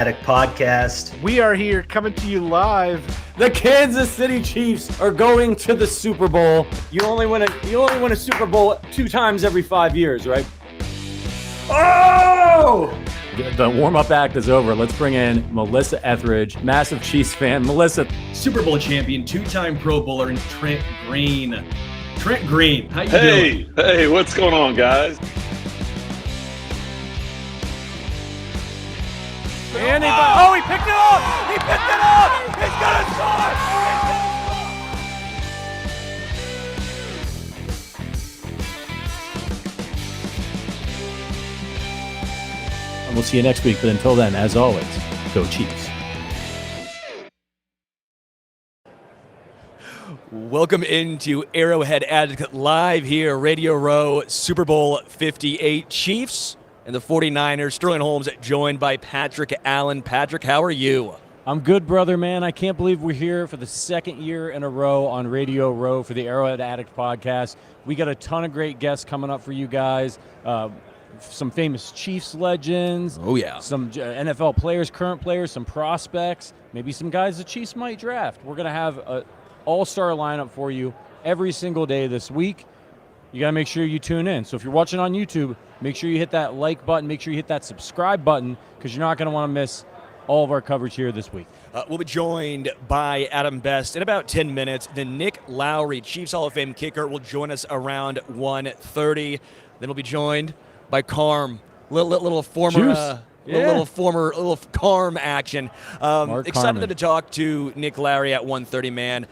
Addict podcast. We are here coming to you live. The Kansas City Chiefs are going to the Super Bowl. You only win a Super Bowl 2 times every 5 years, right? Oh! The warm-up act is over. Let's bring in Melissa Etheridge, massive Chiefs fan. Melissa. Super Bowl champion, 2-time Pro Bowler, and Trent Green. Trent Green, how you doing? Hey, what's going on, guys? And he picked it up! He picked it up! He's gonna score! And we'll see you next week. But until then, as always, go Chiefs. Welcome into Arrowhead Addict live here, Radio Row, Super Bowl 58. Chiefs and the 49ers. Sterling Holmes joined by Patrick Allen. Patrick, how are you? I'm good, brother, man. I can't believe we're here for the second year in a row on Radio Row for the Arrowhead Addict podcast. We got a ton of great guests coming up for you guys. Some famous Chiefs legends. Oh, yeah. Some NFL players, current players, some prospects, maybe some guys the Chiefs might draft. We're going to have an all-star lineup for you every single day this week. You got to make sure you tune in. So if you're watching on YouTube, make sure you hit that like button. Make sure you hit that subscribe button because you're not going to want to miss all of our coverage here this week. We'll be joined by Adam Best in about 10 minutes. Then Nick Lowery, Chiefs Hall of Fame kicker, will join us around 1:30. Then we'll be joined by Carm, little former... little Carm action. Excited Carman. to talk to Nick Lowery at 1:30, man.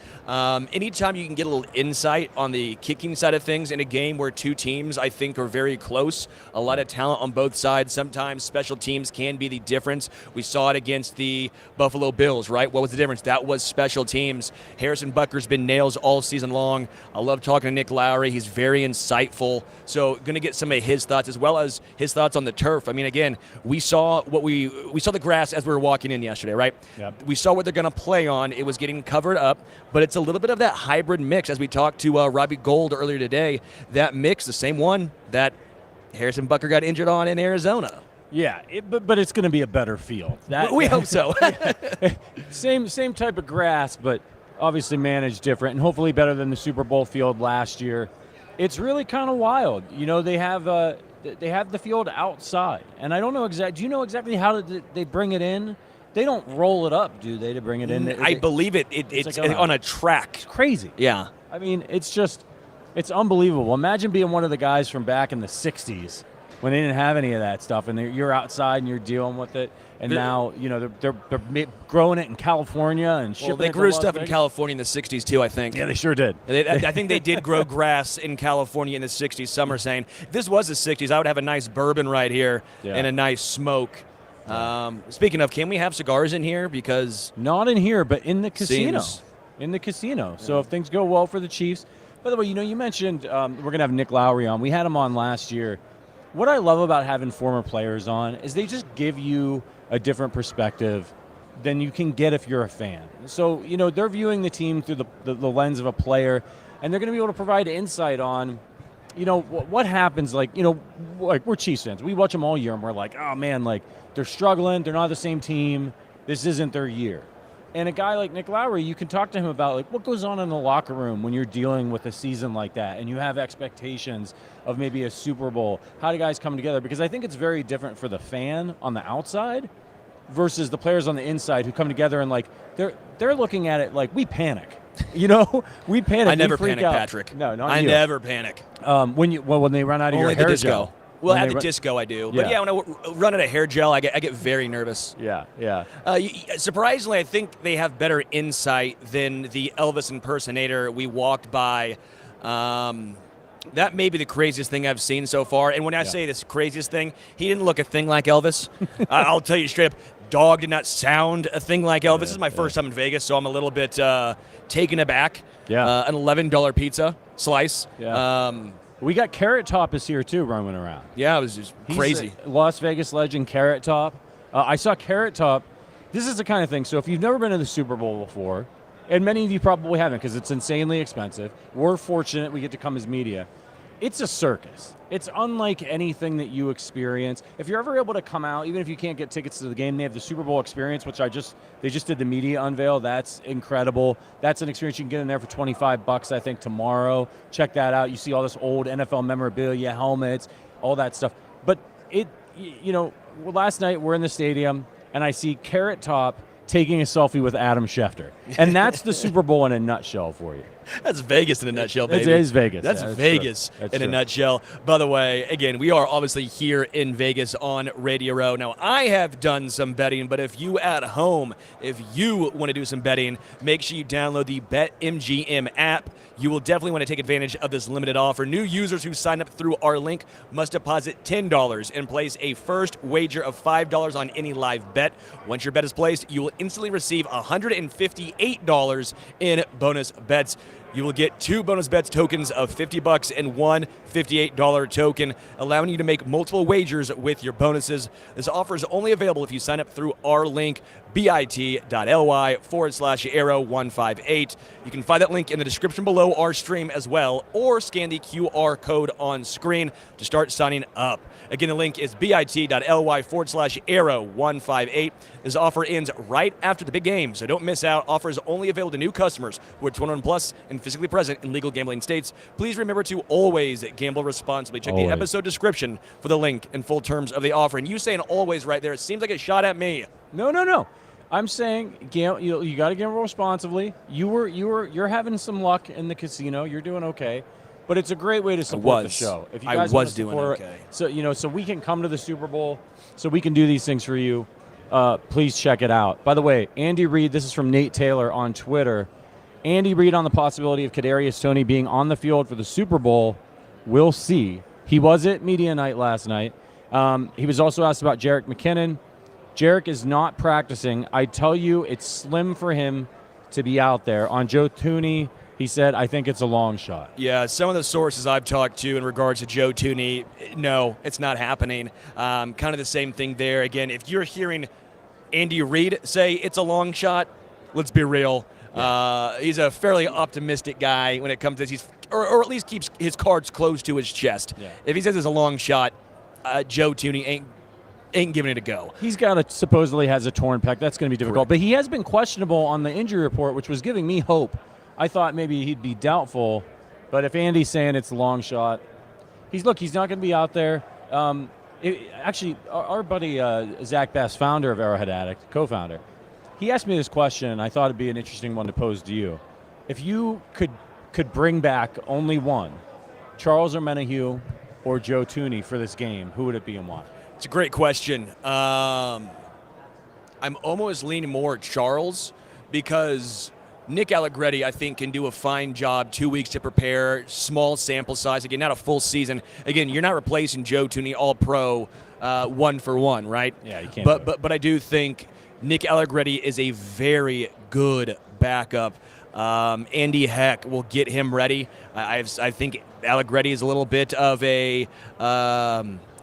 Anytime you can get a little insight on the kicking side of things in a game where two teams, I think, are very close, a lot of talent on both sides. Sometimes special teams can be the difference. We saw it against the Buffalo Bills, right? What was the difference? That was special teams. Harrison Butker's been nails all season long. I love talking to Nick Lowery. He's very insightful. So going to get some of his thoughts as well as his thoughts on the turf. I mean, again, we saw the grass as we were walking in yesterday, right? Yep. We saw what they're going to play on. It was getting covered up, but it's a little bit of that hybrid mix. As we talked to Robbie Gold earlier today, that mix, the same one that Harrison Butker got injured on in Arizona. Yeah, but it's going to be a better field. We hope so. Same type of grass, but obviously managed different, and hopefully better than the Super Bowl field last year. It's really kind of wild. You know, they have the field outside, and I don't know exactly. Do you know exactly how they bring it in? They don't roll it up, do they, to bring it in? I believe it's like on a track. It's crazy. Yeah. I mean, it's unbelievable. Imagine being one of the guys from back in the 60s when they didn't have any of that stuff, and you're outside and you're dealing with it, and now, you know, they're growing it in California and shipping it. Well, they grew stuff in California in the 60s, too, I think. Yeah, they sure did. I think they did grow grass in California in the 60s. Some are saying, if this was the 60s, I would have a nice bourbon right here and a nice smoke. Speaking of, can we have cigars in here? Because not in here, but in the casino. In the casino. Yeah. So if things go well for the Chiefs. By the way, you know, you mentioned we're going to have Nick Lowery on. We had him on last year. What I love about having former players on is they just give you a different perspective than you can get if you're a fan. So, you know, they're viewing the team through the lens of a player, and they're going to be able to provide insight on, you know, what happens. Like, you know, like we're Chiefs fans. We watch them all year, and we're like, oh, man, like they're struggling. They're not the same team. This isn't their year. And a guy like Nick Lowery, you can talk to him about like what goes on in the locker room when you're dealing with a season like that and you have expectations of maybe a Super Bowl. How do guys come together? Because I think it's very different for the fan on the outside versus the players on the inside who come together and like they're looking at it like we panic. You know, we panic. I never we freak panic, out. Patrick. No, not I you. never panic. When they run out of Only your hair the disco. gel. Well, at the disco I do. But yeah, when I run out of hair gel, I get very nervous. Yeah. Surprisingly, I think they have better insight than the Elvis impersonator we walked by. That may be the craziest thing I've seen so far. And when I say this craziest thing, he didn't look a thing like Elvis. I'll tell you straight up, dog did not sound a thing like Elvis. This is my first time in Vegas, so I'm a little bit taken aback. An $11 pizza slice. We got Carrot Top is here too, roaming around. Yeah, it was just crazy. Las Vegas legend Carrot Top. I saw Carrot Top. This is the kind of thing. So if you've never been to the Super Bowl before, and many of you probably haven't because it's insanely expensive. We're fortunate we get to come as media. it's a circus. It's unlike anything that you experience. If you're ever able to come out, even if you can't get tickets to the game, they have the Super Bowl experience, which they just did the media unveil. That's incredible. That's an experience you can get in there for $25, I think, tomorrow. Check that out. You see all this old NFL memorabilia, helmets, all that stuff. But last night we're in the stadium, and I see Carrot Top taking a selfie with Adam Schefter. And that's the Super Bowl in a nutshell for you. That's Vegas in a nutshell, baby. It is Vegas. That's Vegas in a nutshell. By the way, again, we are obviously here in Vegas on Radio Row. Now, I have done some betting, but if you at home, if you want to do some betting, make sure you download the BetMGM app. You will definitely want to take advantage of this limited offer. New users who sign up through our link must deposit $10 and place a first wager of $5 on any live bet. Once your bet is placed, you will instantly receive $158 in bonus bets. You will get 2 bonus bets tokens of $50 and one $58 token, allowing you to make multiple wagers with your bonuses. This offer is only available if you sign up through our link, bit.ly/Arrow158. You can find that link in the description below our stream as well, or scan the QR code on screen to start signing up. Again, the link is bit.ly/Arrow158. This offer ends right after the big game, so don't miss out. Offer is only available to new customers who are 21 plus and physically present in legal gambling states. Please remember to always gamble responsibly. Check the episode description for the link and full terms of the offer. And you saying always right there, it seems like a shot at me. No. I'm saying you got to gamble responsibly. You're having some luck in the casino. You're doing okay. But it's a great way to support the show. If you guys want to support, doing okay. So we can come to the Super Bowl, so we can do these things for you. Please check it out. By the way, Andy Reid, this is from Nate Taylor on Twitter. Andy Reid on the possibility of Kadarius Toney being on the field for the Super Bowl. We'll see. He was at media night last night. He was also asked about Jerick McKinnon. Jerick is not practicing. I tell you, it's slim for him to be out there. On Joe Thuney, he said, I think it's a long shot. Yeah, some of the sources I've talked to in regards to Joe Thuney, no, it's not happening. Kind of the same thing there. Again, if you're hearing Andy Reid say it's a long shot, let's be real. Yeah. He's a fairly optimistic guy when it comes to this, or at least keeps his cards close to his chest. Yeah. If he says it's a long shot, Joe Thuney ain't giving it a go. He's supposedly has a torn pec. That's going to be difficult. Correct. But he has been questionable on the injury report, which was giving me hope. I thought maybe he'd be doubtful, but if Andy's saying it's a long shot, he's not going to be out there. Actually, our buddy Zach Bass, founder of Arrowhead Addict, co-founder, he asked me this question, and I thought it'd be an interesting one to pose to you. If you could bring back only one, Charles Omenihu or Joe Thuney for this game, who would it be and why? It's a great question. I'm almost leaning more Charles because Nick Allegretti, I think, can do a fine job. 2 weeks to prepare, small sample size. Again, not a full season. Again, you're not replacing Joe Thuney, all-pro, 1-for-1, right? Yeah, you can't. But I do think Nick Allegretti is a very good backup. Andy Heck will get him ready. I think Allegretti is a little bit of a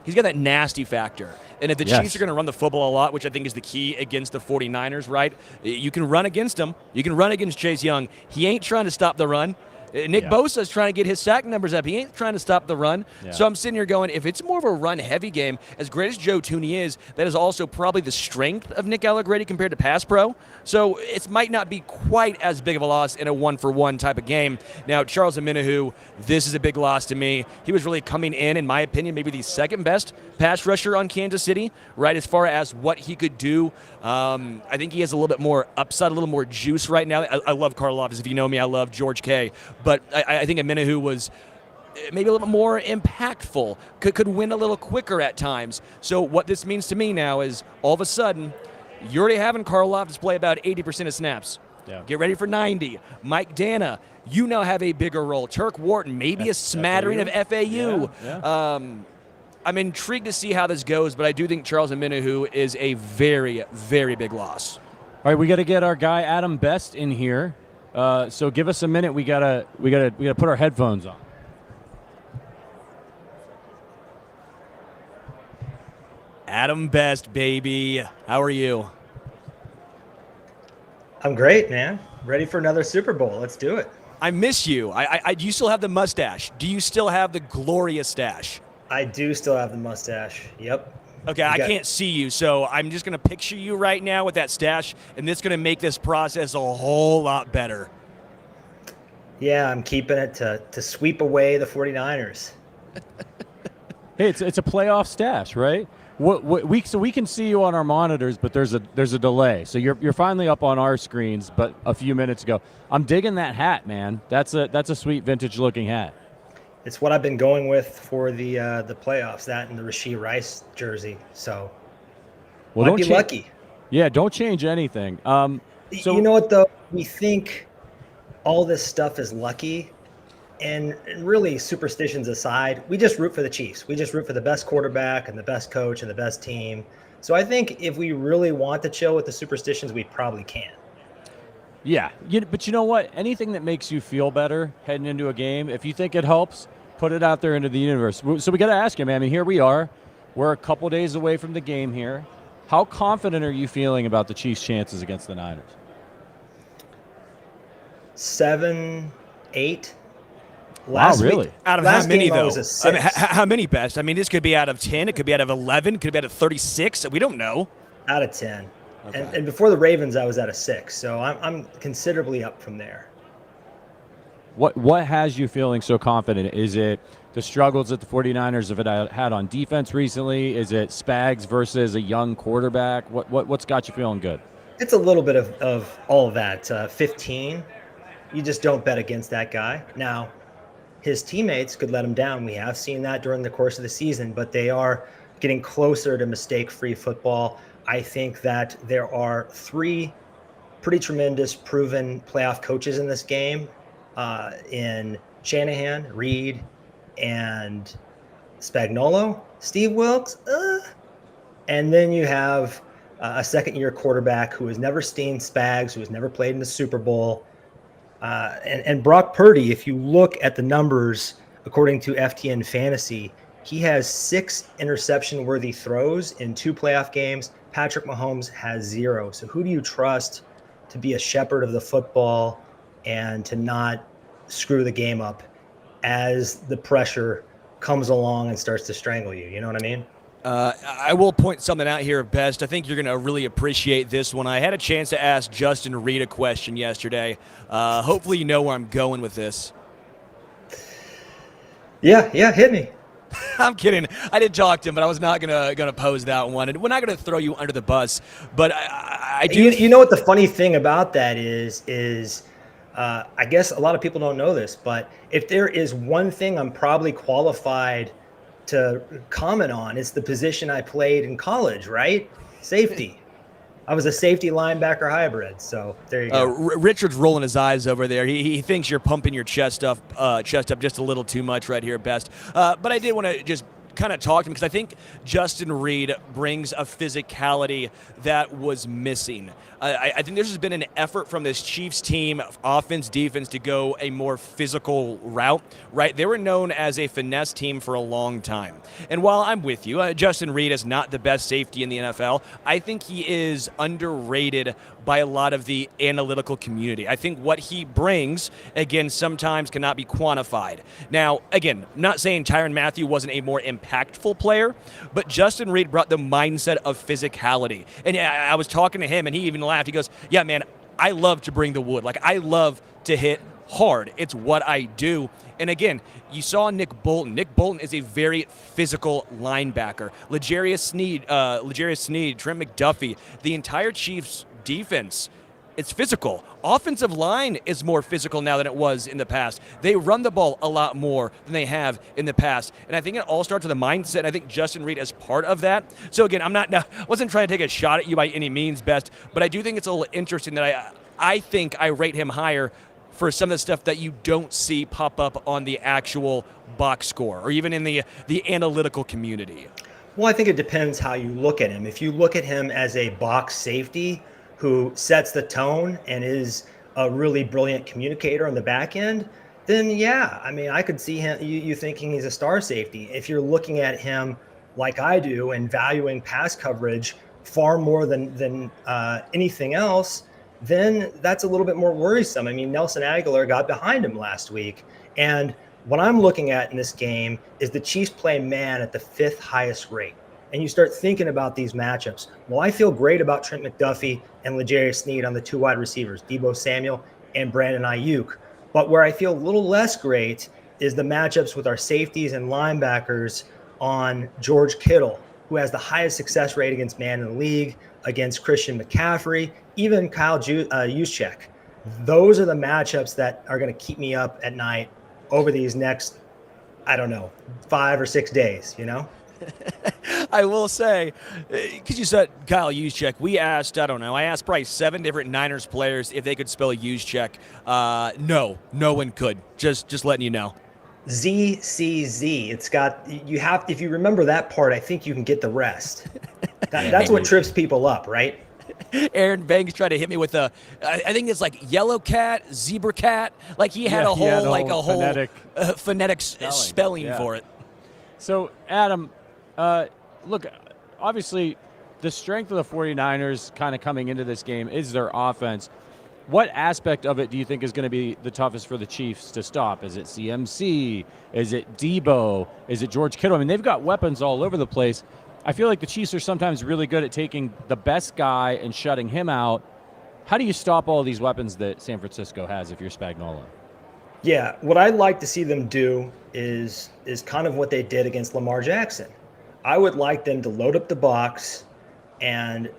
he's got that nasty factor. And if the Chiefs are going to run the football a lot, which I think is the key against the 49ers, right? You can run against them. You can run against Chase Young. He ain't trying to stop the run. Nick Bosa is trying to get his sack numbers up. He ain't trying to stop the run. Yeah. So I'm sitting here going, if it's more of a run-heavy game, as great as Joe Thuney is, that is also probably the strength of Nick Allegretti compared to pass pro. So it might not be quite as big of a loss in a 1-for-1 type of game. Now, Charles Omenihu, this is a big loss to me. He was really coming in my opinion, maybe the second best pass rusher on Kansas City, right, as far as what he could do. I think he has a little bit more upside, a little more juice right now. I love Karlaftis. If you know me, I love George K. But I think Omenihu was maybe a little bit more impactful, could win a little quicker at times. So what this means to me now is all of a sudden, you're already having Karlaftis play about 80% of snaps. Yeah. Get ready for 90. Mike Dana, you now have a bigger role. Turk Wharton, maybe a smattering of FAU. Yeah. I'm intrigued to see how this goes, but I do think Charles Omenihu is a very, very big loss. All right, we got to get our guy Adam Best in here. So give us a minute. We gotta put our headphones on. Adam Best, baby. How are you? I'm great, man. Ready for another Super Bowl. Let's do it. I miss you. Do you still have the mustache? Do you still have the glorious stash? I do still have the mustache. Yep. Okay, I can't see you, so I'm just going to picture you right now with that stash, and it's going to make this process a whole lot better. Yeah, I'm keeping it to sweep away the 49ers. Hey, it's a playoff stash, right? So we can see you on our monitors, but there's a delay. So you're finally up on our screens, but a few minutes ago. I'm digging that hat, man. That's a sweet vintage looking hat. It's what I've been going with for the playoffs, that and the Rashee Rice jersey. So Well, might be lucky. Yeah, don't change anything. So you know what, though? We think all this stuff is lucky. And really, superstitions aside, we just root for the Chiefs. We just root for the best quarterback and the best coach and the best team. So I think if we really want to chill with the superstitions, we probably can. Yeah, but you know what? Anything that makes you feel better heading into a game, if you think it helps, put it out there into the universe. So we got to ask you, man. I mean, here we are. We're a couple days away from the game here. How confident are you feeling about the Chiefs' chances against the Niners? 7, 8. Wow, really? Out of last how many, game I though? was a I mean, 6. how many, Best? I mean, this could be out of 10. It could be out of 11. It could be out of 36. We don't know. Out of 10. Okay. And before the Ravens, I was at a 6. So I'm considerably up from there. What has you feeling so confident? Is it the struggles that the 49ers have had on defense recently? Is it Spags versus a young quarterback? What's got you feeling good? It's a little bit of all of that. 15, you just don't bet against that guy. Now, his teammates could let him down. We have seen that during the course of the season, but they are getting closer to mistake-free football. I think that there are 3 pretty tremendous proven playoff coaches in this game, in Shanahan, Reed, and Spagnuolo, Steve Wilkes. And then you have a second-year quarterback who has never seen Spags, who has never played in the Super Bowl. And Brock Purdy, if you look at the numbers, according to FTN Fantasy, he has 6 interception-worthy throws in 2 playoff games. Patrick Mahomes has 0. So who do you trust to be a shepherd of the football and to not screw the game up as the pressure comes along and starts to strangle you? You know what I mean? I will point something out here, Best. I think you're going to really appreciate this one. I had a chance to ask Justin Reed a question yesterday. Hopefully you know where I'm going with this. Yeah, hit me. I'm kidding. I did talk to him, but I was not gonna pose that one. And we're not gonna throw you under the bus. But I do. You know what the funny thing about that is I guess a lot of people don't know this, but if there is one thing I'm probably qualified to comment on, it's the position I played in college, right? Safety. I was a safety linebacker hybrid, so there you go. Richard's rolling his eyes over there. He thinks you're pumping your chest up just a little too much right here, Best. But I did want to just kind of talk to him because I think Justin Reed brings a physicality that was missing. I think there's been an effort from this Chiefs team, offense, defense, to go a more physical route, right? They were known as a finesse team for a long time. And while I'm with you, Justin Reed is not the best safety in the NFL. I think he is underrated by a lot of the analytical community. I think what he brings, again, sometimes cannot be quantified. Now, again, I'm not saying Tyrann Mathieu wasn't a more impactful player, but Justin Reed brought the mindset of physicality. And I was talking to him, and he even laughed. He goes, yeah, man, I love to bring the wood. Like, I love to hit hard. It's what I do. And again, you saw Nick Bolton. Nick Bolton is a very physical linebacker. L'Jarius Sneed, Trent McDuffie, the entire Chiefs defense, it's physical. Offensive line is more physical now than it was in the past. They run the ball a lot more than they have in the past. And I think it all starts with a mindset. And I think Justin Reed is part of that. So again, I wasn't trying to take a shot at you by any means, Best, but I do think it's a little interesting that I think I rate him higher for some of the stuff that you don't see pop up on the actual box score or even in the analytical community. Well, I think it depends how you look at him. If you look at him as a box safety who sets the tone and is a really brilliant communicator on the back end, then yeah, I mean, I could see him, you thinking he's a star safety. If you're looking at him like I do and valuing pass coverage far more than anything else, then that's a little bit more worrisome. I mean, Nelson Aguilar got behind him last week. And what I'm looking at in this game is the Chiefs play man at the 5th highest rate. And you start thinking about these matchups. Well, I feel great about Trent McDuffie and L'Jarius Sneed on the 2 wide receivers, Deebo Samuel and Brandon Ayuk. But where I feel a little less great is the matchups with our safeties and linebackers on George Kittle, who has the highest success rate against man in the league, against Christian McCaffrey, even Kyle Juszczyk. Those are the matchups that are going to keep me up at night over these next, 5 or 6 days, I will say, because you said Kyle Juszczyk, I asked probably 7 different Niners players if they could spell Juszczyk. No one could. Just letting you know. ZCZ. It's got, if you remember that part, I think you can get the rest. That's what trips people up, right? Aaron Banks tried to hit me with I think it's like yellow cat, zebra cat. Like he had a whole phonetic spelling for it. So, Adam, look, obviously the strength of the 49ers kind of coming into this game is their offense. What aspect of it do you think is going to be the toughest for the Chiefs to stop? Is it CMC? Is it Deebo? Is it George Kittle? I mean, they've got weapons all over the place. I feel like the Chiefs are sometimes really good at taking the best guy and shutting him out. How do you stop all these weapons that San Francisco has if you're Spagnuolo? Yeah, what I'd like to see them do is kind of what they did against Lamar Jackson. I would like them to load up the box and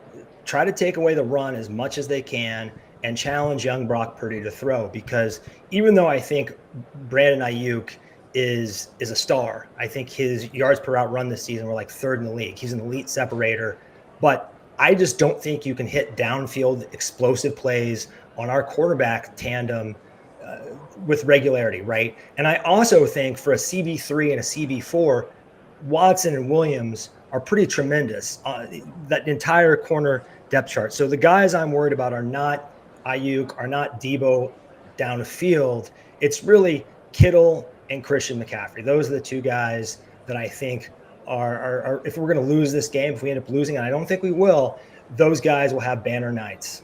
try to take away the run as much as they can and challenge young Brock Purdy to throw, because even though I think Brandon Ayuk is a star, I think his yards per route run this season were like 3rd in the league. He's an elite separator, but I just don't think you can hit downfield explosive plays on our quarterback tandem with regularity, right? And I also think for a CB3 and a CB4, Watson and Williams are pretty tremendous. That entire corner depth chart. So the guys I'm worried about are not Ayuk, are not Deebo down the field. It's really Kittle and Christian McCaffrey. Those are the 2 guys that I think are if we're going to lose this game, if we end up losing, and I don't think we will, those guys will have banner nights.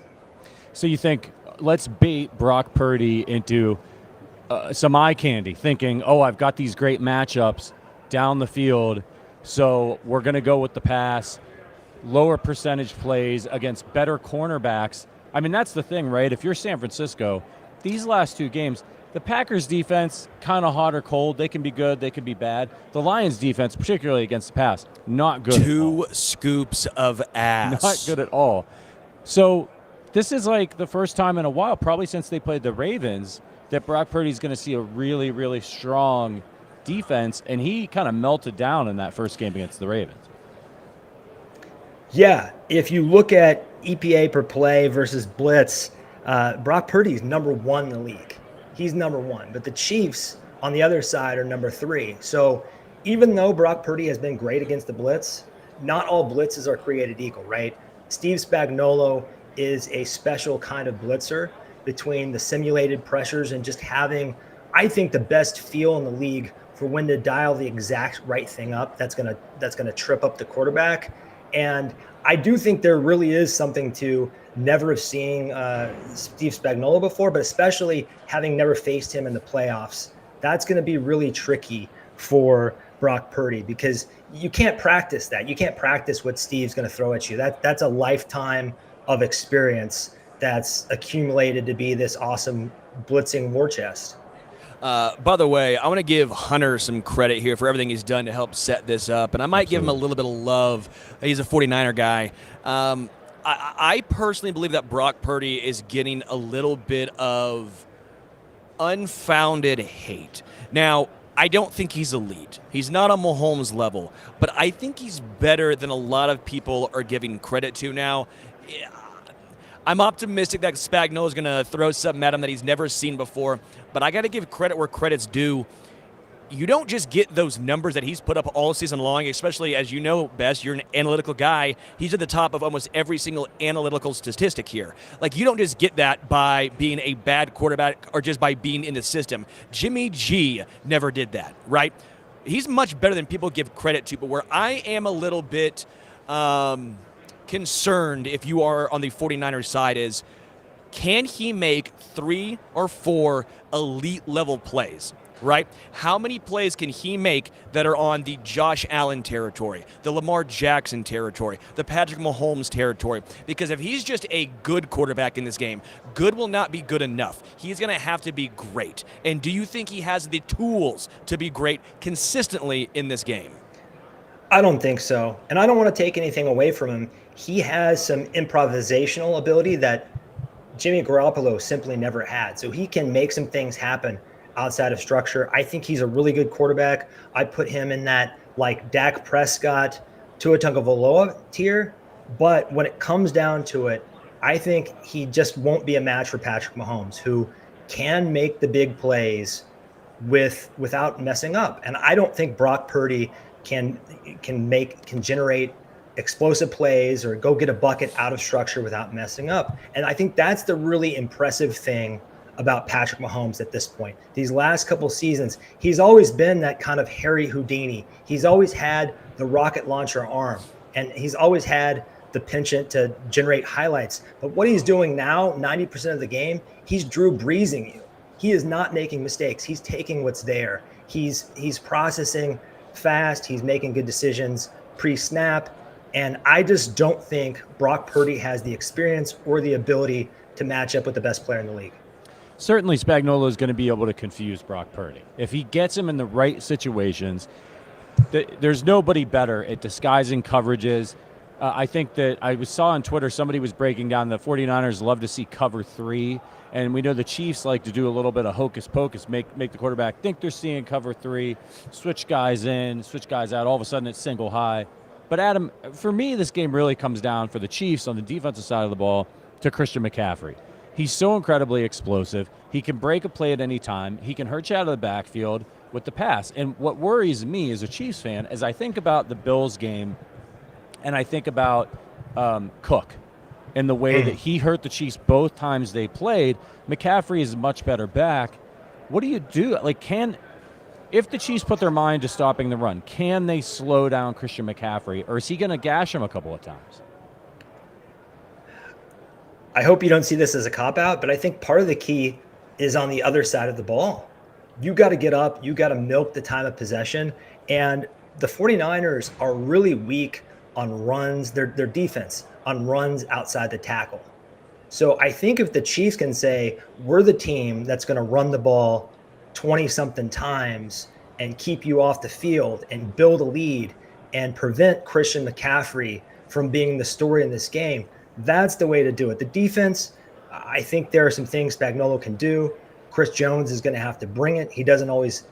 So you think, let's bait Brock Purdy into some eye candy, thinking, I've got these great matchups down the field, so we're going to go with the pass, lower percentage plays against better cornerbacks. I mean, that's the thing, right? If you're San Francisco, these last 2 games, the Packers defense, kind of hot or cold. They can be good, they can be bad. The Lions defense, particularly against the pass, not good 2 scoops of ass. Not good at all. So this is like the first time in a while, probably since they played the Ravens, that Brock Purdy's going to see a really, really strong defense, and he kind of melted down in that first game against the Ravens. Yeah, if you look at EPA per play versus blitz, Brock Purdy's number 1 in the league. He's number 1, but the Chiefs on the other side are number 3. So even though Brock Purdy has been great against the blitz, not all blitzes are created equal, right? Steve Spagnuolo is a special kind of blitzer between the simulated pressures and just having, I think, the best feel in the league for when to dial the exact right thing up that's gonna trip up the quarterback. And I do think there really is something to never have seen Steve Spagnuolo before, but especially having never faced him in the playoffs. That's going to be really tricky for Brock Purdy because you can't practice that. You can't practice what Steve's going to throw at you. That's a lifetime of experience that's accumulated to be this awesome blitzing war chest. By the way, I want to give Hunter some credit here for everything he's done to help set this up, and I might give him a little bit of love. He's a 49er guy. I personally believe that Brock Purdy is getting a little bit of unfounded hate. Now, I don't think he's elite. He's not on Mahomes level, but I think he's better than a lot of people are giving credit to now. I'm optimistic that Spagnuolo is going to throw something at him that he's never seen before, but I got to give credit where credit's due. You don't just get those numbers that he's put up all season long, especially as you know best, you're an analytical guy. He's at the top of almost every single analytical statistic here. Like, you don't just get that by being a bad quarterback or just by being in the system. Jimmy G never did that, right? He's much better than people give credit to, but where I am a little bit concerned if you are on the 49ers side is Can he make 3 or 4 elite level plays? Right? How many plays can he make that are on the Josh Allen territory, the Lamar Jackson territory, the Patrick Mahomes territory? Because if he's just a good quarterback in this game, good will not be good enough. He's going to have to be great. And do you think he has the tools to be great consistently in this game? I don't think so. And I don't want to take anything away from him. He has some improvisational ability that Jimmy Garoppolo simply never had. So he can make some things happen outside of structure. I think he's a really good quarterback. I put him in that like Dak Prescott, Tua Tagovailoa tier. But when it comes down to it, I think he just won't be a match for Patrick Mahomes, who can make the big plays without messing up. And I don't think Brock Purdy can generate explosive plays or go get a bucket out of structure without messing up. And I think that's the really impressive thing about Patrick Mahomes at this point. These last couple seasons, he's always been that kind of Harry Houdini. He's always had the rocket launcher arm, and he's always had the penchant to generate highlights. But what he's doing now, 90% of the game, he's Drew Breesing you. He is not making mistakes. He's taking what's there. He's processing fast. He's making good decisions pre-snap. And I just don't think Brock Purdy has the experience or the ability to match up with the best player in the league. Certainly Spagnuolo is going to be able to confuse Brock Purdy. If he gets him in the right situations, there's nobody better at disguising coverages. I think that I saw on Twitter somebody was breaking down the 49ers love to see cover 3, and we know the Chiefs like to do a little bit of hocus pocus, make the quarterback think they're seeing cover 3, switch guys in, switch guys out. All of a sudden it's single high. But Adam, for me, this game really comes down for the Chiefs on the defensive side of the ball to Christian McCaffrey. He's so incredibly explosive. He can break a play at any time. He can hurt you out of the backfield with the pass. And what worries me as a Chiefs fan is I think about the Bills game and I think about Cook and the way that he hurt the Chiefs both times they played. McCaffrey is a much better back. What do you do? If the Chiefs put their mind to stopping the run, can they slow down Christian McCaffrey, or is he going to gash him a couple of times? I hope you don't see this as a cop-out, but I think part of the key is on the other side of the ball. You got to get up. You got to milk the time of possession. And the 49ers are really weak on runs, their defense, on runs outside the tackle. So I think if the Chiefs can say, we're the team that's going to run the ball 20-something times and keep you off the field and build a lead and prevent Christian McCaffrey from being the story in this game, that's the way to do it. The defense, I think there are some things Spagnuolo can do. Chris Jones is going to have to bring it. He doesn't always,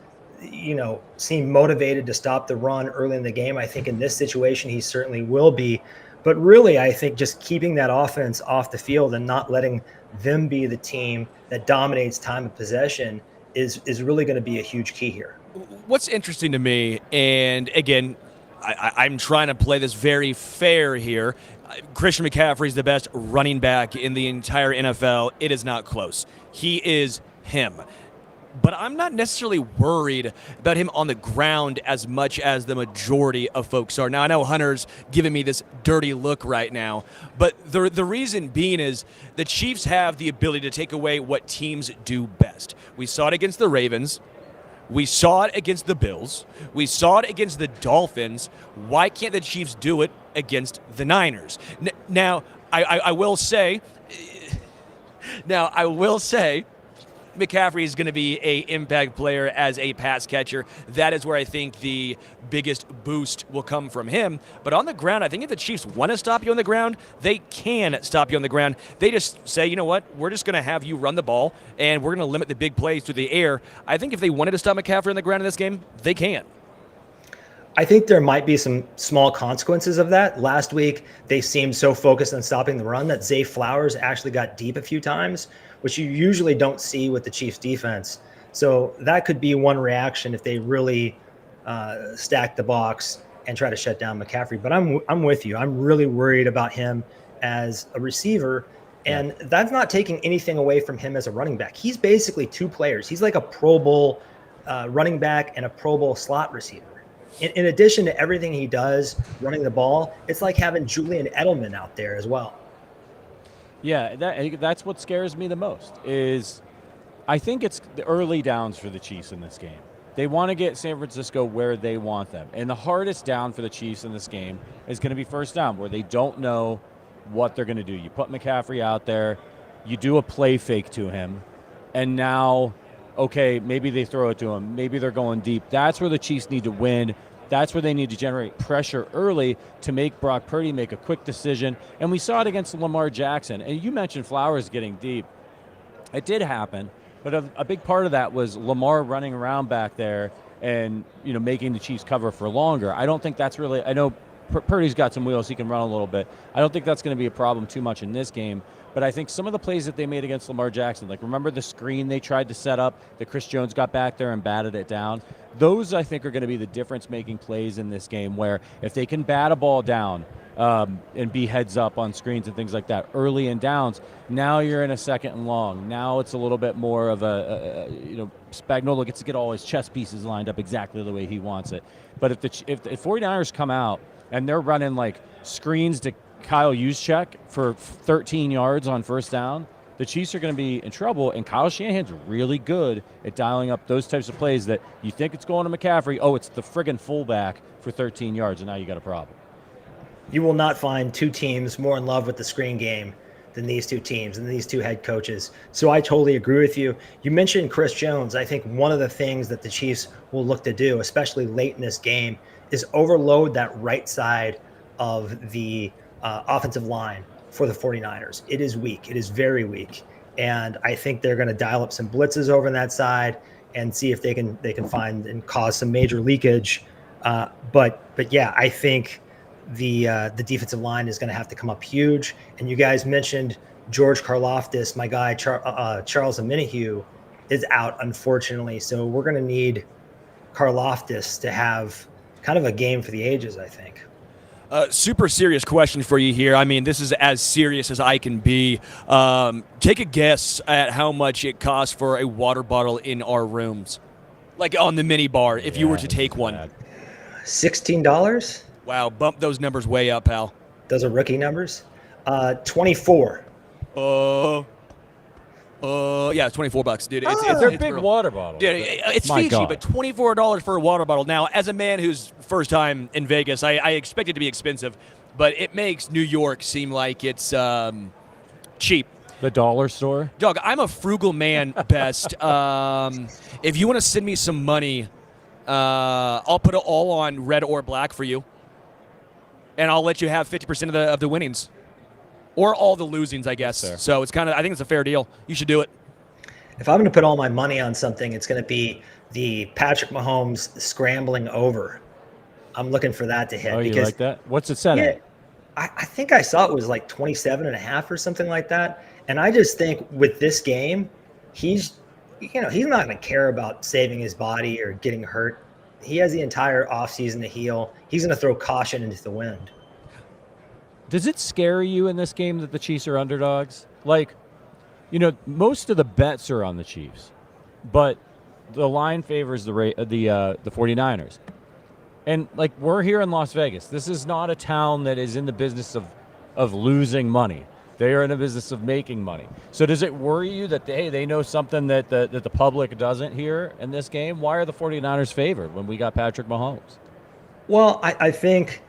seem motivated to stop the run early in the game. I think in this situation, he certainly will be. But really, I think just keeping that offense off the field and not letting them be the team that dominates time of possession is really going to be a huge key here. What's interesting to me, and again, I'm trying to play this very fair here. Christian McCaffrey is the best running back in the entire NFL. It is not close. He is him. But I'm not necessarily worried about him on the ground as much as the majority of folks are. Now, I know Hunter's giving me this dirty look right now, but the reason being is the Chiefs have the ability to take away what teams do best. We saw it against the Ravens. We saw it against the Bills. We saw it against the Dolphins. Why can't the Chiefs do it against the Niners? Now, I will say McCaffrey is going to be an impact player as a pass catcher. That is where I think the biggest boost will come from him. But on the ground, I think if the Chiefs want to stop you on the ground, they can stop you on the ground. They just say, you know what, we're just going to have you run the ball, and we're going to limit the big plays through the air. I think if they wanted to stop McCaffrey on the ground in this game, they can. I think there might be some small consequences of that. Last week, they seemed so focused on stopping the run that Zay Flowers actually got deep a few times, which you usually don't see with the Chiefs defense. So that could be one reaction if they really stack the box and try to shut down McCaffrey. But I'm with you. I'm really worried about him as a receiver. And that's not taking anything away from him as a running back. He's basically two players. He's like a Pro Bowl running back and a Pro Bowl slot receiver. In addition to everything he does running the ball, it's like having Julian Edelman out there as well. Yeah, that's what scares me the most is I think it's the early downs for the Chiefs in this game. They want to get San Francisco where they want them. And the hardest down for the Chiefs in this game is going to be first down, where they don't know what they're going to do. You put McCaffrey out there, you do a play fake to him, and now, okay, maybe they throw it to him. Maybe they're going deep. That's where the Chiefs need to win. That's where they need to generate pressure early to make Brock Purdy make a quick decision. And we saw it against Lamar Jackson. And you mentioned Flowers getting deep. It did happen. But a big part of that was Lamar running around back there and, making the Chiefs cover for longer. I don't think that's really – I know Purdy's got some wheels. He can run a little bit. I don't think that's going to be a problem too much in this game. But I think some of the plays that they made against Lamar Jackson, like remember the screen they tried to set up that Chris Jones got back there and batted it down? Those, I think, are going to be the difference-making plays in this game where if they can bat a ball down and be heads up on screens and things like that early in downs, now you're in a second and long. Now it's a little bit more of Spagnuolo gets to get all his chess pieces lined up exactly the way he wants it. But if the 49ers come out and they're running like screens to Kyle Juszczyk for 13 yards on first down, the Chiefs are going to be in trouble, and Kyle Shanahan's really good at dialing up those types of plays that you think it's going to McCaffrey. Oh, it's the friggin' fullback for 13 yards, and now you got a problem. You will not find two teams more in love with the screen game than these two teams and these two head coaches. So I totally agree with you. You mentioned Chris Jones. I think one of the things that the Chiefs will look to do, especially late in this game, is overload that right side of the offensive line for the 49ers. It is weak. It is very weak. And I think they're going to dial up some blitzes over on that side and see if they can find and cause some major leakage. But yeah, I think the defensive line is going to have to come up huge. And you guys mentioned George Karlaftis. My guy Charles Omenihu is out, unfortunately. So we're going to need Karlaftis to have kind of a game for the ages, I think. Super serious question for you here. I mean, this is as serious as I can be. Take a guess at how much it costs for a water bottle in our rooms, like on the mini bar, if you were to take one. $16? Wow, bump those numbers way up, pal. Those are rookie numbers. 24. Yeah, it's $24, dude. They're big real. water bottles. Dude, it's My Fiji, God. but $24 for a water bottle. Now, as a man who's first time in Vegas, I expect it to be expensive, but it makes New York seem like it's cheap. The dollar store? Doug, I'm a frugal man, best. If you want to send me some money, I'll put it all on red or black for you, and I'll let you have 50% of the winnings. Or all the losings, I guess. Fair. So it's I think it's a fair deal. You should do it. If I'm going to put all my money on something, it's going to be the Patrick Mahomes scrambling over. I'm looking for that to hit. Oh, you because, like that? What's it set at? I think I saw it was like 27.5 or something like that. And I just think with this game, he's not going to care about saving his body or getting hurt. He has the entire offseason to heal. He's going to throw caution into the wind. Does it scare you in this game that the Chiefs are underdogs? Like, most of the bets are on the Chiefs, but the line favors the 49ers. And, like, we're here in Las Vegas. This is not a town that is in the business of losing money. They are in the business of making money. So does it worry you that, they know something that the public doesn't here in this game? Why are the 49ers favored when we got Patrick Mahomes? Well, I think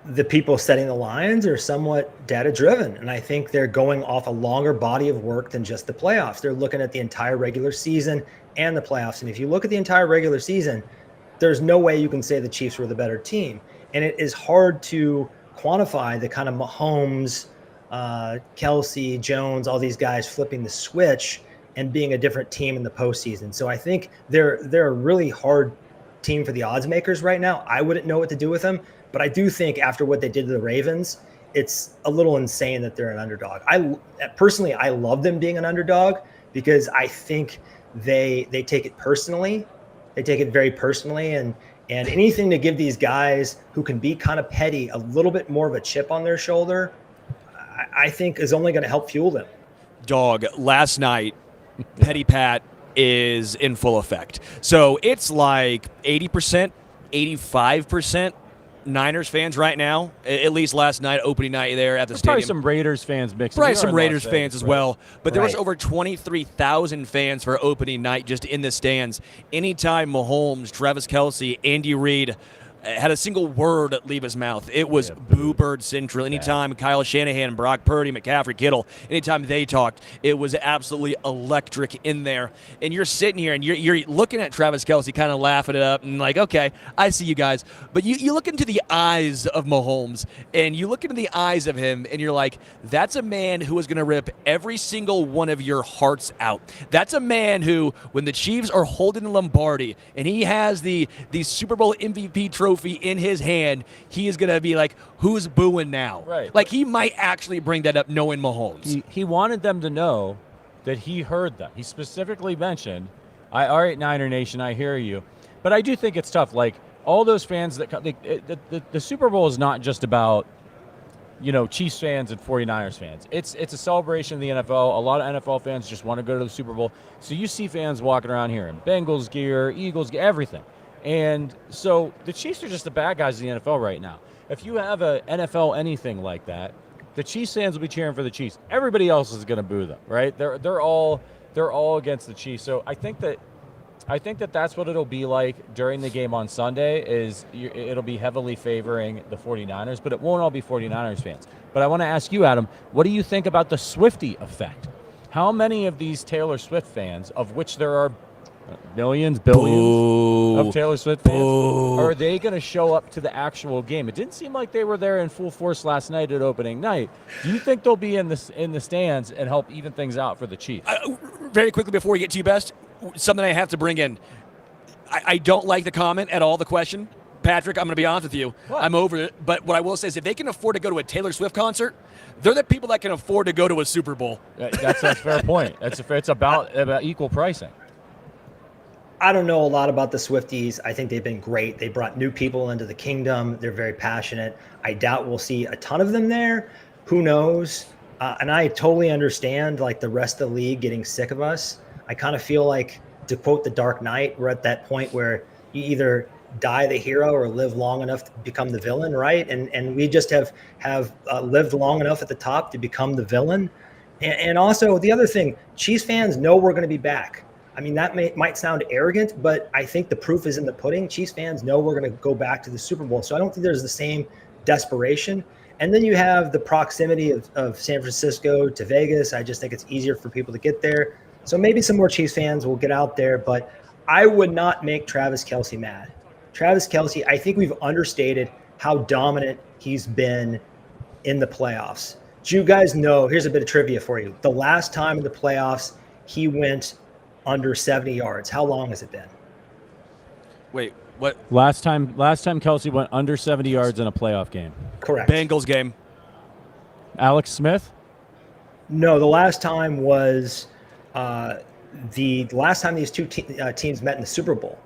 the people setting the lines are somewhat data-driven, and I think they're going off a longer body of work than just the playoffs. They're looking at the entire regular season and the playoffs. And if you look at the entire regular season, there's no way you can say the Chiefs were the better team. And it is hard to quantify the kind of Mahomes, Kelsey, Jones, all these guys flipping the switch and being a different team in the postseason. So I think they're a really hard team for the odds makers right now. I wouldn't know what to do with them. But I do think after what they did to the Ravens, it's a little insane that they're an underdog. I love them being an underdog because I think they take it personally. They take it very personally, and anything to give these guys who can be kind of petty a little bit more of a chip on their shoulder, I think is only going to help fuel them. Dog, last night, Petty Pat is in full effect. So it's like 80%, 85%. Niners fans right now, at least last night, opening night there at the There's stadium. probably some Raiders fans mixed in. Probably We are some in Raiders Las Vegas, fans as right? well. But there was Right. over 23,000 fans for opening night just in the stands. Anytime Mahomes, Travis Kelce, Andy Reid had a single word leave his mouth, it was boo bird central. Anytime Kyle Shanahan, Brock Purdy, McCaffrey, Kittle, anytime they talked, it was absolutely electric in there. And you're sitting here and you're looking at Travis Kelce kind of laughing it up and like, okay, I see you guys. But you look into the eyes of Mahomes and you look into the eyes of him and you're like, that's a man who is going to rip every single one of your hearts out. That's a man who, when the Chiefs are holding the Lombardi and he has the Super Bowl MVP trophy in his hand, he is going to be like, who's booing now? Right. Like, he might actually bring that up knowing Mahomes. He wanted them to know that he heard them. He specifically mentioned, all right, Niner Nation, I hear you. But I do think it's tough. Like, all those fans that the Super Bowl is not just about, Chiefs fans and 49ers fans. It's a celebration of the NFL. A lot of NFL fans just want to go to the Super Bowl. So you see fans walking around here in Bengals gear, Eagles gear, everything. And so the Chiefs are just the bad guys in the NFL right now. If you have a NFL anything like that, the Chiefs fans will be cheering for the Chiefs. Everybody else is going to boo them, right? They're all against the Chiefs. So I think that that's what it'll be like during the game on Sunday. It'll be heavily favoring the 49ers, but it won't all be 49ers fans. But I want to ask you, Adam, what do you think about the Swiftie effect? How many of these Taylor Swift fans, of which there are millions, billions of Taylor Swift fans, are they going to show up to the actual game? It didn't seem like they were there in full force last night at opening night. Do you think they'll be in the stands and help even things out for the Chiefs? Very quickly before we get to you, Best, something I have to bring in. I don't like the comment at all, the question. Patrick, I'm going to be honest with you. What? I'm over it. But what I will say is if they can afford to go to a Taylor Swift concert, they're the people that can afford to go to a Super Bowl. That's a fair point. It's about equal pricing. I don't know a lot about the Swifties. I think they've been great. They brought new people into the kingdom. They're very passionate. I doubt we'll see a ton of them there. Who knows? And I totally understand like the rest of the league getting sick of us. I kind of feel like, to quote The Dark Knight, we're at that point where you either die the hero or live long enough to become the villain, right? And we just have lived long enough at the top to become the villain. And also the other thing, Chiefs fans know we're going to be back. I mean, that might sound arrogant, but I think the proof is in the pudding. Chiefs fans know we're going to go back to the Super Bowl. So I don't think there's the same desperation. And then you have the proximity of San Francisco to Vegas. I just think it's easier for people to get there. So maybe some more Chiefs fans will get out there, but I would not make Travis Kelce mad. Travis Kelce, I think we've understated how dominant he's been in the playoffs. Do you guys know, here's a bit of trivia for you. The last time in the playoffs, he went under 70 yards. How long has it been? Wait, what? Last time Kelce went under 70 yards in a playoff game. Correct. Bengals game. Alex Smith? No, the last time was the last time these two teams met in the Super Bowl.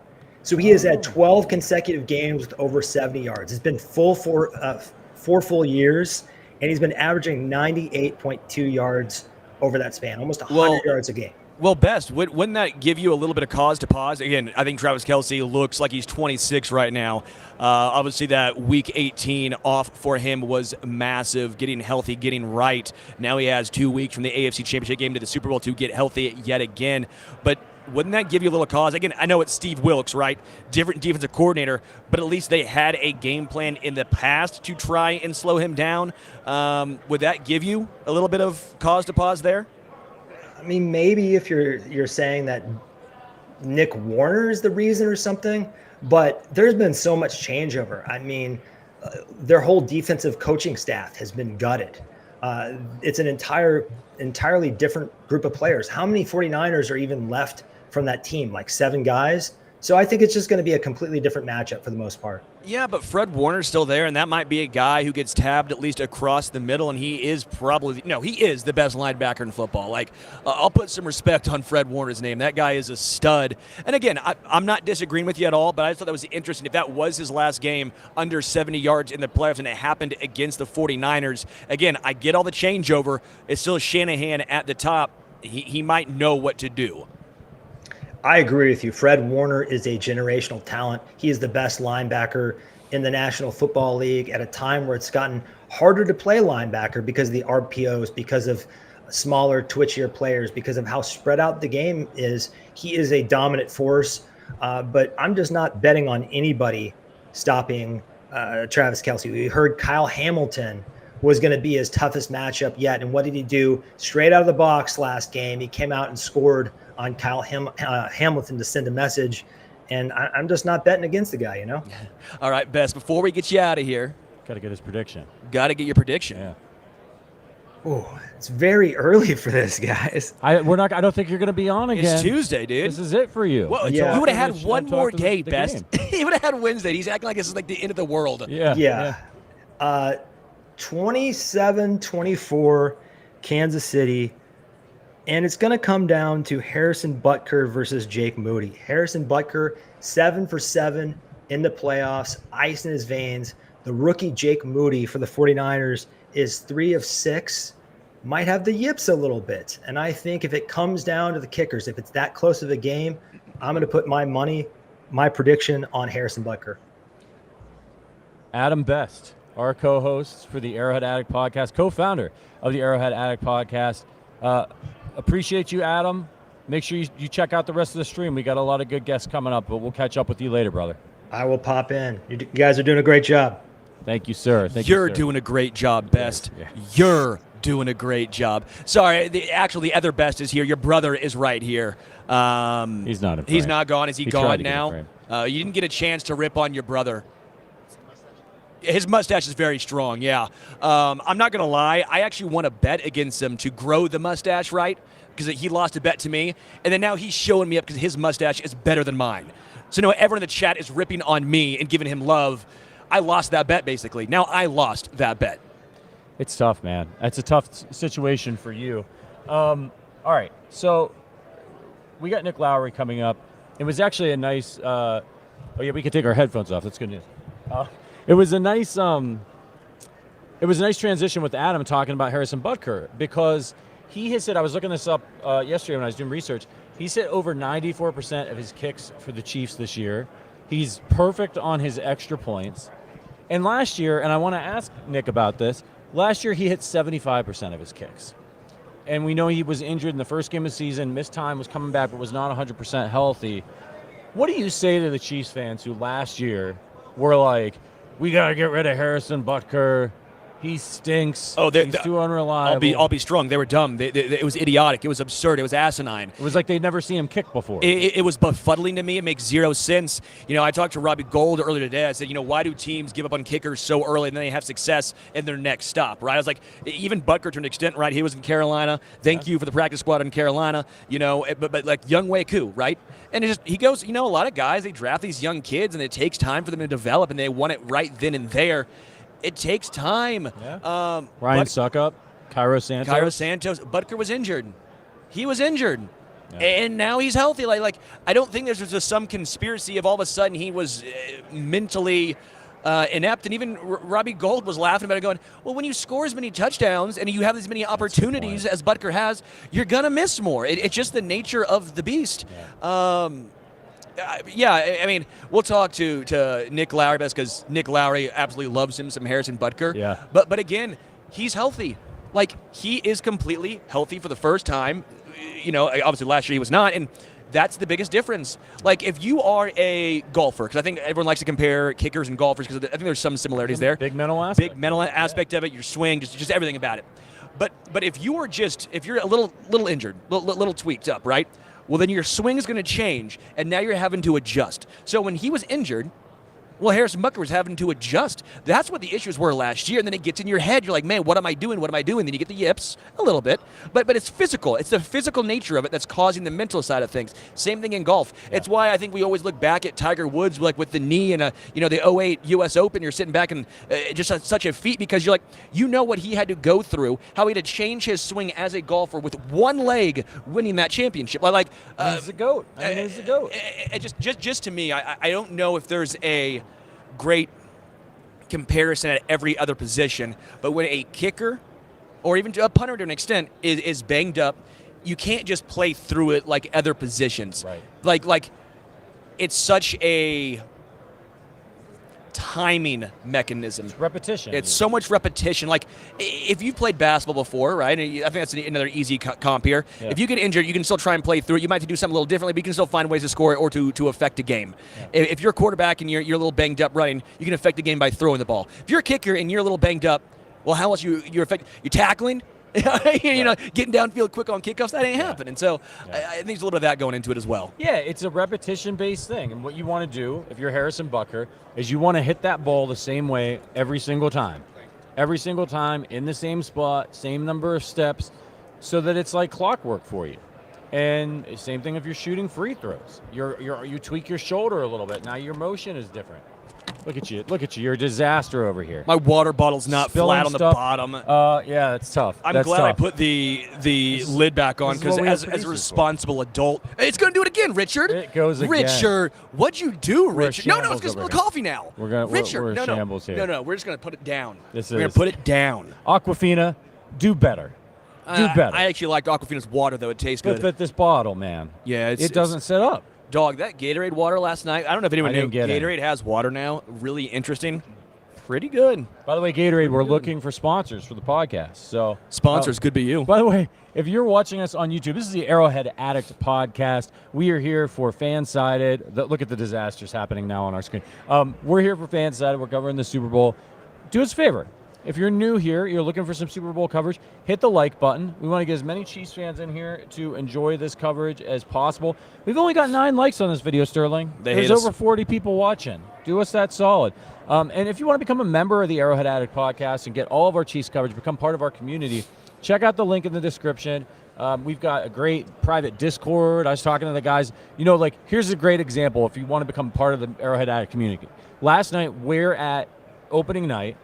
So he has had 12 consecutive games with over 70 yards. It's been four full years, and he's been averaging 98.2 yards over that span, almost 100 yards a game. Well, Best, wouldn't that give you a little bit of cause to pause? Again, I think Travis Kelce looks like he's 26 right now. Obviously, that Week 18 off for him was massive, getting healthy, getting right. Now he has 2 weeks from the AFC Championship game to the Super Bowl to get healthy yet again. But wouldn't that give you a little cause? Again, I know it's Steve Wilkes, right? Different defensive coordinator, but at least they had a game plan in the past to try and slow him down. Would that give you a little bit of cause to pause there? I mean, maybe if you're saying that Nick Warner is the reason or something, but there's been so much changeover. I mean, their whole defensive coaching staff has been gutted. It's an entirely different group of players. How many 49ers are even left from that team? Like 7 guys? So I think it's just going to be a completely different matchup for the most part. Yeah, but Fred Warner's still there, and that might be a guy who gets tabbed at least across the middle, and he is the best linebacker in football. Like, I'll put some respect on Fred Warner's name. That guy is a stud. And again, I'm not disagreeing with you at all, but I just thought that was interesting. If that was his last game under 70 yards in the playoffs and it happened against the 49ers, again, I get all the changeover. It's still Shanahan at the top. He might know what to do. I agree with you. Fred Warner is a generational talent. He is the best linebacker in the National Football League at a time where it's gotten harder to play linebacker because of the RPOs, because of smaller, twitchier players, because of how spread out the game is. He is a dominant force, but I'm just not betting on anybody stopping Travis Kelce. We heard Kyle Hamilton was going to be his toughest matchup yet. And what did he do? Straight out of the box last game, he came out and scored on Kyle Hamilton to send a message. And I'm just not betting against the guy, All right, Best, before we get you out of here, Got to get his prediction. got to get your prediction. Yeah. Oh, it's very early for this, guys. I don't think you're going to be on again. It's Tuesday, dude. This is it for you. Well, Yeah. you would have had Until one more after the day, Best. game. He would have had Wednesday. He's acting like this is like the end of the world. Yeah. 27-24 Kansas City. And it's going to come down to Harrison Butker versus Jake Moody. Harrison Butker, 7 for 7 in the playoffs, ice in his veins. The rookie Jake Moody for the 49ers is 3 of 6. Might have the yips a little bit. And I think if it comes down to the kickers, if it's that close of a game, I'm going to put my prediction on Harrison Butker. Adam Best, our co-host for the Arrowhead Addict podcast, co-founder of the Arrowhead Addict podcast. Appreciate you, Adam. Make sure you check out the rest of the stream. We got a lot of good guests coming up, but we'll catch up with you later, brother. I will pop in. You guys are doing a great job. Thank you, sir. You're doing a great job, Best. Yeah. You're doing a great job. Sorry, the other Best is here. Your brother is right here. He's not in frame. He's not gone. Is he He tried gone to get in now? frame. You didn't get a chance to rip on your brother. His mustache is very strong, yeah. I'm not going to lie. I actually want to bet against him to grow the mustache, right? Because he lost a bet to me. And then now he's showing me up because his mustache is better than mine. So now everyone in the chat is ripping on me and giving him love. I lost that bet, basically. Now I lost that bet. It's tough, man. That's a tough situation for you. All right, so we got Nick Lowery coming up. It was actually a nice. We can take our headphones off. That's good news. It was a nice. It was a nice transition with Adam talking about Harrison Butker because he has said. I was looking this up yesterday when I was doing research. He's hit over 94% of his kicks for the Chiefs this year. He's perfect on his extra points. And last year, and I want to ask Nick about this. Last year, he hit 75% of his kicks. And we know he was injured in the first game of the season, missed time, was coming back, but was not 100% healthy. What do you say to the Chiefs fans who last year were like, we got to get rid of Harrison Butker. He stinks. He's too unreliable. I'll be strong. They were dumb. It was idiotic. It was absurd. It was asinine. It was like they'd never seen him kick before. It was befuddling to me. It makes zero sense. I talked to Robbie Gold earlier today. I said, why do teams give up on kickers so early and then they have success in their next stop, right? I was like, even Butker to an extent, right? He was in Carolina. Thank you for the practice squad in Carolina, but like Young Wei Koo, right? And he goes, a lot of guys, they draft these young kids and it takes time for them to develop and they want it right then and there. It takes time. Yeah. Ryan Suckup, Cairo Santos. Butker was injured. He was injured. Yeah. And now he's healthy. Like I don't think there's just some conspiracy of all of a sudden he was mentally inept. And even Robbie Gold was laughing about it going, well, when you score as many touchdowns and you have as many opportunities as Butker has, you're going to miss more. It's just the nature of the beast. Yeah. I mean, we'll talk to Nick Lowery because Nick Lowery absolutely loves him some Harrison Butker. Yeah. But again, he's healthy. Like, he is completely healthy for the first time. Obviously last year he was not, and that's the biggest difference. Like, if you are a golfer, because I think everyone likes to compare kickers and golfers because I think there's some similarities there. Big mental aspect. Big mental aspect of it, your swing, just everything about it. But if you're a little injured, little tweaked up, right? Well, then your swing is going to change, and now you're having to adjust. So when he was injured, Harrison Butker was having to adjust. That's what the issues were last year, and then it gets in your head. You're like, man, what am I doing? Then you get the yips a little bit. But it's physical. It's the physical nature of it that's causing the mental side of things. Same thing in golf. Yeah. It's why I think we always look back at Tiger Woods like with the knee and the 08 U.S. Open. You're sitting back and just such a feat because you're like, what he had to go through, how he had to change his swing as a golfer with one leg winning that championship. He's the GOAT. He's the GOAT. Just to me, I don't know if there's a great comparison at every other position, but when a kicker or even a punter to an extent is banged up, you can't just play through it like other positions. Right. Like it's such a timing mechanism. Repetition. It's so much repetition. Like, if you've played basketball before, right? And I think that's another easy comp here. Yeah. If you get injured, you can still try and play through it. You might have to do something a little differently, but you can still find ways to score it or to affect a game. Yeah. If you're a quarterback and you're a little banged up running, you can affect the game by throwing the ball. If you're a kicker and you're a little banged up, well, how else you're tackling? Getting downfield quick on kickoffs, that ain't happening. So I think there's a little bit of that going into it as well. Yeah, it's a repetition-based thing. And what you want to do, if you're Harrison Butker, is you want to hit that ball the same way every single time. Every single time, in the same spot, same number of steps, so that it's like clockwork for you. And same thing if you're shooting free throws. You tweak your shoulder a little bit. Now your motion is different. Look at you. You're a disaster over here. My water bottle's not Spilling flat on the stuff. bottom. Yeah, it's tough. I'm That's glad tough. I put the lid back on, this is because what we have as a producers responsible adult, it's going to do it again, Richard. It goes again. Richard, what'd you do, We're Richard? No, it's shambles going to spill over the here. coffee now. Richard, we're no, shambles here. No, we're just going to put it down. We're going to put it down. Aquafina, do better. Do better. I actually liked Aquafina's water, though. It tastes good. But this bottle, man. Yeah, it doesn't set up. Dog, that Gatorade water last night, I don't know if anyone knew, didn't get it. Gatorade has water now. Really interesting. Pretty good. By the way, Gatorade, we're looking for sponsors for the podcast. So Sponsors could be you. By the way, if you're watching us on YouTube, this is the Arrowhead Addict podcast. We are here for FanSided. Look at the disasters happening now on our screen. We're here for FanSided. We're covering the Super Bowl. Do us a favor. If you're new here, you're looking for some Super Bowl coverage, hit the like button. We want to get as many Chiefs fans in here to enjoy this coverage as possible. We've only got 9 likes on this video, Sterling. There's over 40 people watching. Do us that solid. And if you want to become a member of the Arrowhead Addict podcast and get all of our Chiefs coverage, become part of our community, check out the link in the description. We've got a great private Discord. I was talking to the guys. Here's a great example if you want to become part of the Arrowhead Addict community. Last night, we're at opening night,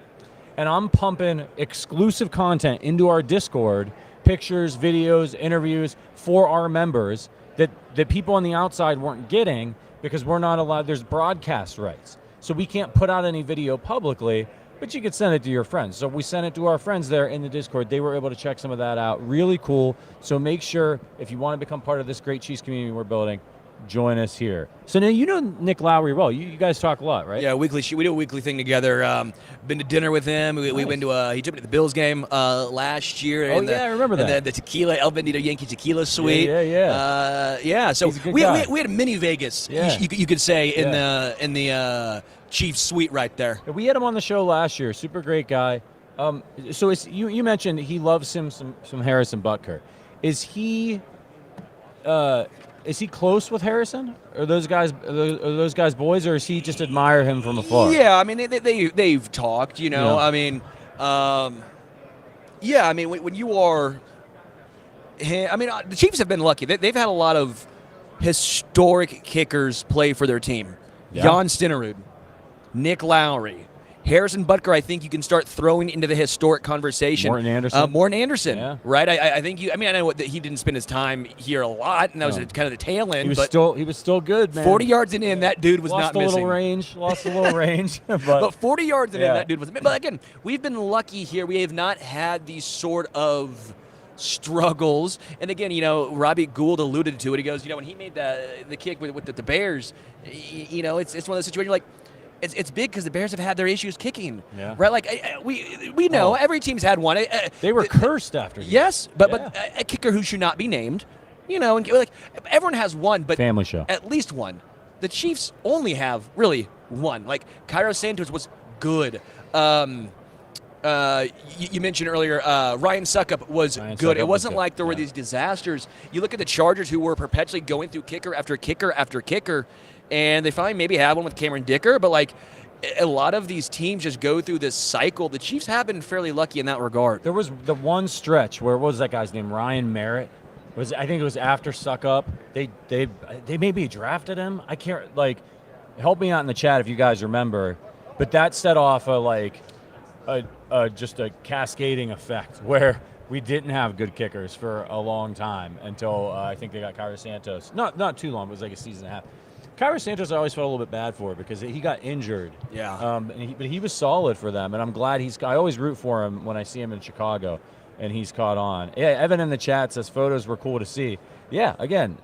and I'm pumping exclusive content into our Discord, pictures, videos, interviews for our members that people on the outside weren't getting because we're not allowed. There's broadcast rights. So we can't put out any video publicly, but you could send it to your friends. So we sent it to our friends there in the Discord. They were able to check some of that out. Really cool. So make sure, if you want to become part of this great Chiefs community we're building, join us here. So now you know Nick Lowery well. You guys talk a lot, right? Yeah, we do a weekly thing together. Been to dinner with him. We went to he took me to the Bills game last year. Oh, I remember that. The tequila, El Bendito Yankee tequila suite. Yeah. So He's a good we guy. had a mini Vegas, Yeah. you could say, in the Chiefs suite right there. We had him on the show last year. Super great guy. So you mentioned he loves some Harrison Butker. Is he close with Harrison? Are those guys boys, or does he just admire him from afar? Yeah, I mean they've talked. Yeah. I mean, when you are, the Chiefs have been lucky. They've had a lot of historic kickers play for their team. Yeah. Jan Stenerud, Nick Lowery, Harrison Butker, I think you can start throwing into the historic conversation. Morton Anderson. Yeah. Right? I think I know that he didn't spend his time here a lot, and that was kind of the tail end. He was still good, man. 40 yards in, that dude was not missing. Lost a little range. But 40 yards in, that dude was. But again, we've been lucky here. We have not had these sort of struggles. And again, Robbie Gould alluded to it. He goes, when he made the kick with the Bears, it's one of those situations like, it's big because the Bears have had their issues kicking, right? Like we know every team's had one. They were cursed after. Yes, but a kicker who should not be named, and everyone has one, but family show, at least one. The Chiefs only have really one. Like Cairo Santos was good. You mentioned earlier, Ryan Suckup was good. It wasn't like there were these disasters. You look at the Chargers, who were perpetually going through kicker after kicker after kicker. And they finally maybe have one with Cameron Dicker, but a lot of these teams just go through this cycle. The Chiefs have been fairly lucky in that regard. There was the one stretch where, what was that guy's name? Ryan Merritt. I think it was after Suckup. They maybe drafted him. I can't, help me out in the chat if you guys remember. But that set off just a cascading effect where we didn't have good kickers for a long time until I think they got Cairo Santos. Not too long, but it was like a season and a half. Cairo Santos I always felt a little bit bad for because he got injured. Yeah. But he was solid for them, and I'm glad I always root for him when I see him in Chicago. and he's caught on. Yeah, Evan in the chat says photos were cool to see. Yeah, again,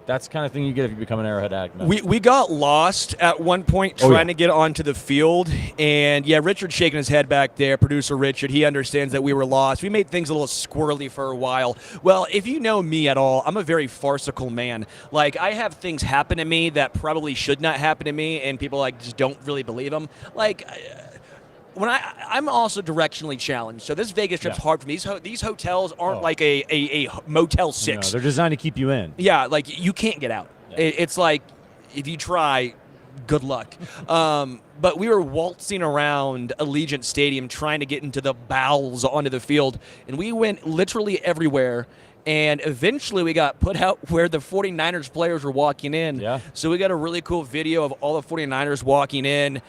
that's the kind of thing you get if you become an Arrowhead Addict member. We got lost at one point trying to get onto the field, and Richard's shaking his head back there, producer Richard. He understands that we were lost. We made things a little squirrely for a while. Well, if you know me at all, I'm a very farcical man. Like, I have things happen to me that probably should not happen to me, and people just don't really believe them. Like, when I'm also directionally challenged, so this Vegas trip's hard for me. These hotels aren't like a Motel 6. No, they're designed to keep you in. Yeah, like you can't get out. Yeah. It's like if you try, good luck. But we were waltzing around Allegiant Stadium trying to get into the bowels onto the field, and we went literally everywhere. And eventually we got put out where the 49ers players were walking in. Yeah. So we got a really cool video of all the 49ers walking in.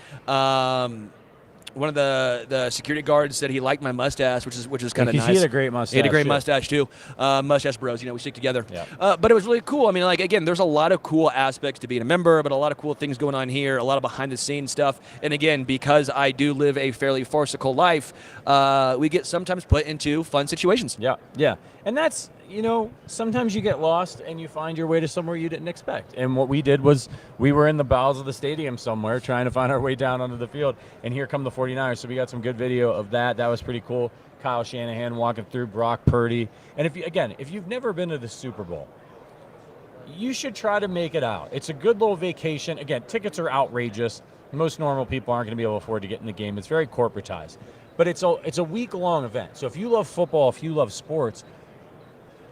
One of the security guards said he liked my mustache, which is kind of nice. He had a great mustache. He had a great mustache too. Mustache bros, we stick together. Yeah. But it was really cool. I mean, again, there's a lot of cool aspects to being a member, but a lot of cool things going on here, a lot of behind the scenes stuff. And again, because I do live a fairly farcical life, we get sometimes put into fun situations. Yeah. And that's, sometimes you get lost and you find your way to somewhere you didn't expect. And what we did was we were in the bowels of the stadium somewhere trying to find our way down onto the field. And here come the 49ers. So we got some good video of that. That was pretty cool. Kyle Shanahan walking through, Brock Purdy. And if you've never been to the Super Bowl, you should try to make it out. It's a good little vacation. Again, tickets are outrageous. Most normal people aren't going to be able to afford to get in the game. It's very corporatized. But it's a week-long event. So if you love football, if you love sports,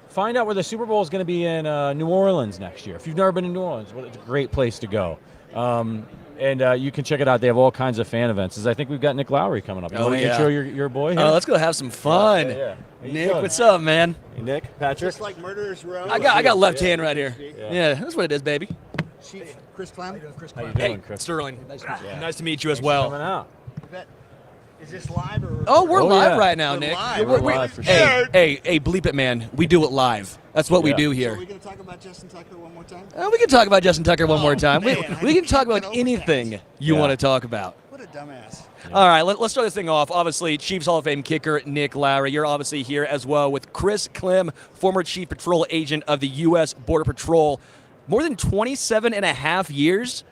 find out where the Super Bowl is going to be in New Orleans next year. If you've never been to New Orleans, it's a great place to go. And you can check it out. They have all kinds of fan events. I think we've got Nick Lowery coming up. You want to intro your boy here? Let's go have some fun. Yeah. Nick, what's up, man? Hey, Nick, Patrick. Just like Murderers Row. I got left hand right here. Yeah, that's what it is, baby. Chief Chris Clem. How you doing, Chris? Sterling. Nice to meet you as Thanks for well. coming out. Is this live or? Oh, we're live yeah. right now, We're Nick. live. We're live for sure. Hey, bleep it, man. We do it live. That's what we do So here. are we going to talk about Justin Tucker one more time? We can talk about Justin Tucker one more time. Man, we can talk about get over anything that. you Yeah. want to talk about. What a dumbass. All right, let's start this thing off. Obviously, Chiefs Hall of Fame kicker Nick Lowery. You're obviously here as well with Chris Clem, former Chief Patrol Agent of the U.S. Border Patrol. More than 27 and a half years.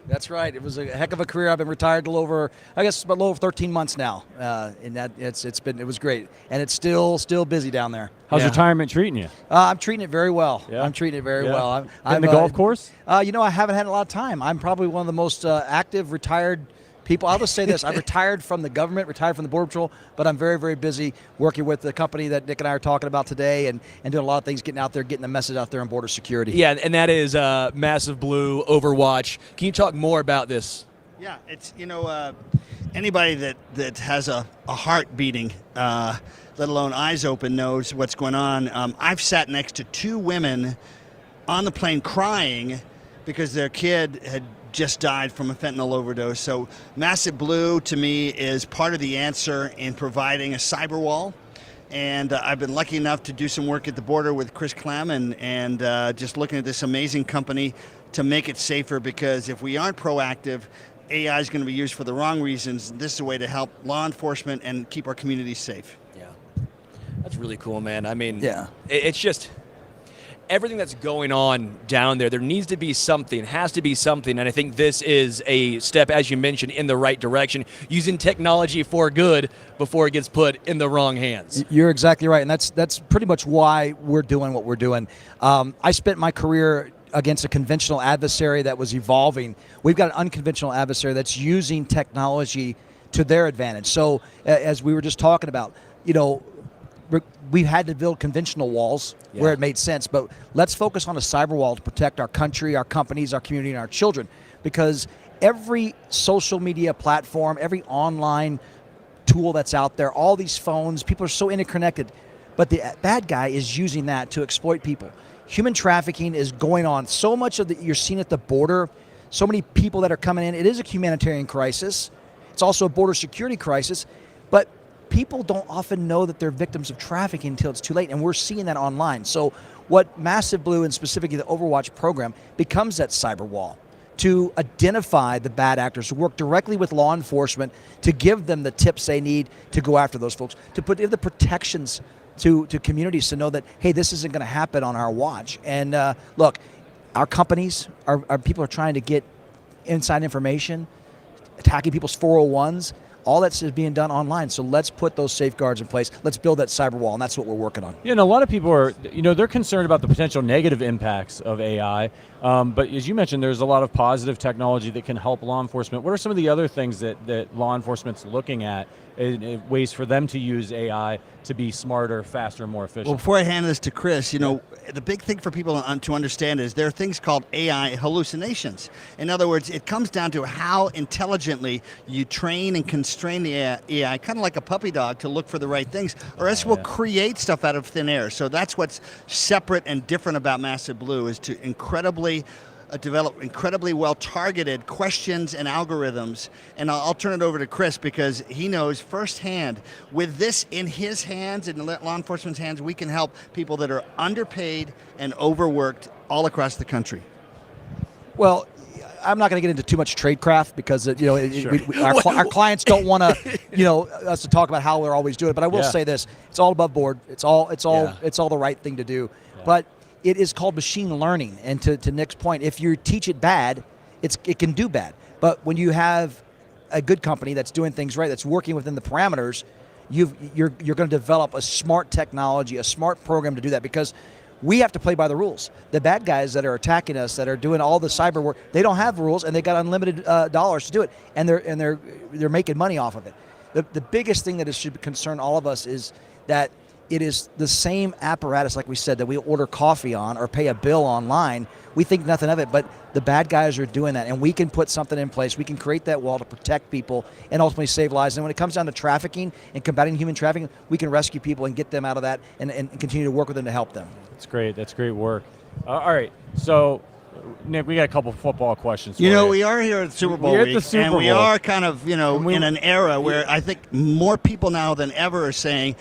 That's right. It was a heck of a career. I've been retired a little over 13 months now. And that it was great. And it's still busy down there. How's retirement treating you? I'm treating it very well. Yeah? I'm treating it very well. I'm the golf course? I haven't had a lot of time. I'm probably one of the most active retired people. I'll just say this. I've retired from the government, retired from the Border Patrol, but I'm very, very busy working with the company that Nick and I are talking about today and doing a lot of things, getting out there, getting the message out there on border security. Yeah, and that is Massive Blue Overwatch. Can you talk more about this? Yeah, it's, anybody that has a heart beating, let alone eyes open, knows what's going on. I've sat next to two women on the plane crying because their kid had just died from a fentanyl overdose. So Massive Blue, to me, is part of the answer in providing a cyber wall. And I've been lucky enough to do some work at the border with Chris Clem and just looking at this amazing company to make it safer, because if we aren't proactive, AI is going to be used for the wrong reasons. This is a way to help law enforcement and keep our communities safe. Yeah. That's really cool, man. I mean, Yeah. It's just everything that's going on down there. There needs to be something, has to be something. And I think this is a step, as you mentioned, in the right direction, using technology for good before it gets put in the wrong hands. You're exactly right, and that's pretty much why we're doing what we're doing. I spent my career against a conventional adversary that was evolving. We've got an unconventional adversary that's using technology to their advantage. So as we were just talking about, we had to build conventional walls where it made sense, but let's focus on a cyber wall to protect our country, our companies, our community, and our children, because every social media platform, every online tool that's out there, all these phones, people are so interconnected, but the bad guy is using that to exploit people. Human trafficking is going on. So much of you're seeing at the border, so many people that are coming in. It is a humanitarian crisis. It's also a border security crisis, but people don't often know that they're victims of trafficking until it's too late, and we're seeing that online. So what Massive Blue and specifically the Overwatch program becomes that cyber wall to identify the bad actors, to work directly with law enforcement, to give them the tips they need to go after those folks, to put in the protections to communities to know that, hey, this isn't going to happen on our watch. And look, our companies, our people are trying to get inside information, attacking people's 401s. All that's being done online. So let's put those safeguards in place. Let's build that cyber wall, and that's what we're working on. Yeah, and a lot of people are, they're concerned about the potential negative impacts of AI. But as you mentioned, there's a lot of positive technology that can help law enforcement. What are some of the other things that law enforcement's looking at, ways for them to use AI to be smarter, faster, more efficient? Well, before I hand this to Chris, the big thing for people to understand is there are things called AI hallucinations. In other words, it comes down to how intelligently you train and constrain the AI, kind of like a puppy dog, to look for the right things, or else we'll create stuff out of thin air. So that's what's separate and different about Massive Blue, is to develop incredibly well-targeted questions and algorithms. And I'll turn it over to Chris, because he knows firsthand, with this in his hands and law enforcement's hands, we can help people that are underpaid and overworked all across the country. Well, I'm not going to get into too much tradecraft, because our clients don't want to, us to talk about how we're always doing it. But I will say this: it's all above board. It's all the right thing to do. Yeah. But it is called machine learning. And to Nick's point, if you teach it bad, it can do bad. But when you have a good company that's doing things right, that's working within the parameters, you're going to develop a smart technology, a smart program to do that, because we have to play by the rules. The bad guys that are attacking us, that are doing all the cyber work, they don't have rules, and they got unlimited dollars to do it, and they're making money off of it. The biggest thing that should concern all of us is that it is the same apparatus, like we said, that we order coffee on or pay a bill online. We think nothing of it, but the bad guys are doing that, and we can put something in place. We can create that wall to protect people and ultimately save lives. And when it comes down to trafficking and combating human trafficking, we can rescue people and get them out of that and continue to work with them to help them. That's great. That's great work. All right. So, Nick, we got a couple football questions. We are here at Super Bowl week, and we are kind of, in an era where I think more people now than ever are saying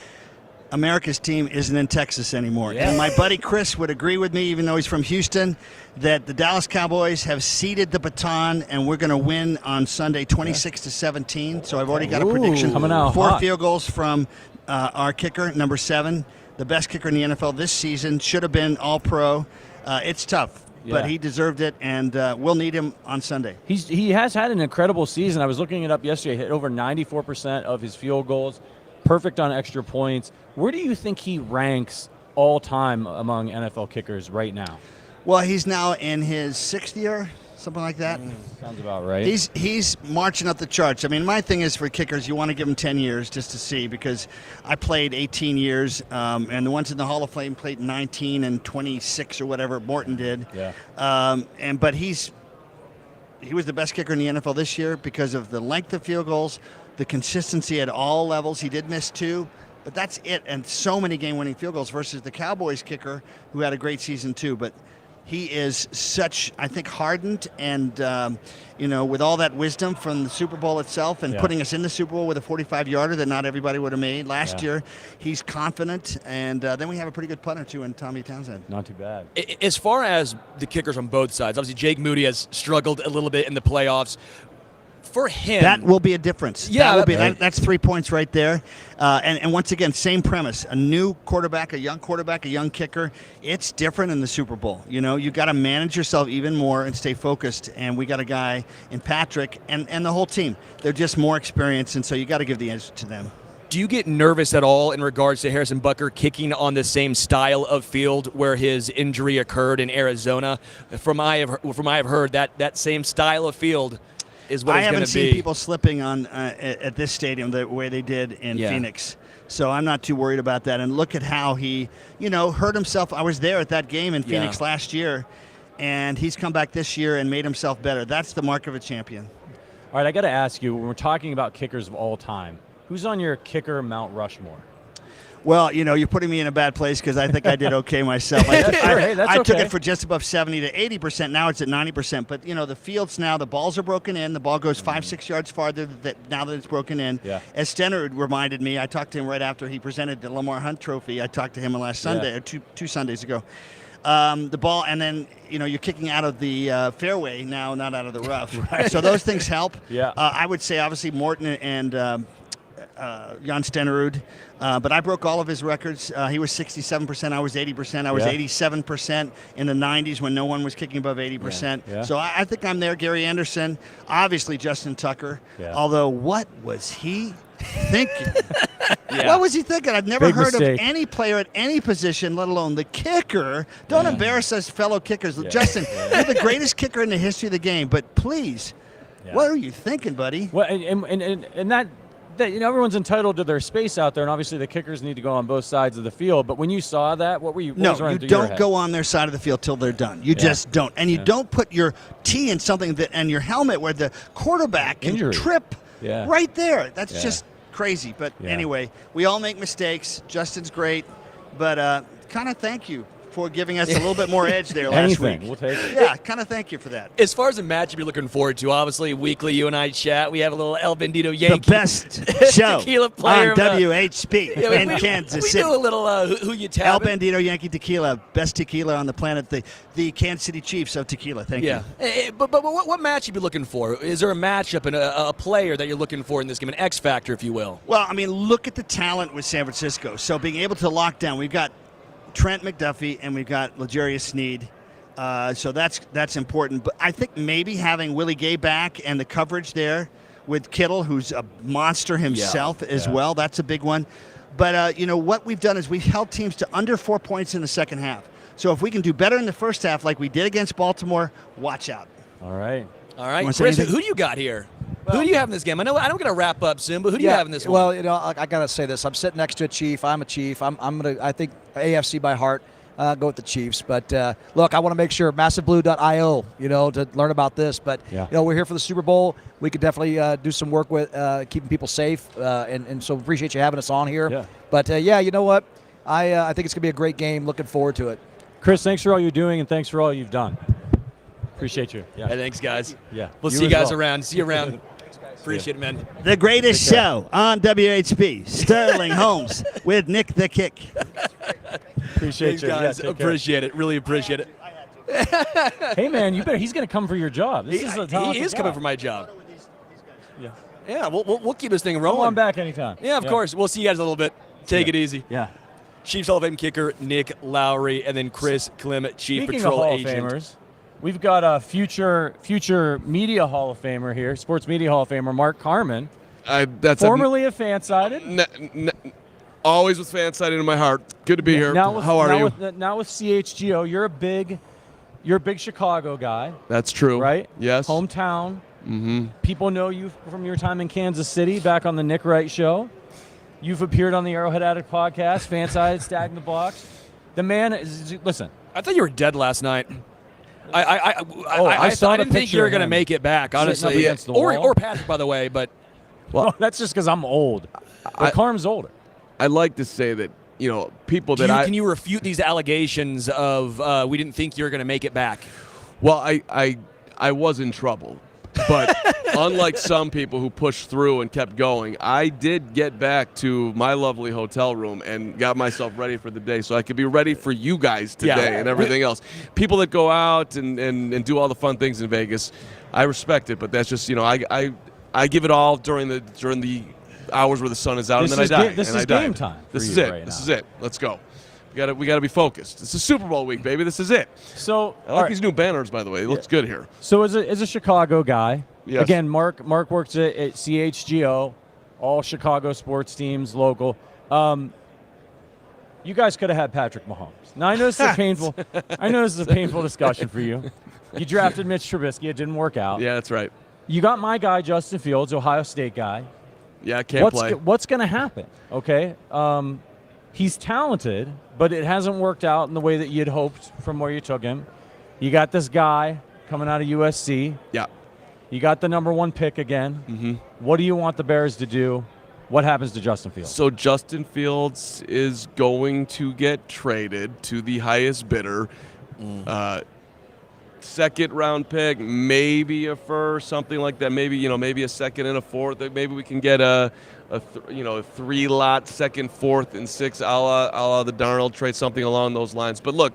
America's team isn't in Texas anymore. Yeah. And my buddy Chris would agree with me, even though he's from Houston, that the Dallas Cowboys have ceded the baton, and we're going to win on Sunday 26-17. So I've already got a prediction. Coming out 4 hot. field goals from our kicker, number 7, the best kicker in the NFL this season. Should have been All-Pro. It's tough. Yeah. But he deserved it, and we'll need him on Sunday. He has had an incredible season. I was looking it up yesterday. Hit over 94% of his field goals. Perfect on extra points. Where do you think he ranks all time among NFL kickers right now? Well, he's now in his 6th year, something like that. Sounds about right. He's marching up the charts. I mean, my thing is, for kickers, you want to give them 10 years just to see, because I played 18 years, and the ones in the Hall of Fame played 19 and 26 or whatever Morton did. Yeah. But he was the best kicker in the NFL this year because of the length of field goals, the consistency at all levels. He did miss 2, but that's it. And so many game-winning field goals versus the Cowboys kicker, who had a great season too. But he is such, I think, hardened, and with all that wisdom from the Super Bowl itself, and putting us in the Super Bowl with a 45-yarder that not everybody would have made last year. He's confident, and then we have a pretty good punter too in Tommy Townsend. Not too bad. As far as the kickers on both sides, obviously Jake Moody has struggled a little bit in the playoffs. For him, that will be a difference. Yeah, that's 3 points right there. And once again, same premise: a new quarterback, a young kicker. It's different in the Super Bowl. You got to manage yourself even more and stay focused. And we got a guy in Patrick and the whole team. They're just more experienced, and so you got to give the edge to them. Do you get nervous at all in regards to Harrison Butker kicking on the same style of field where his injury occurred in Arizona? From I have heard that same style of field is what I it's going to be. haven't seen people slipping on at this stadium the way they did in Phoenix. So I'm not too worried about that. And look at how he, hurt himself. I was there at that game in Phoenix last year, and he's come back this year and made himself better. That's the mark of a champion. All right, I got to ask you, when we're talking about kickers of all time, who's on your kicker Mount Rushmore? Well, you're putting me in a bad place, because I think I did okay myself. I took it for just above 70 to 80%. Now it's at 90%. But, the fields now, the balls are broken in. The ball goes 5-6 yards farther now that it's broken in. Yeah. As Stenner reminded me, I talked to him right after he presented the Lamar Hunt Trophy. I talked to him last Sunday, or two Sundays ago. the ball, and then you're kicking out of the fairway now, not out of the rough. Right. So those things help. Yeah. I would say obviously Morton and Jan Stenerud, but I broke all of his records. He was 67%. I was 80%. I was 87% in the 90s when no one was kicking above 80%. Yeah. So I think I'm there. Gary Anderson, obviously Justin Tucker. Yeah. Although, what was he thinking? What was he thinking? I've never heard of any player at any position, let alone the kicker. Don't embarrass us fellow kickers. Justin, you're the greatest kicker in the history of the game, but please, what are you thinking, buddy? Well, and that everyone's entitled to their space out there, and obviously the kickers need to go on both sides of the field. But when you saw that, what was running through your head? Go on their side of the field till they're done. You just don't. And you don't put your tee in something and your helmet where the quarterback can trip right there. That's just crazy. But anyway, we all make mistakes. Justin's great. But kind of thank you for giving us a little bit more edge there last week. We'll take it. Yeah, kind of thank you for that. As far as a matchup you're looking forward to, obviously weekly you and I chat. We have a little El Bandito Yankee. The best show tequila player on WHP in Kansas City. We do a little who you tap. El Bandito Yankee Tequila, best tequila on the planet. The Kansas City Chiefs of tequila. Thank you. But what matchup are you looking for? Is there a matchup and a player that you're looking for in this game, an X factor, if you will? Well, I mean, look at the talent with San Francisco. So being able to lock down, we've got Trent McDuffie and we've got L'Jarius Sneed. So that's important. But I think maybe having Willie Gay back and the coverage there with Kittle, who's a monster himself as well, that's a big one. But, what we've done is we've held teams to under 4 points in the second half. So if we can do better in the first half like we did against Baltimore, watch out. All right. Chris, who do you got here? Who do you have in this game? I know I'm going to wrap up soon, but who do you have in this one? Well, I got to say this. I'm sitting next to a Chief. I'm a Chief. I think AFC by heart. Go with the Chiefs. But, look, I want to make sure, massiveblue.io, to learn about this. But, we're here for the Super Bowl. We could definitely do some work with keeping people safe. And so appreciate you having us on here. Yeah. But, you know what? I think it's going to be a great game. Looking forward to it. Chris, thanks for all you're doing, and thanks for all you've done. Appreciate you. Yeah. Hey, thanks, guys. Yeah. We'll see you guys around. See you around. Appreciate it, man. The greatest show on WHP, Sterling Holmes with Nick the Kick. Appreciate Thanks, you. guys. Appreciate it. Really appreciate it. Hey, man, you better. He's going to come for your job. He is coming for my job. Yeah. We'll keep this thing rolling. Come on back anytime. Yeah, of course. We'll see you guys a little bit. Take it easy. Yeah. Chiefs Hall of Fame kicker Nick Lowery, and then Chris Clement, Chief Speaking Patrol of Hall Agent. of Famers, we've got a future media Hall of Famer here, sports media Hall of Famer Mark Carman, formerly of FanSided. Always with FanSided in my heart. Good to be here. How are you? Now with CHGO, you're a big Chicago guy. That's true. Right? Yes. Hometown. Mm-hmm. People know you from your time in Kansas City, back on the Nick Wright Show. You've appeared on the Arrowhead Addict podcast, FanSided, Stacking the Box. The man is, listen. I thought you were dead last night. I didn't think you were going to make it back, honestly. Or Patrick, by the way, but. Well, that's just because I'm old. But Carm's older. I'd like to say that, people that Can you refute these allegations of we didn't think you were going to make it back? Well, I was in trouble. But unlike some people who pushed through and kept going, I did get back to my lovely hotel room and got myself ready for the day so I could be ready for you guys today and everything else. People that go out and do all the fun things in Vegas, I respect it, but that's just, I give it all during the hours where the sun is out, and then I die. This is game time. This is it. This is it. Let's go. We got to be focused. It's a Super Bowl week, baby. This is it. So I like these new banners, by the way. It looks good here. So as a Chicago guy, yes. Again, Mark works at CHGO, all Chicago sports teams, local. You guys could have had Patrick Mahomes. Now I know this is a painful. I know this is a painful discussion for you. You drafted Mitch Trubisky. It didn't work out. Yeah, that's right. You got my guy Justin Fields, Ohio State guy. Yeah, can't play. What's going to happen? Okay. He's talented, but it hasn't worked out in the way that you'd hoped from where you took him. You got this guy coming out of USC. Yeah. You got the number one pick again. Mm-hmm. What do you want the Bears to do? What happens to Justin Fields? So Justin Fields is going to get traded to the highest bidder. Second round pick, maybe a first, something like that. Maybe a second and a fourth. Maybe we can get a 3-lot second, fourth, and sixth, a la the Darnold trade, something along those lines. But look,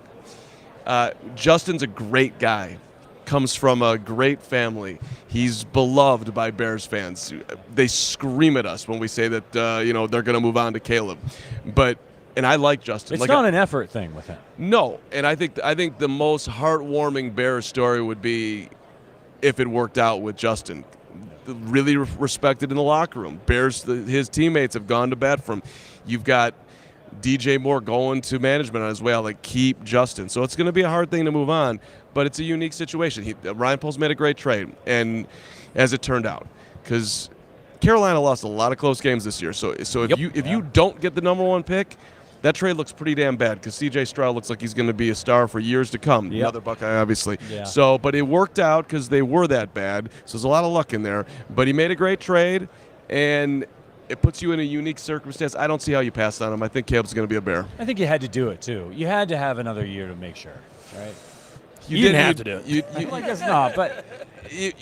Justin's a great guy. Comes from a great family. He's beloved by Bears fans. They scream at us when we say that they're going to move on to Caleb. And I like Justin. It's not an effort thing with him. No, and I think the most heartwarming Bears story would be if it worked out with Justin. Really respected in the locker room. Bears, his teammates have gone to bat for him. You've got DJ Moore going to management on his way out, like, keep Justin. So it's going to be a hard thing to move on, but it's a unique situation. Ryan Poles made a great trade, and as it turned out, because Carolina lost a lot of close games this year. So if you don't get the number 1 pick, that trade looks pretty damn bad because C.J. Stroud looks like he's going to be a star for years to come. Yep. Another Buckeye, obviously. Yeah. So, but it worked out because they were that bad. So there's a lot of luck in there. But he made a great trade, and it puts you in a unique circumstance. I don't see how you pass on him. I think Caleb's going to be a Bear. I think you had to do it, too. You had to have another year to make sure, right? You didn't have to do it. I guess not, but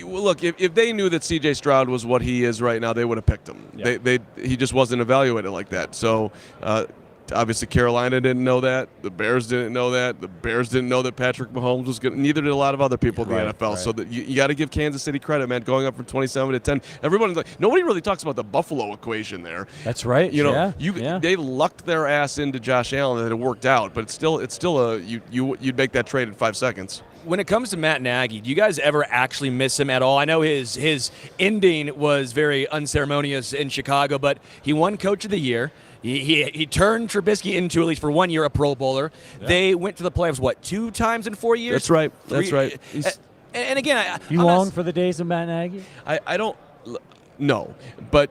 look, if they knew that C.J. Stroud was what he is right now, they would have picked him. Yeah. He just wasn't evaluated like that. So obviously Carolina didn't know that. The Bears didn't know that. The Bears didn't know that Patrick Mahomes was good. Neither did a lot of other people in the NFL. Right. So that you got to give Kansas City credit, man. Going up from 27 to 10. Everyone's like, nobody really talks about the Buffalo equation there. That's right. They lucked their ass into Josh Allen and it worked out. But it's still you'd make that trade in 5 seconds. When it comes to Matt Nagy, do you guys ever actually miss him at all? I know his ending was very unceremonious in Chicago, but he won Coach of the Year. He turned Trubisky into, at least for 1 year, a Pro Bowler. Yeah. They went to the playoffs, 2 times in 4 years? That's right. That's right. And again, you long for the days of Matt Nagy? I don't know, but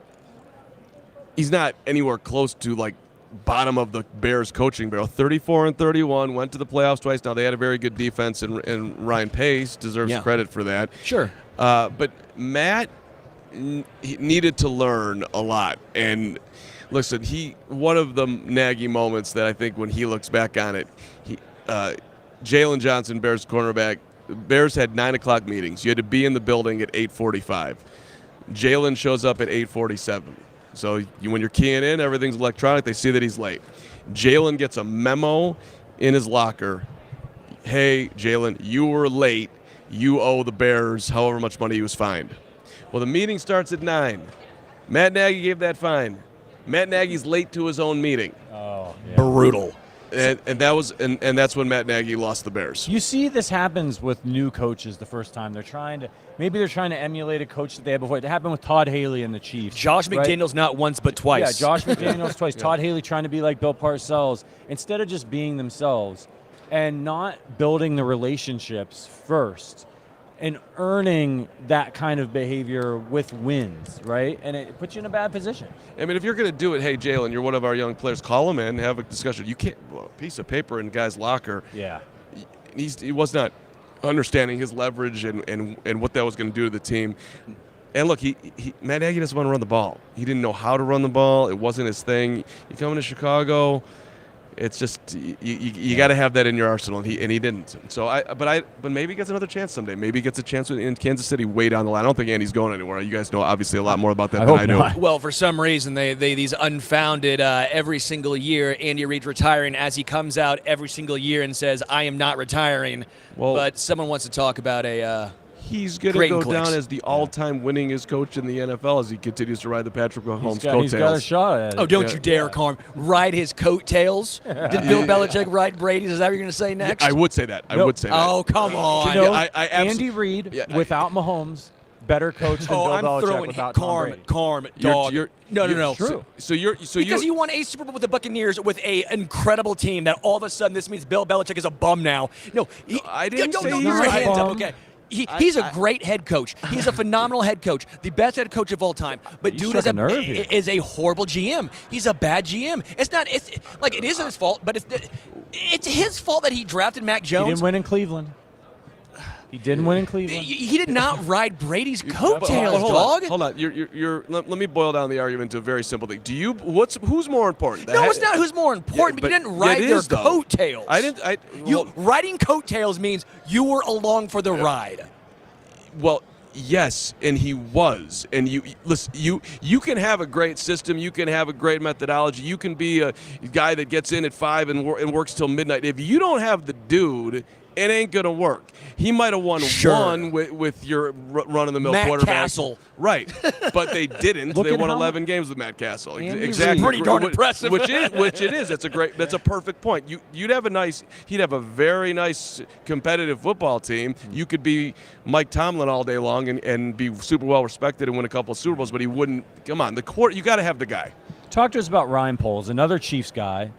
he's not anywhere close to like bottom of the Bears coaching barrel. 34-31, went to the playoffs twice. Now they had a very good defense, and Ryan Pace deserves credit for that. Sure. But Matt he needed to learn a lot, and listen, one of the Nagy moments that I think when he looks back on it, Jalen Johnson, Bears cornerback, Bears had 9 o'clock meetings. You had to be in the building at 8:45. Jalen shows up at 8:47. So when you're keying in, everything's electronic. They see that he's late. Jalen gets a memo in his locker. Hey, Jalen, you were late. You owe the Bears however much money he was fined. Well, the meeting starts at 9. Matt Nagy gave that fine. Matt Nagy's late to his own meeting. Oh, yeah. Brutal. And that's when Matt Nagy lost the Bears. You see this happens with new coaches the first time. They're trying to emulate a coach that they had before. It happened with Todd Haley and the Chiefs. Josh McDaniels not once but twice. Yeah, Josh McDaniels twice. Yeah. Todd Haley trying to be like Bill Parcells instead of just being themselves and not building the relationships first and earning that kind of behavior with wins, right? And it puts you in a bad position. I mean, if you're going to do it, hey, Jalen, you're one of our young players, call him in, have a discussion. You can't, a piece of paper in a guy's locker. Yeah. He was not understanding his leverage and what that was going to do to the team. And look, Matt Nagy doesn't want to run the ball. He didn't know how to run the ball. It wasn't his thing. You come into Chicago, it's just you got to have that in your arsenal, and he didn't. So but maybe he gets another chance someday. Maybe he gets a chance in Kansas City way down the line. I don't think Andy's going anywhere. You guys know obviously a lot more about that than I do. Well, for some reason they these unfounded every single year Andy Reid's retiring as he comes out every single year and says I am not retiring. Well, but someone wants to talk about he's going to go down as the all-time winningest coach in the NFL as he continues to ride the Patrick Mahomes coattails. He's got a shot at it. Oh, don't you dare, Carm. Ride his coattails? Did Bill Belichick ride Brady's? Is that what you're going to say next? I would say that. I would say that. Oh, come on. Andy Reid, without Mahomes, better coach than Bill Belichick without Tom Brady. Carm, dog. No. True. Because you won a Super Bowl with the Buccaneers with an incredible team that all of a sudden this means Bill Belichick is a bum now. No, I didn't say he's a hands bum. up, okay? He's a great head coach. He's a phenomenal head coach, the best head coach of all time. But dude is a horrible GM. He's a bad GM. It isn't his fault, but it's his fault that he drafted Mac Jones. He didn't win in Cleveland. He did not ride Brady's coattails, dog. Hold on. Let me boil down the argument to a very simple thing. Who's more important? No, it's not who's more important, but you didn't ride their coattails. Riding coattails means you were along for the ride. Well, yes, and he was. And you can have a great system, you can have a great methodology, you can be a guy that gets in at 5 and works till midnight. If you don't have the dude it ain't going to work. He might have won one with your run-of-the-mill Matt quarterback. Castle. Right, but they didn't. They won 11 games with Matt Castle. Exactly. Pretty darn impressive. Which it is. That's a perfect point. He'd have a very nice competitive football team. You could be Mike Tomlin all day long and be super well respected and win a couple of Super Bowls, but he wouldn't. Come on, you got to have the guy. Talk to us about Ryan Poles, another Chiefs guy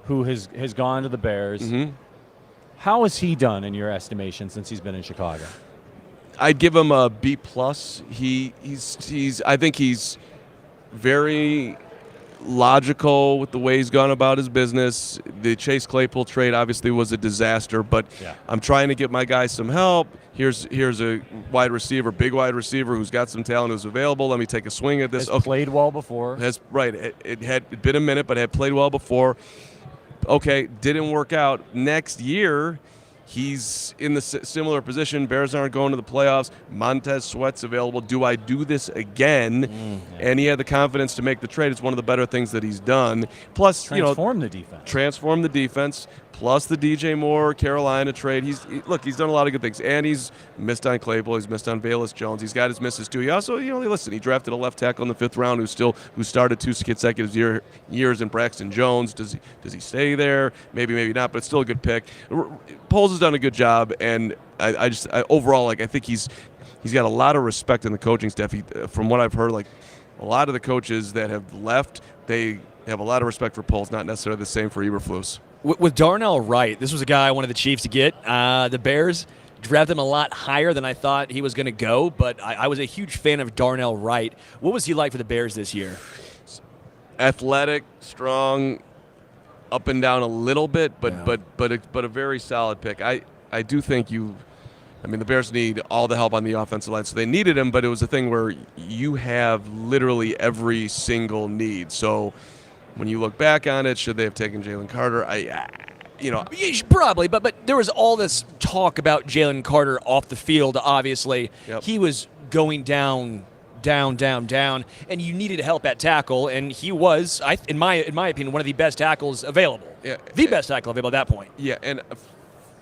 who has gone to the Bears. Mm-hmm. How has he done in your estimation since he's been in Chicago? I'd give him a B+. I think he's very logical with the way he's gone about his business. The Chase Claypool trade obviously was a disaster, but I'm trying to get my guys some help. Here's a wide receiver, big wide receiver who's got some talent, who's available. Let me take a swing at this. Has played well before. It had been a minute, but had played well before. Okay, didn't work out. Next year, he's in the similar position. Bears aren't going to the playoffs. Montez Sweat's available. Do I do this again? And he had the confidence to make the trade. It's one of the better things that he's done. Plus, transform the defense. Transform the defense. Plus the DJ Moore Carolina trade. He's done a lot of good things. And he's missed on Claypool. He's missed on Velus Jones. He's got his misses too. He also, he drafted a left tackle in the 5th round who started 2 consecutive years in Braxton Jones. Does he stay there? Maybe not, but it's still a good pick. Poles has done a good job, and I overall, I think he's got a lot of respect in the coaching staff. From what I've heard, a lot of the coaches that have left, they have a lot of respect for Poles, not necessarily the same for Eberflus. With Darnell Wright, this was a guy I wanted the Chiefs to get. The Bears drafted him a lot higher than I thought he was going to go, but I was a huge fan of Darnell Wright. What was he like for the Bears this year? Athletic, strong, up and down a little bit, but a very solid pick. I do think the Bears need all the help on the offensive line, so they needed him, but it was a thing where you have literally every single need. So when you look back on it, should they have taken Jalen Carter? Probably, but there was all this talk about Jalen Carter off the field, obviously. Yep. He was going down, and you needed help at tackle, and he was, in my opinion, one of the best tackles available. Yeah. The best tackle available at that point. Yeah, and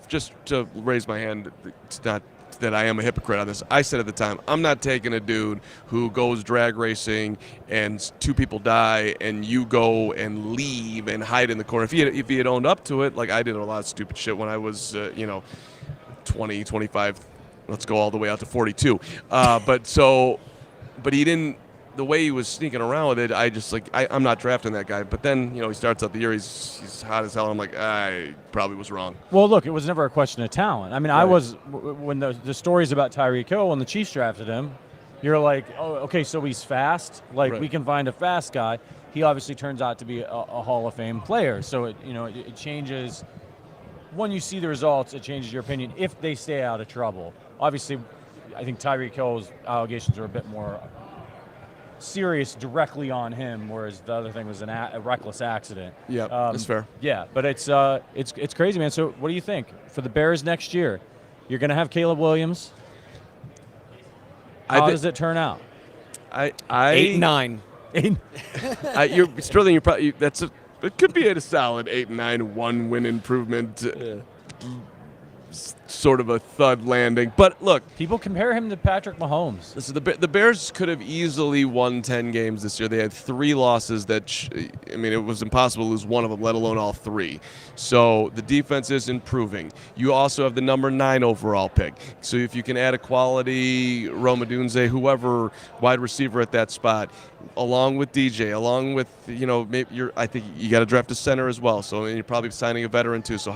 just to raise my hand, it's not that I am a hypocrite on this. I said at the time, I'm not taking a dude who goes drag racing and 2 people die and you go and leave and hide in the corner. If he had owned up to it, like I did a lot of stupid shit when I was, 20, 25, let's go all the way out to 42. But he didn't. The way he was sneaking around with it, I'm not drafting that guy. But then, he starts out the year, he's hot as hell. I'm like, I probably was wrong. Well, look, it was never a question of talent. I mean, right. I was, when the stories about Tyreek Hill, when the Chiefs drafted him, you're like, oh, okay, so he's fast. Right. We can find a fast guy. He obviously turns out to be a Hall of Fame player. So, it changes. When you see the results, it changes your opinion if they stay out of trouble. Obviously, I think Tyreek Hill's allegations are a bit more serious directly on him, whereas the other thing was a reckless accident. Yeah, that's fair. Yeah, but it's crazy, man. So what do you think for the Bears next year? You're going to have Caleb Williams. How does it turn out? 8-9. Sterling. It could be a solid 8-9, 1-win improvement. Sort of a thud landing. But look, people compare him to Patrick Mahomes. Listen, the Bears could have easily won 10 games this year. They had 3 losses that, it was impossible to lose one of them, let alone all 3. So the defense is improving. You also have the number 9 overall pick. So if you can add a quality Rome Odunze, whoever wide receiver at that spot, along with DJ, along with, I think you got to draft a center as well. So you're probably signing a veteran too. So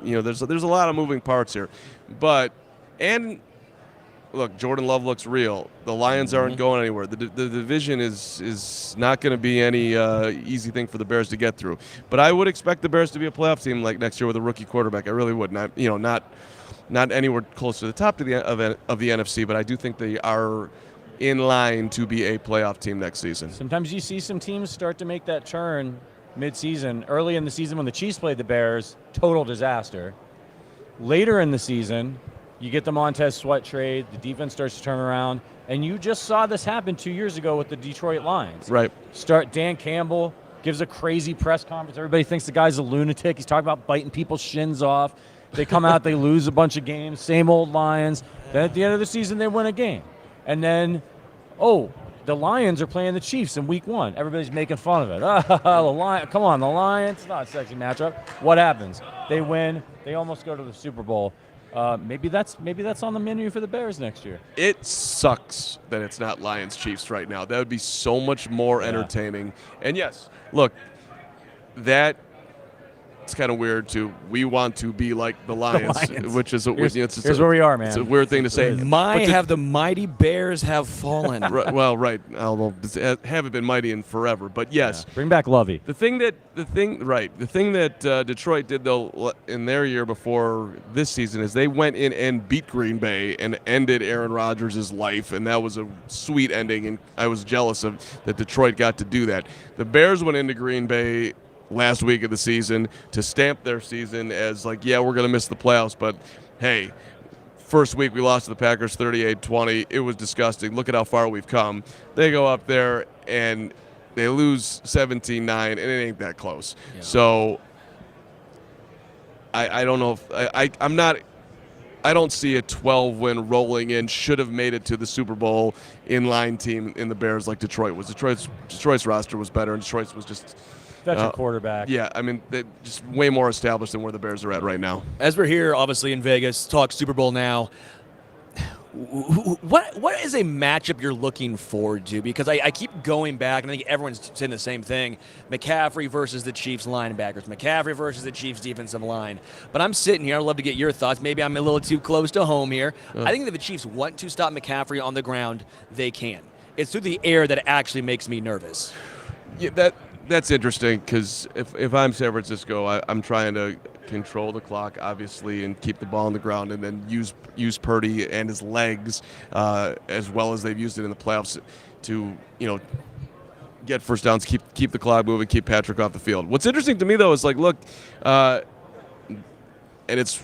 there's a lot of moving parts here. But, and look, Jordan Love looks real. The Lions aren't going anywhere. The division is not going to be any easy thing for the Bears to get through. But I would expect the Bears to be a playoff team like next year with a rookie quarterback. I really would. Not anywhere close to the top of the NFC, but I do think they are in line to be a playoff team next season. Sometimes you see some teams start to make that turn mid-season. Early in the season when the Chiefs played the Bears, total disaster. Later in the season, you get the Montez Sweat trade, the defense starts to turn around, and you just saw this happen 2 years ago with the Detroit Lions. Right. Dan Campbell gives a crazy press conference. Everybody thinks the guy's a lunatic. He's talking about biting people's shins off. They come out, they lose a bunch of games, same old Lions. Then at the end of the season, they win a game. And then, the Lions are playing the Chiefs in week 1. Everybody's making fun of it. Come on, the Lions. It's not a sexy matchup. What happens? They win. They almost go to the Super Bowl. Maybe that's on the menu for the Bears next year. It sucks that it's not Lions Chiefs right now. That would be so much more entertaining. And yes, look, it's kind of weird too. We want to be like the Lions, which is here's where we are, man. It's a weird thing to say. Have the mighty Bears have fallen? Right. Although haven't been mighty in forever, but yes. Bring back Lovey. The thing that Detroit did though in their year before this season is they went in and beat Green Bay and ended Aaron Rodgers' life, and that was a sweet ending. And I was jealous of that Detroit got to do that. The Bears went into Green Bay last week of the season to stamp their season as like, yeah, we're going to miss the playoffs, but hey, first week we lost to the Packers 38-20. It was disgusting. Look at how far we've come. They go up there and they lose 17-9, and it ain't that close. Yeah. So I don't know if I'm not. I don't see a 12-win rolling in. Should have made it to the Super Bowl inline team in the Bears like Detroit was. Detroit's roster was better, and Detroit's was just. Veteran quarterback. Yeah, I mean, they're just way more established than where the Bears are at right now. As we're here, obviously, in Vegas, talk Super Bowl now, what is a matchup you're looking forward to? Because I keep going back, and I think everyone's saying the same thing. McCaffrey versus the Chiefs linebackers. McCaffrey versus the Chiefs defensive line. But I'm sitting here. I'd love to get your thoughts. Maybe I'm a little too close to home here. I think that the Chiefs want to stop McCaffrey on the ground. They can. It's through the air that actually makes me nervous. Yeah, That's interesting because if I'm San Francisco, I'm trying to control the clock, obviously, and keep the ball on the ground, and then use Purdy and his legs as well as they've used it in the playoffs to get first downs, keep the clock moving, keep Patrick off the field. What's interesting to me though is like, look, and it's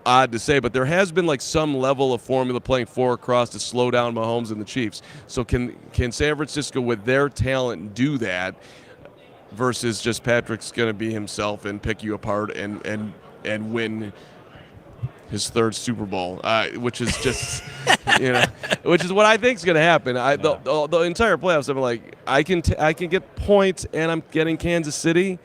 odd to say, but there has been like some level of formula playing 4 across to slow down Mahomes and the Chiefs. So can San Francisco with their talent do that? Versus just Patrick's going to be himself and pick you apart and win his 3rd Super Bowl, which is just, which is what I think is going to happen. The entire playoffs, I'm like, I can get points and I'm getting Kansas City.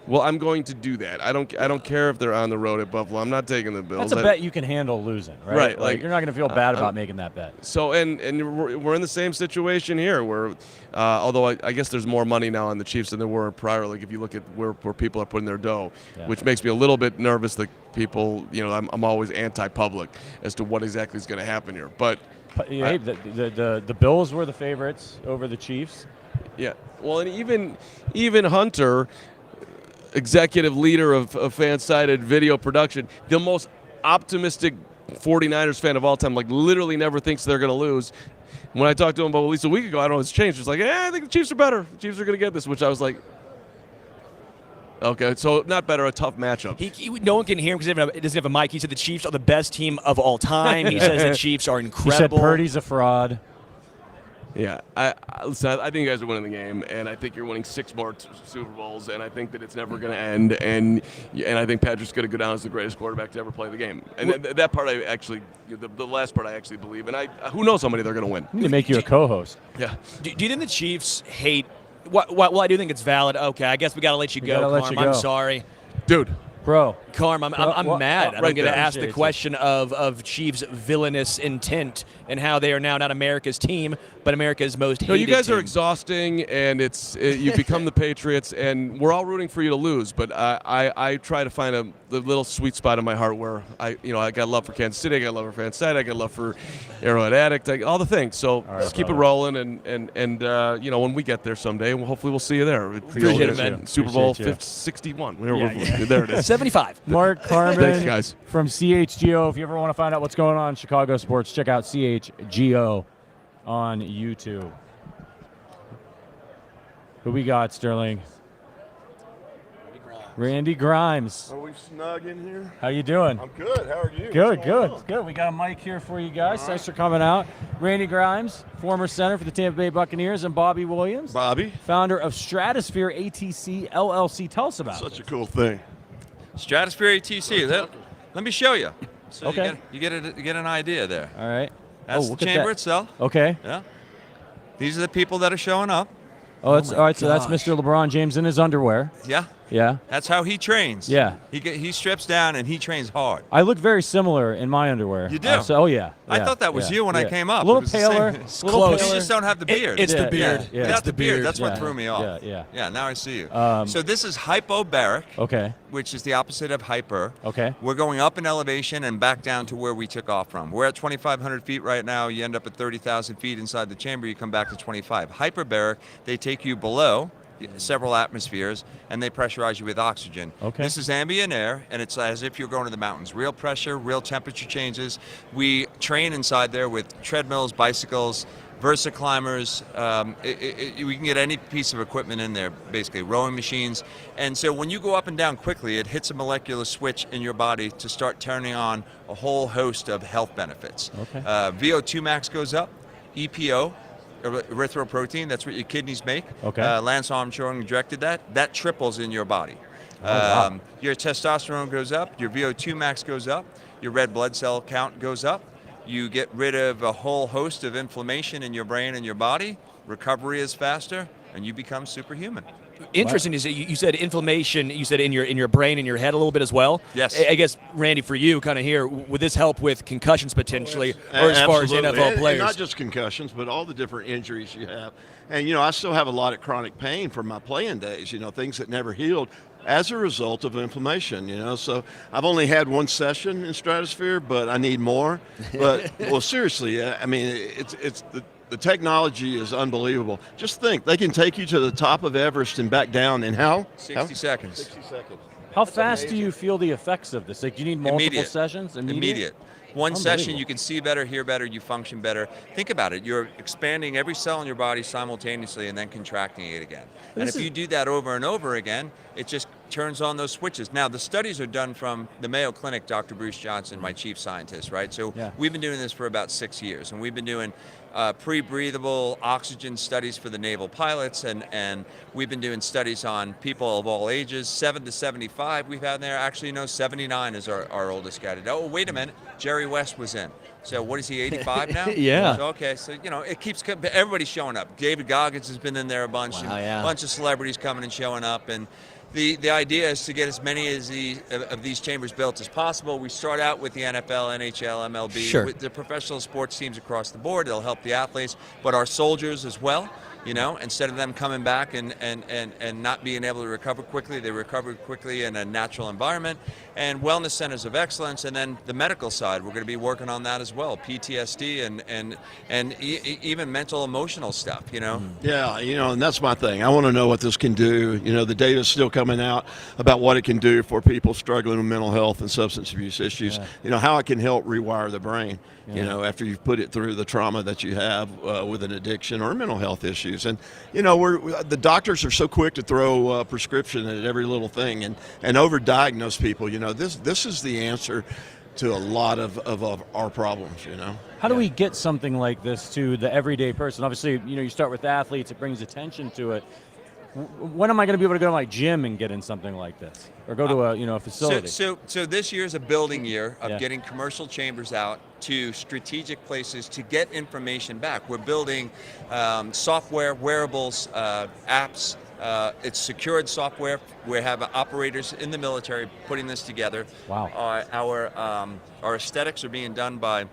Well, I'm going to do that. I don't care if they're on the road at Buffalo. I'm not taking the Bills. That's a bet you can handle losing, right? Right. Like you're not going to feel bad about making that bet. So, and we're in the same situation here where, although I guess there's more money now on the Chiefs than there were prior. Like if you look at where people are putting their dough, which makes me a little bit nervous that people, I'm always anti-public as to what exactly is going to happen here. But hey, the Bills were the favorites over the Chiefs. Yeah. Well, and even Hunter, executive leader of FanSided video production, the most optimistic 49ers fan of all time, like literally never thinks they're going to lose. When I talked to him about at least a week ago, I don't know, it's changed. It's like, I think the Chiefs are better. The Chiefs are going to get this, which I was like, okay, so not better, a tough matchup. No one can hear him because he doesn't have a mic. He said the Chiefs are the best team of all time. He says the Chiefs are incredible. He said Purdy's a fraud. Yeah, I think you guys are winning the game, and I think you're winning 6 more Super Bowls, and I think that it's never going to end, and I think Patrick's going to go down as the greatest quarterback to ever play the game. And that part I actually, the last part I actually believe, and who knows how many they're going to win. We need to make you a co-host. Yeah. Do you think the Chiefs hate? Well, I do think it's valid. Okay, I I got to let you go, Carm. I'm sorry, dude. Bro. Carm, I'm mad. I'm going to ask the question of Chiefs' villainous intent and how they are now not America's team, but America's most hated No, you guys team. are exhausting, and you become the Patriots, and we're all rooting for you to lose. But I try to find the little sweet spot in my heart where I got love for Kansas City, I got love for FanSided, I got love for Arrowhead Addict, all the things. So just keep it rolling, and when we get there someday, hopefully we'll see you there. Appreciate it, man. Super Bowl 61. There it is. 75. Mark Carman Thanks, guys. From CHGO. If you ever want to find out what's going on in Chicago sports, check out CHGO on YouTube. Who we got, Sterling? Randy Grimes. Are we snug in here? How you doing? I'm good. How are you? Good. We got a mic here for you guys. Thanks for coming out. Randy Grimes, former center for the Tampa Bay Buccaneers, and Bobby Williams, founder of Stratosphere ATC LLC. Tell us about it. Such a cool thing. Stratosphere ATC, is that Let me show you. So Okay. you get an idea there. All right. That's look the at chamber that. itself. Okay. Yeah. These are the people that are showing up. Oh, that's all right. So that's Mr. LeBron James in his underwear. Yeah. Yeah. That's how he trains. Yeah. He strips down and he trains hard. I look very similar in my underwear. You do? Oh yeah. I Yeah, thought that was yeah, you when I yeah. came up. A little It was the same. paler. It's a little close. paler. You just don't have the beard. It's the beard. Yeah. Without the beard, that's Yeah. what threw me off. Yeah. Yeah, now I see you. Um, So this is hypobaric, Okay. which is the opposite of hyper. Okay. We're going up in elevation and back down to where we took off from. We're at 2,500 feet right now. You end up at 30,000 feet inside the chamber. You come back to 25. Hyperbaric, they take you below several atmospheres and they pressurize you with oxygen. Okay. This is ambient air and it's as if you're going to the mountains. Real pressure, real temperature changes. We train inside there with treadmills, bicycles, Versa climbers. We can get any piece of equipment in there, basically rowing machines. And so when you go up and down quickly, it hits a molecular switch in your body to start turning on a whole host of health benefits. Okay. VO2 max goes up, EPO, erythroprotein, that's what your kidneys make. Okay. Lance Armstrong directed that. That triples in your body. Wow. Your testosterone goes up, your VO2 max goes up, your red blood cell count goes up. You get rid of a whole host of inflammation in your brain and your body. Recovery is faster, and you become superhuman. Interesting is that you said inflammation. You said in your brain and your head a little bit as well. Yes. I guess Randy, for you, kind of here, would this help with concussions potentially, or as far as Absolutely. NFL And players? not just concussions, but all the different injuries you have. And I still have a lot of chronic pain from my playing days. Things that never healed as a result of inflammation. So I've only had one session in Stratosphere, but I need more. But well, seriously, I mean, it's the technology is unbelievable. Just think, they can take you to the top of Everest and back down in how? 60 seconds. 60 seconds. How fast do you feel the effects of this? Like, do you need multiple Immediate. sessions? Immediate. One session, Unbelievable. you can see better, hear better, you function better. Think about it. You're expanding every cell in your body simultaneously and then contracting it again. And if you do that over and over again, it just turns on those switches. Now, the studies are done from the Mayo Clinic, Dr. Bruce Johnson, my chief scientist, right? So we've been doing this for about 6 years, and we've been doing pre-breathable oxygen studies for the naval pilots, and we've been doing studies on people of all ages, 7 to 75 we've had there. Actually, 79 is our oldest guy today. Oh, wait a minute, Jerry West was in. So what is he, 85 now? Yeah. So, okay, so it keeps, everybody's showing up. David Goggins has been in there a bunch. Wow, and yeah. a bunch of celebrities coming and showing up, and the idea is to get as many of these chambers built as possible. We start out with the NFL, NHL, MLB, Sure. with the professional sports teams across the board. It'll help the athletes, but our soldiers as well. Instead of them coming back and not being able to recover quickly, they recover quickly in a natural environment. And wellness centers of excellence, and then the medical side, we're going to be working on that as well. PTSD and even mental, emotional stuff. Yeah, and that's my thing. I want to know what this can do. The data's still coming out about what it can do for people struggling with mental health and substance abuse issues. How it can help rewire the brain, after you've put it through the trauma that you have with an addiction or mental health issues. And, the doctors are so quick to throw a prescription at every little thing and overdiagnose people. This is the answer to a lot of our problems, How do we get something like this to the everyday person? Obviously, you start with athletes, it brings attention to it. When am I going to be able to go to my gym and get in something like this, or go to a facility? So this year is a building year of getting commercial chambers out to strategic places to get information back. We're building software, wearables, apps. It's secured software. We have operators in the military putting this together. Wow. Our aesthetics are being done by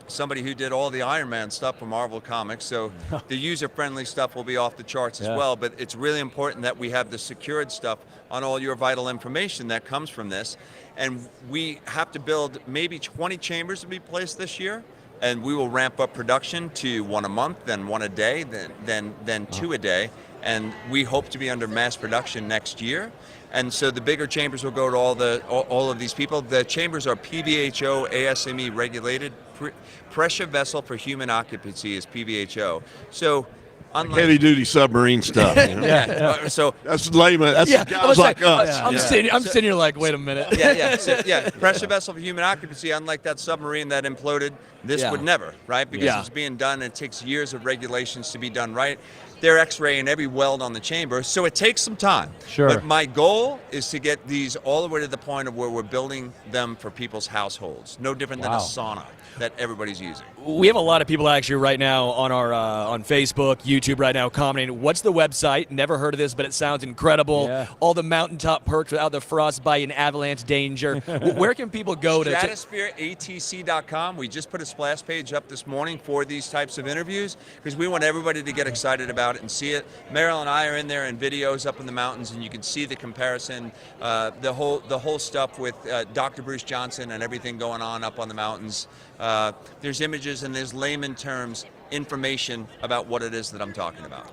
somebody who did all the Iron Man stuff for Marvel Comics, so the user-friendly stuff will be off the charts as well, but it's really important that we have the secured stuff on all your vital information that comes from this. And we have to build maybe 20 chambers to be placed this year, and we will ramp up production to 1 a month, then 1 a day, then 2 a day, and we hope to be under mass production next year. And so the bigger chambers will go to all of these people. The chambers are PVHO, ASME regulated. Pressure vessel for human occupancy is PVHO. So, unlike heavy duty submarine stuff. So that's layman. That's guys like us. I'm sitting here like, wait a minute. Pressure vessel for human occupancy. Unlike that submarine that imploded, this would never, right? Because it's being done. And it takes years of regulations to be done right. they're x-raying every weld on the chamber, so it takes some time. Sure. But my goal is to get these all the way to the point of where we're building them for people's households. No different than a sauna that everybody's using. We have a lot of people actually right now on our on Facebook, YouTube right now commenting, what's the website? Never heard of this, but it sounds incredible. Yeah. All the mountaintop perks without the frostbite and avalanche danger. Where can people go to? StratosphereATC.com. We just put a splash page up this morning for these types of interviews because we want everybody to get excited about it and see it. Meryl and I are in there in videos up in the mountains, and you can see the comparison, the whole stuff with Dr. Bruce Johnson and everything going on up on the mountains. There's images and there's layman terms, information about what it is that I'm talking about.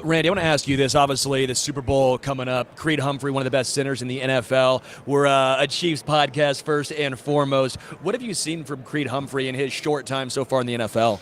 Randy, I want to ask you this. Obviously, the Super Bowl coming up. Creed Humphrey, one of the best centers in the NFL. We're a Chiefs podcast first and foremost. What have you seen from Creed Humphrey in his short time so far in the NFL?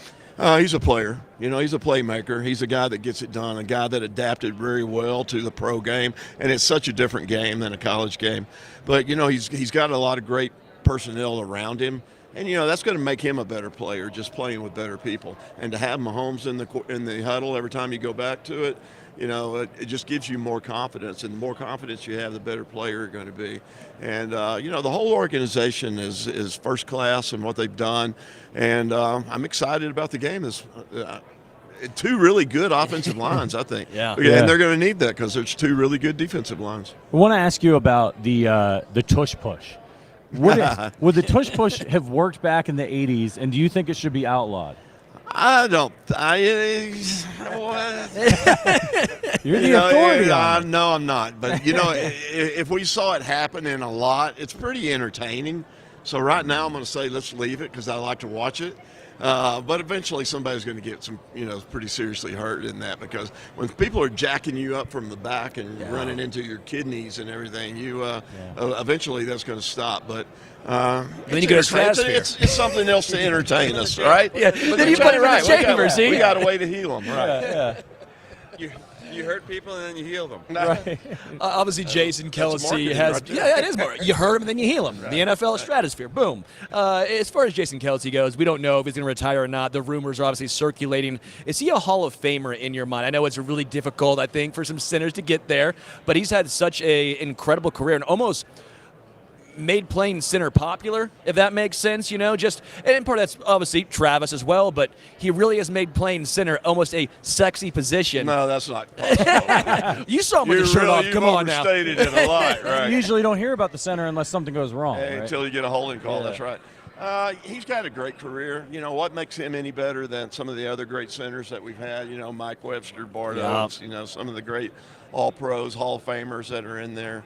He's a player. He's a playmaker. He's a guy that gets it done, a guy that adapted very well to the pro game, and it's such a different game than a college game. But, he's got a lot of great personnel around him. And, that's going to make him a better player, just playing with better people. And to have Mahomes in the huddle every time you go back to it, it just gives you more confidence. And the more confidence you have, the better player you're going to be. And, the whole organization is first class in what they've done. And I'm excited about the game. Two really good offensive lines, I think. Yeah. And they're going to need that because there's two really good defensive lines. I want to ask you about the tush push. Would the tush push have worked back in the 80s, and do you think it should be outlawed? I don't. You're the authority on it. No, I'm not. But, if we saw it happening a lot, it's pretty entertaining. So right now I'm going to say let's leave it because I like to watch it. But eventually somebody's going to get some, pretty seriously hurt in that because when people are jacking you up from the back and running into your kidneys and everything, eventually that's going to stop. But then you go to stratosphere. It's something else to entertain us, right? Yeah. But Then you put it in the chamber, see? We got a way to heal them, right? You hurt people and then you heal them. Right. Obviously, Jason Kelce marketing has. right there. Yeah, it is more. You hurt him and then you heal him. Right. The NFL stratosphere. Boom. As far as Jason Kelce goes, we don't know if he's going to retire or not. The rumors are obviously circulating. Is he a Hall of Famer in your mind? I know it's really difficult, I think, for some sinners to get there, but he's had such an incredible career and almost made playing center popular, if that makes sense, just, and part of that's obviously Travis as well, but he really has made playing center almost a sexy position. No, that's not possible. You saw him with his shirt off. Come on now. You overstated it a lot, right? You usually don't hear about the center unless something goes wrong. Hey, right? until you get a holding call, that's right. He's got a great career. What makes him any better than some of the other great centers that we've had? Mike Webster, Bart Oates, some of the great All-Pros, Hall of Famers that are in there.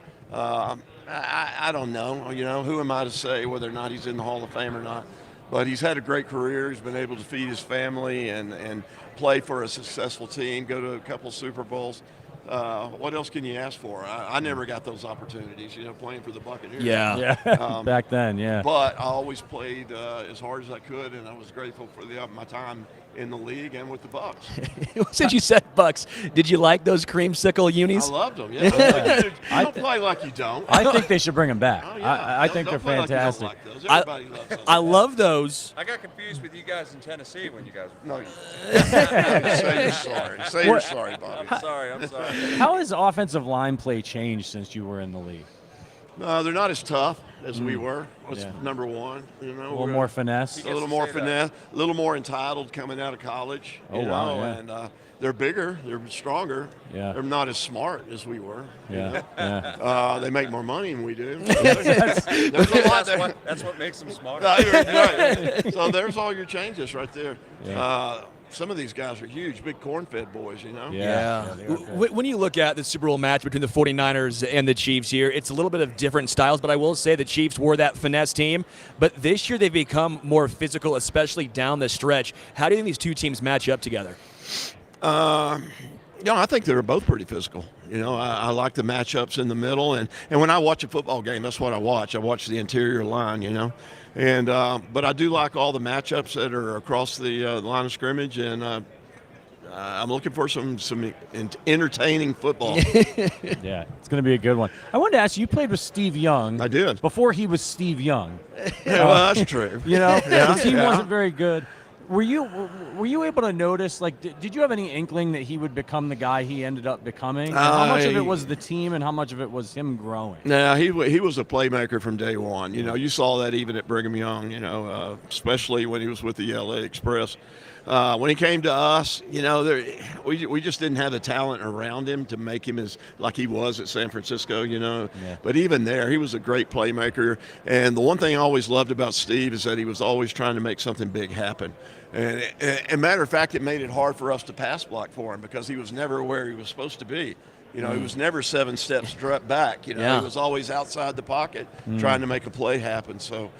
I don't know. Who am I to say whether or not he's in the Hall of Fame or not? But he's had a great career. He's been able to feed his family and play for a successful team, go to a couple Super Bowls. What else can you ask for? I never got those opportunities, playing for the Buccaneers. Yeah. Back then, yeah. But I always played as hard as I could, and I was grateful for my time in the league and with the Bucs. Since you said Bucs, did you like those creamsicle unis? I loved them, yeah. You don't play like you don't. I think they should bring them back. Oh, yeah. I think they're play fantastic. Like you don't like those. Everybody loves those. I love those. I got confused with you guys in Tennessee when you guys were playing. Say you're sorry. Say you're sorry, Bobby. I'm sorry. How has offensive line play changed since you were in the league? No, they're not as tough as we were. That's number one. A little more finesse. A little more finesse. A little more entitled coming out of college. And they're bigger. They're stronger. Yeah. They're not as smart as we were. Yeah. They make more money than we do. There's a lot there. That's what makes them smarter. Right. So there's all your changes right there. Yeah. Some of these guys are huge, big corn-fed boys, Yeah. When you look at the Super Bowl match between the 49ers and the Chiefs here, it's a little bit of different styles, but I will say the Chiefs were that finesse team. But this year they've become more physical, especially down the stretch. How do you think these two teams match up together? I think they're both pretty physical. I like the matchups in the middle. And when I watch a football game, that's what I watch. I watch the interior line, And but I do like all the matchups that are across the line of scrimmage, and I'm looking for some entertaining football. Yeah, it's going to be a good one. I wanted to ask you played with Steve Young. I did. Before he was Steve Young. Well, that's true. The team wasn't very good. Were you able to notice, like, did you have any inkling that he would become the guy he ended up becoming? And how much of it was the team and how much of it was him growing? No, he was a playmaker from day one. You know, you saw that even at Brigham Young, you know, especially when he was with the LA Express. When he came to us, you know, we just didn't have the talent around him to make him as like he was at San Francisco, you know. Yeah. But even there, he was a great playmaker. And the one thing I always loved about Steve is that he was always trying to make something big happen. And matter of fact, it made it hard for us to pass block for him because he was never where he was supposed to be. You know, he was never 7 steps back. You know, he was always outside the pocket trying to make a play happen. So,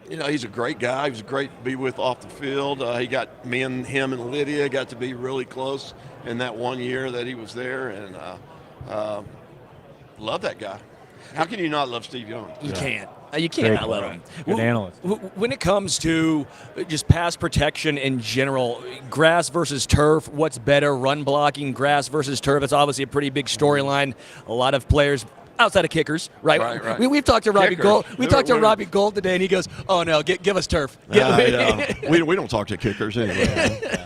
you know, he's a great guy. He was great to be with off the field. He got him and Lydia got to be really close in that 1 year that he was there, and love that guy. How can you not love Steve Young? You can't. You can't not love him. Good analyst. When it comes to just pass protection in general, grass versus turf, what's better? Run blocking, grass versus turf. It's obviously a pretty big storyline. A lot of players outside of kickers, right? Right. We've talked to Robbie Gold. We talked to Robbie Gold today, and he goes, "Oh no, give us turf." We don't talk to kickers anyway.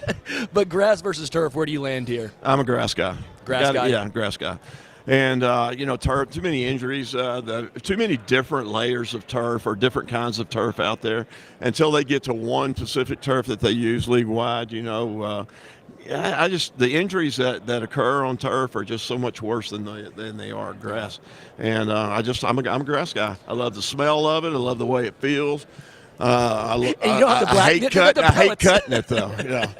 But grass versus turf, where do you land here? I'm a grass guy. Grass guy. Yeah, grass guy. And, you know, turf, too many injuries, too many different layers of turf or different kinds of turf out there until they get to one specific turf that they use league-wide, you know. The injuries that occur on turf are just so much worse than they are grass. And I'm a grass guy. I love the smell of it. I love the way it feels. I hate cutting it, though. Yeah.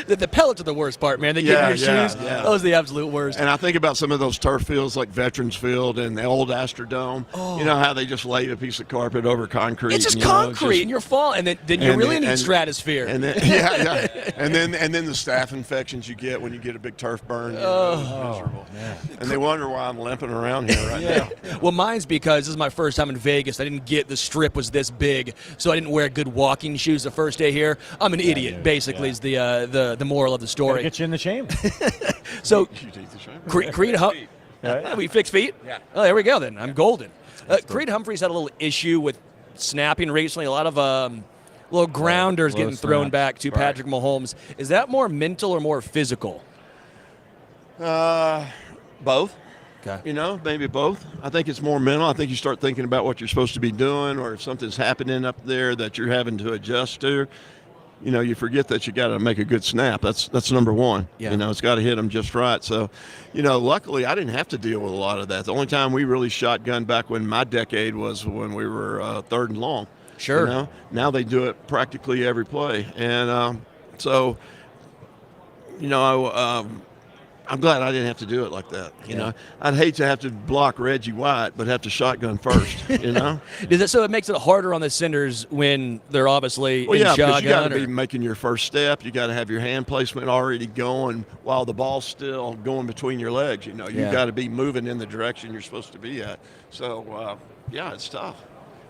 The pellets are the worst part, man. They get in your shoes. Yeah. Those are the absolute worst. And I think about some of those turf fields like Veterans Field and the old Astrodome. Oh. You know how they just laid a piece of carpet over concrete. It's just concrete, and you're falling. And then you really need stratosphere. And then, yeah. And then the staph infections you get when you get a big turf burn. Miserable. Man. And they wonder why I'm limping around here right now. Well, mine's because this is my first time in Vegas. I didn't get the strip was this big, so I didn't wear good walking shoes the first day here. I'm an idiot, basically, is the moral of the story. Get you in the chamber. So, Creed Humphreys. We fix feet? Yeah. Oh, there we go then. I'm golden. Creed Humphreys had a little issue with snapping recently. A lot of little grounders getting thrown back to Patrick Mahomes. Is that more mental or more physical? Both. Okay. You know, maybe both. I think it's more mental. I think you start thinking about what you're supposed to be doing, or if something's happening up there that you're having to adjust to. You know, you forget that you got to make a good snap. That's number one. Yeah. You know, it's got to hit them just right. So, you know, luckily I didn't have to deal with a lot of that. The only time we really shotgun back when my decade was when we were third and long. Sure. You know? Now they do it practically every play. And so, you know, I'm glad I didn't have to do it like that. You know, I'd hate to have to block Reggie White, but have to shotgun first. You know, so it makes it harder on the senders when they're obviously in because shotgun. You got to be making your first step. You got to have your hand placement already going while the ball's still going between your legs. You know, you got to be moving in the direction you're supposed to be at. So, it's tough.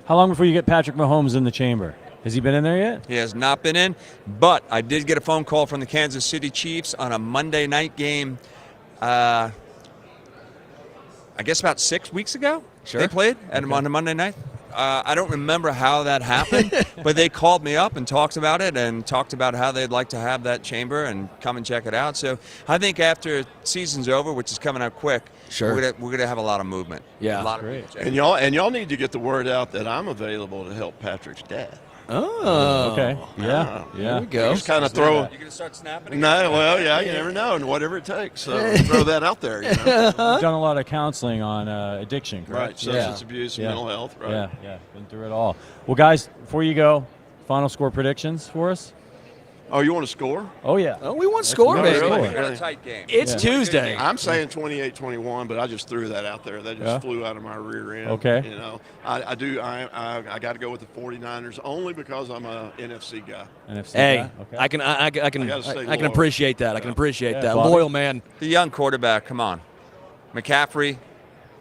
How long before you get Patrick Mahomes in the chamber? Has he been in there yet? He has not been in, but I did get a phone call from the Kansas City Chiefs on a Monday night game, I guess about 6 weeks ago. Sure. They played on a Monday night. I don't remember how that happened, but they called me up and talked about it and talked about how they'd like to have that chamber and come and check it out. So I think after season's over, which is coming up quick, we're gonna have a lot of movement. Yeah, a lot of people. And y'all need to get the word out that I'm available to help Patrick's dad. Oh, okay. Yeah. There we go. Just kind of throw. You gonna start snapping? No, well, yeah, you never know, and whatever it takes. So throw that out there. You know? You've done a lot of counseling on addiction, correct? Right, substance abuse, and mental health. Right. Yeah, been through it all. Well, guys, before you go, final score predictions for us. Oh, you want to score? Oh, yeah. Oh, we want to score, baby. We got a tight game. It's Tuesday. I'm saying 28-21, but I just threw that out there. That just flew out of my rear end. Okay. You know, I got to go with the 49ers only because I'm a NFC guy. Hey, okay. I can appreciate that. I can appreciate that. Bobby. Loyal man. The young quarterback. Come on, McCaffrey.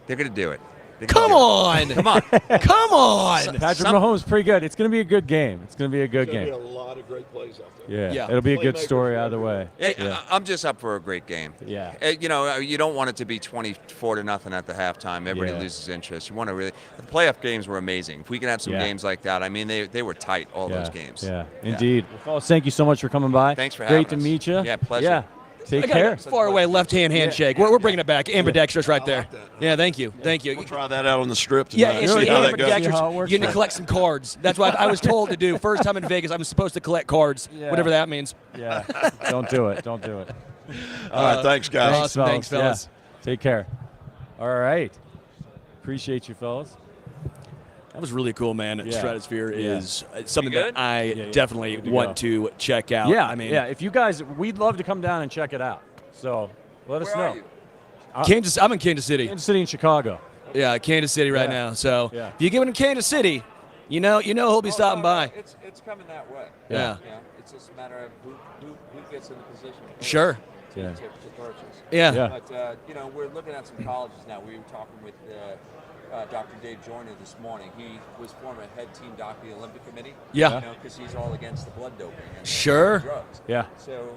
They're gonna do it. Come on. Come on. Come on. Patrick Mahomes pretty good. It's going to be a good game. It's going to be a good game. There'll be a lot of great plays out there. Yeah. It'll be a good story either way. I'm just up for a great game. Yeah. You don't want it to be 24-0 at the halftime. Everybody loses interest. You want to really. The playoff games were amazing. If we can have some games like that, I mean, they were tight. All those games. Yeah. Indeed. Well, fellas, thank you so much for coming by. Thanks for having us. Great to meet you. Yeah, pleasure. Yeah. Take care. Far away left-hand handshake. We're bringing it back. Ambidextrous right there. Yeah, thank you. Thank you. We'll try that out on the strip tonight. Yeah, it's See how that goes. ambidextrous. You need to collect some cards. That's what I was told to do. First time in Vegas, I'm supposed to collect cards, whatever that means. Yeah. Don't do it. Don't do it. All right, thanks, guys. Awesome. Thanks, fellas. Yeah. Take care. All right. Appreciate you, fellas. That was really cool, man. Stratosphere is something good? that I definitely want to check out. Yeah, I mean, if you guys, we'd love to come down and check it out. So let us know. I'm in Kansas City. Kansas City and Chicago. Yeah, Kansas City right now. So if you give it in Kansas City, you know he'll be stopping by. It's coming that way. Yeah. It's just a matter of who gets in the position. Sure. To purchase. Yeah. But we're looking at some colleges now. We were talking with Dr. Dave Joyner this morning. He was former head team doc of the Olympic Committee. Yeah. Because he's all against the blood doping and Sure. drugs. Yeah. So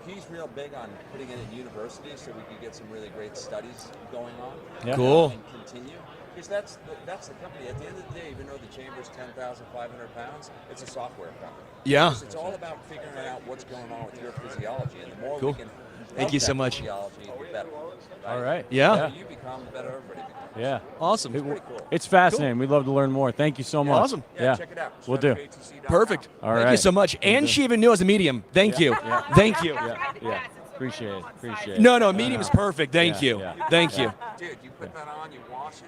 he's real big on putting it at universities so we can get some really great studies going on. Yeah. Cool. And continue. Because that's the company. At the end of the day, even though the chamber's 10,500 pounds, it's a software company. Yeah. Because it's all about figuring out what's going on with your physiology, and the more Cool. we can Thank you so much. physiology, the better. All right. Yeah. So you become, the better everybody becomes. Yeah. Awesome. It's fascinating. We'd love to learn more. Thank you so much. Awesome. Yeah, check it out. We'll do. Perfect. All Thank right. you so much. And she even knew I was a medium. Thank you. Thank you. Yeah. Appreciate it. Appreciate it. No, medium is perfect. Thank you. yeah. Thank you. Dude, you put that on, you wash it,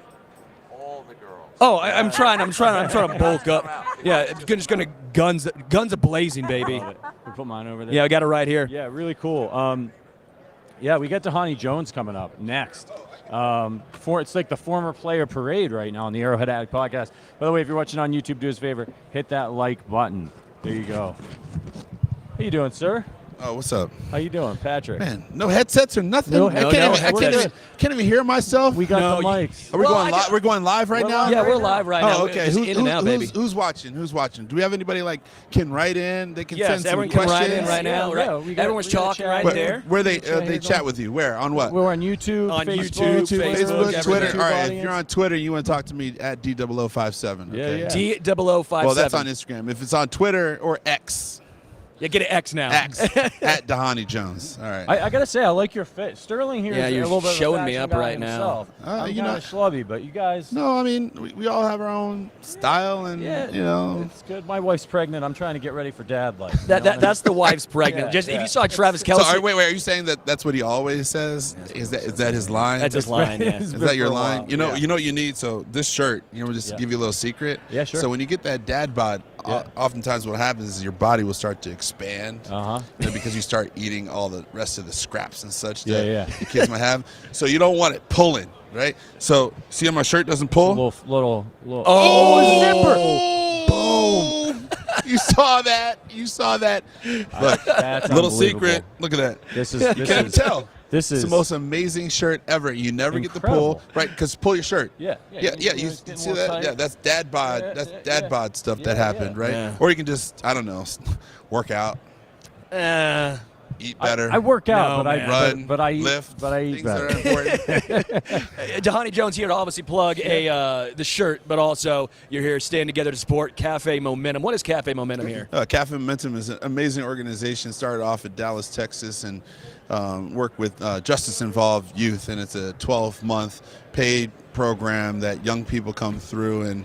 all the girls. Oh, I'm trying to bulk up. Yeah, just gonna guns a blazing, baby. We put mine over there. Yeah, I got it right here. Yeah, really cool. We got Dhani Jones coming up next. It's like the former player parade right now on the Arrowhead Addict podcast. By the way, if you're watching on YouTube, do us a favor, hit that like button. There you go. How you doing, sir? Oh, what's up? How you doing, Patrick? Man, no headsets or nothing. No I can't headsets. even hear myself. We got the mics. Are we going live? We're going live right now. Yeah, we're live right now. Oh, okay. Just in and out, baby. Who's watching? Who's watching? Do we have anybody can write in? They can send some everyone can questions. write in right now. Yeah, Everyone's talking right there. Where they chat with you? Where on what? We're on YouTube, On Facebook, YouTube, Facebook, Twitter. everything. All right, if you're on Twitter, you want to talk to me at D0057. Okay? Yeah. D0057. Well, that's on Instagram. If it's on Twitter or X, Yeah, get an X now. X at Dhani Jones. All right. I gotta say, I like your fit. Sterling here. Yeah, is you're a little bit showing of a me fashion up guy right now. himself. I'm you know, schlubby, but you guys. No, I mean we all have our own style, and it's good. My wife's pregnant. I'm trying to get ready for dad life. That's the wife's pregnant. Yeah, If you saw Travis Kelce. So, wait, are you saying that's what he always says? Is that his line? That's his line, yeah. Is that your line? You know what you need? So this shirt, just give you a little secret. Yeah, sure. So when you get that dad bod, oftentimes what happens is your body will start to expand. Because you start eating all the rest of the scraps and such that the kids might have. So you don't want it pulling, right? So see how my shirt doesn't pull? Little. Oh, zipper! Boom! You saw that. Look, That's little unbelievable. secret. Look at that. You can't tell. This It's is the most amazing shirt ever. You never get the incredible. pull, right? Because pull your shirt. Yeah. You see that? Tight. Yeah, that's dad bod. That's dad bod stuff that happened, right? Yeah. Or you can just, I don't know, work out, eat better. I work out, No, but man. I Run, but I eat, lift, but I eat things better. that are important. Dhani Jones here to obviously plug the shirt, but also you're here staying together to support Cafe Momentum. What is Cafe Momentum here? Cafe Momentum is an amazing organization. Started off in Dallas, Texas, and work with justice involved youth, and it's a 12-month paid program that young people come through, and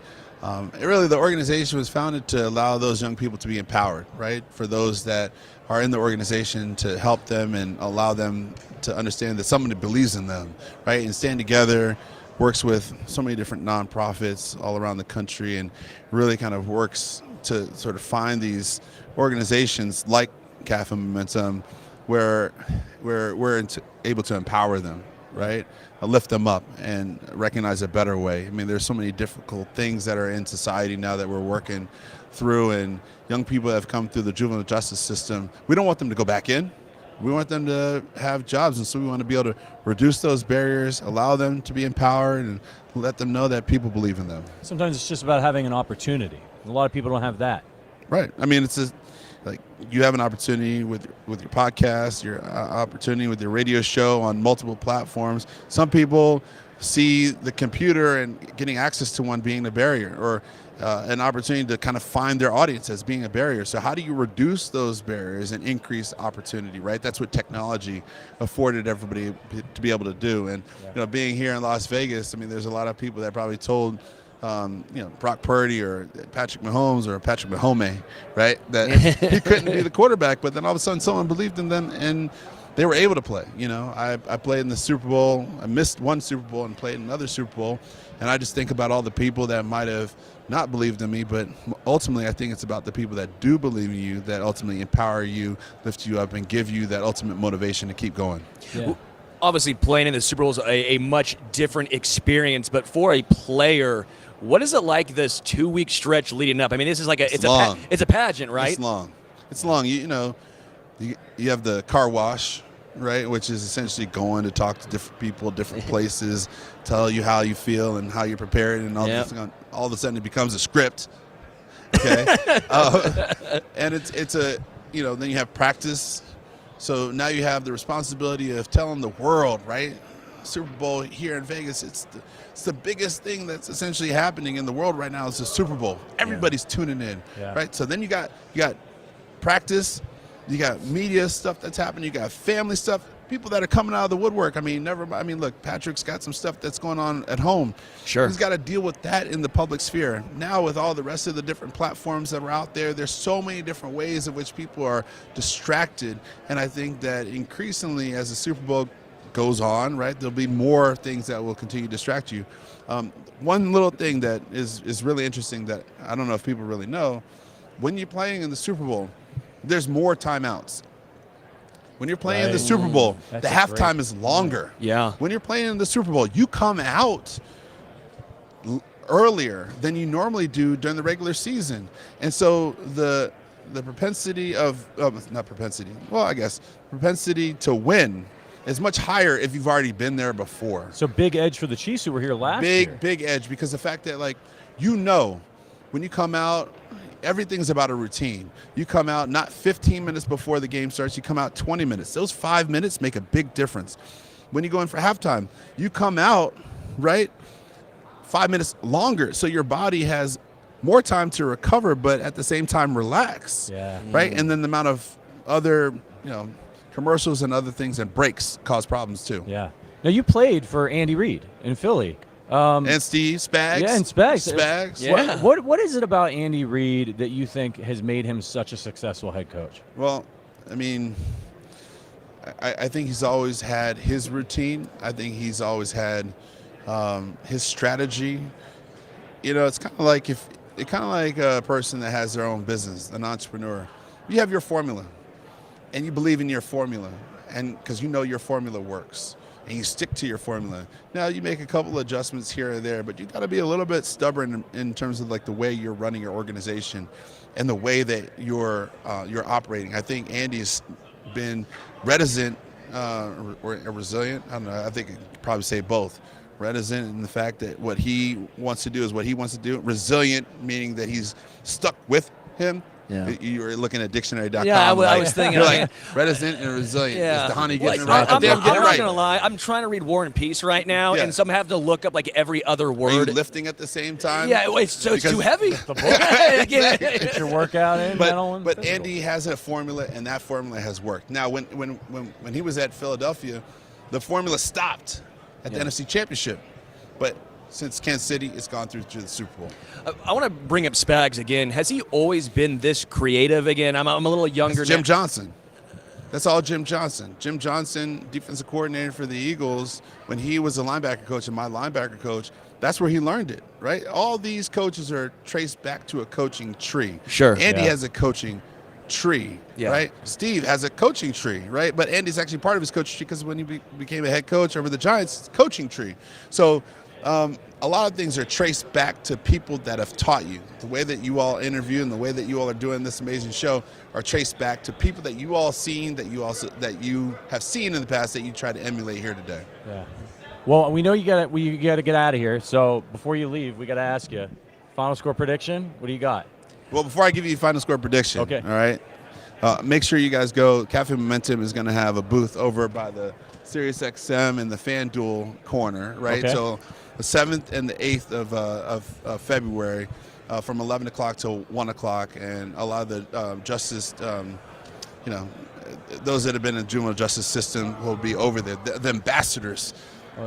really the organization was founded to allow those young people to be empowered, right? For those that are in the organization, to help them and allow them to understand that somebody believes in them, right? And stand together, works with so many different nonprofits all around the country, and really kind of works to sort of find these organizations like Cafe Momentum where we're able to empower them, right? Lift them up and recognize a better way. I mean, there's so many difficult things that are in society now that we're working through, and young people that have come through the juvenile justice system, we don't want them to go back in. We want them to have jobs, and so we want to be able to reduce those barriers, allow them to be empowered, and let them know that people believe in them. Sometimes it's just about having an opportunity. A lot of people don't have that. Right. I mean, it's like you have an opportunity with your podcast, your opportunity with your radio show on multiple platforms. Some people see the computer and getting access to one being a barrier, or an opportunity to kind of find their audience as being a barrier. So how do you reduce those barriers and increase opportunity, right? That's what technology afforded everybody to be able to do. And being here in Las Vegas, I mean, there's a lot of people that probably told Brock Purdy or Patrick Mahomes or Patrick Mahomes, right, that he couldn't be the quarterback, but then all of a sudden someone believed in them and they were able to play. I played in the Super Bowl. I missed one Super Bowl and played in another Super Bowl. And I just think about all the people that might have not believed in me, but ultimately I think it's about the people that do believe in you, that ultimately empower you, lift you up, and give you that ultimate motivation to keep going. Yeah. Obviously, playing in the Super Bowl is a much different experience, but for a player, what is it like this 2-week stretch leading up? I mean, this is like it's a pageant, right? It's long. It's long. You have the car wash, right, which is essentially going to talk to different people, different places, tell you how you feel and how you're prepared, and all of a sudden it becomes a script. Okay, and it's a then you have practice. So now you have the responsibility of telling the world, right? Super Bowl here in Vegas, it's the biggest thing that's essentially happening in the world right now is the Super Bowl. Everybody's tuning in, right? So then you got practice, you got media stuff that's happening, you got family stuff, people that are coming out of the woodwork. I mean, look, Patrick's got some stuff that's going on at home. Sure. He's got to deal with that in the public sphere. Now with all the rest of the different platforms that are out there's so many different ways in which people are distracted. And I think that increasingly as the Super Bowl goes on, right, there'll be more things that will continue to distract you. One little thing that is really interesting that I don't know if people really know, when you're playing in the Super Bowl, there's more timeouts. When you're playing in the Super Bowl, the halftime is longer. Yeah. When you're playing in the Super Bowl, you come out earlier than you normally do during the regular season. And so the propensity propensity to win is much higher if you've already been there before. So big edge for the Chiefs who were here last year. Big edge, because the fact that when you come out, everything's about a routine. You come out not 15 minutes before the game starts, you come out 20 minutes. Those 5 minutes make a big difference. When you go in for halftime, you come out, right, 5 minutes longer. So your body has more time to recover, but at the same time relax. Yeah. Right? And then the amount of other, commercials and other things and breaks cause problems too. Yeah. Now you played for Andy Reid in Philly. And Steve Spags. Yeah, and Spags. Spags. Yeah. What is it about Andy Reid that you think has made him such a successful head coach? Well, I mean, I think he's always had his routine. I think he's always had his strategy. It's kind of like a person that has their own business, an entrepreneur. You have your formula, and you believe in your formula, and because your formula works. And you stick to your formula. Now you make a couple adjustments here or there, but you got to be a little bit stubborn in terms of like the way you're running your organization and the way that you're operating. I think Andy's been reticent or resilient. I don't know. I think you could probably say both. Reticent in the fact that what he wants to do is what he wants to do. Resilient meaning that he's stuck with him. Yeah. You were looking at dictionary.com. Yeah, I was thinking. You're like reticent and resilient. Yeah. Is Dhani getting it right? right? I'm not going to lie. I'm trying to read War and Peace right now, and so I'm having to look up like every other word. Are you lifting at the same time? Yeah, it's too heavy. Get your workout in. But Andy has a formula, and that formula has worked. Now, when he was at Philadelphia, the formula stopped at the NFC Championship, but since Kansas City, it's gone through to the Super Bowl. I want to bring up Spags again. Has he always been this creative again? I'm a little younger. That's Jim Johnson. That's all Jim Johnson. Jim Johnson, defensive coordinator for the Eagles, when he was a linebacker coach and my linebacker coach, that's where he learned it, right? All these coaches are traced back to a coaching tree. Sure. Andy has a coaching tree, right? Steve has a coaching tree, right? But Andy's actually part of his coaching tree because when he became a head coach over the Giants, it's a coaching tree. So A lot of things are traced back to people that have taught you. The way that you all interview and the way that you all are doing this amazing show are traced back to people that you all seen, that you have seen in the past, that you try to emulate here today. Yeah. Well, we know you got to get out of here. So before you leave, we got to ask you, final score prediction. What do you got? Well, before I give you a final score prediction, okay. All right. Make sure you guys go. Cafe Momentum is going to have a booth over by the SiriusXM and the FanDuel corner, right? Okay. So the 7th and the 8th of February from 11 o'clock till 1 o'clock. And a lot of the justice, those that have been in the juvenile justice system will be over there. The ambassadors,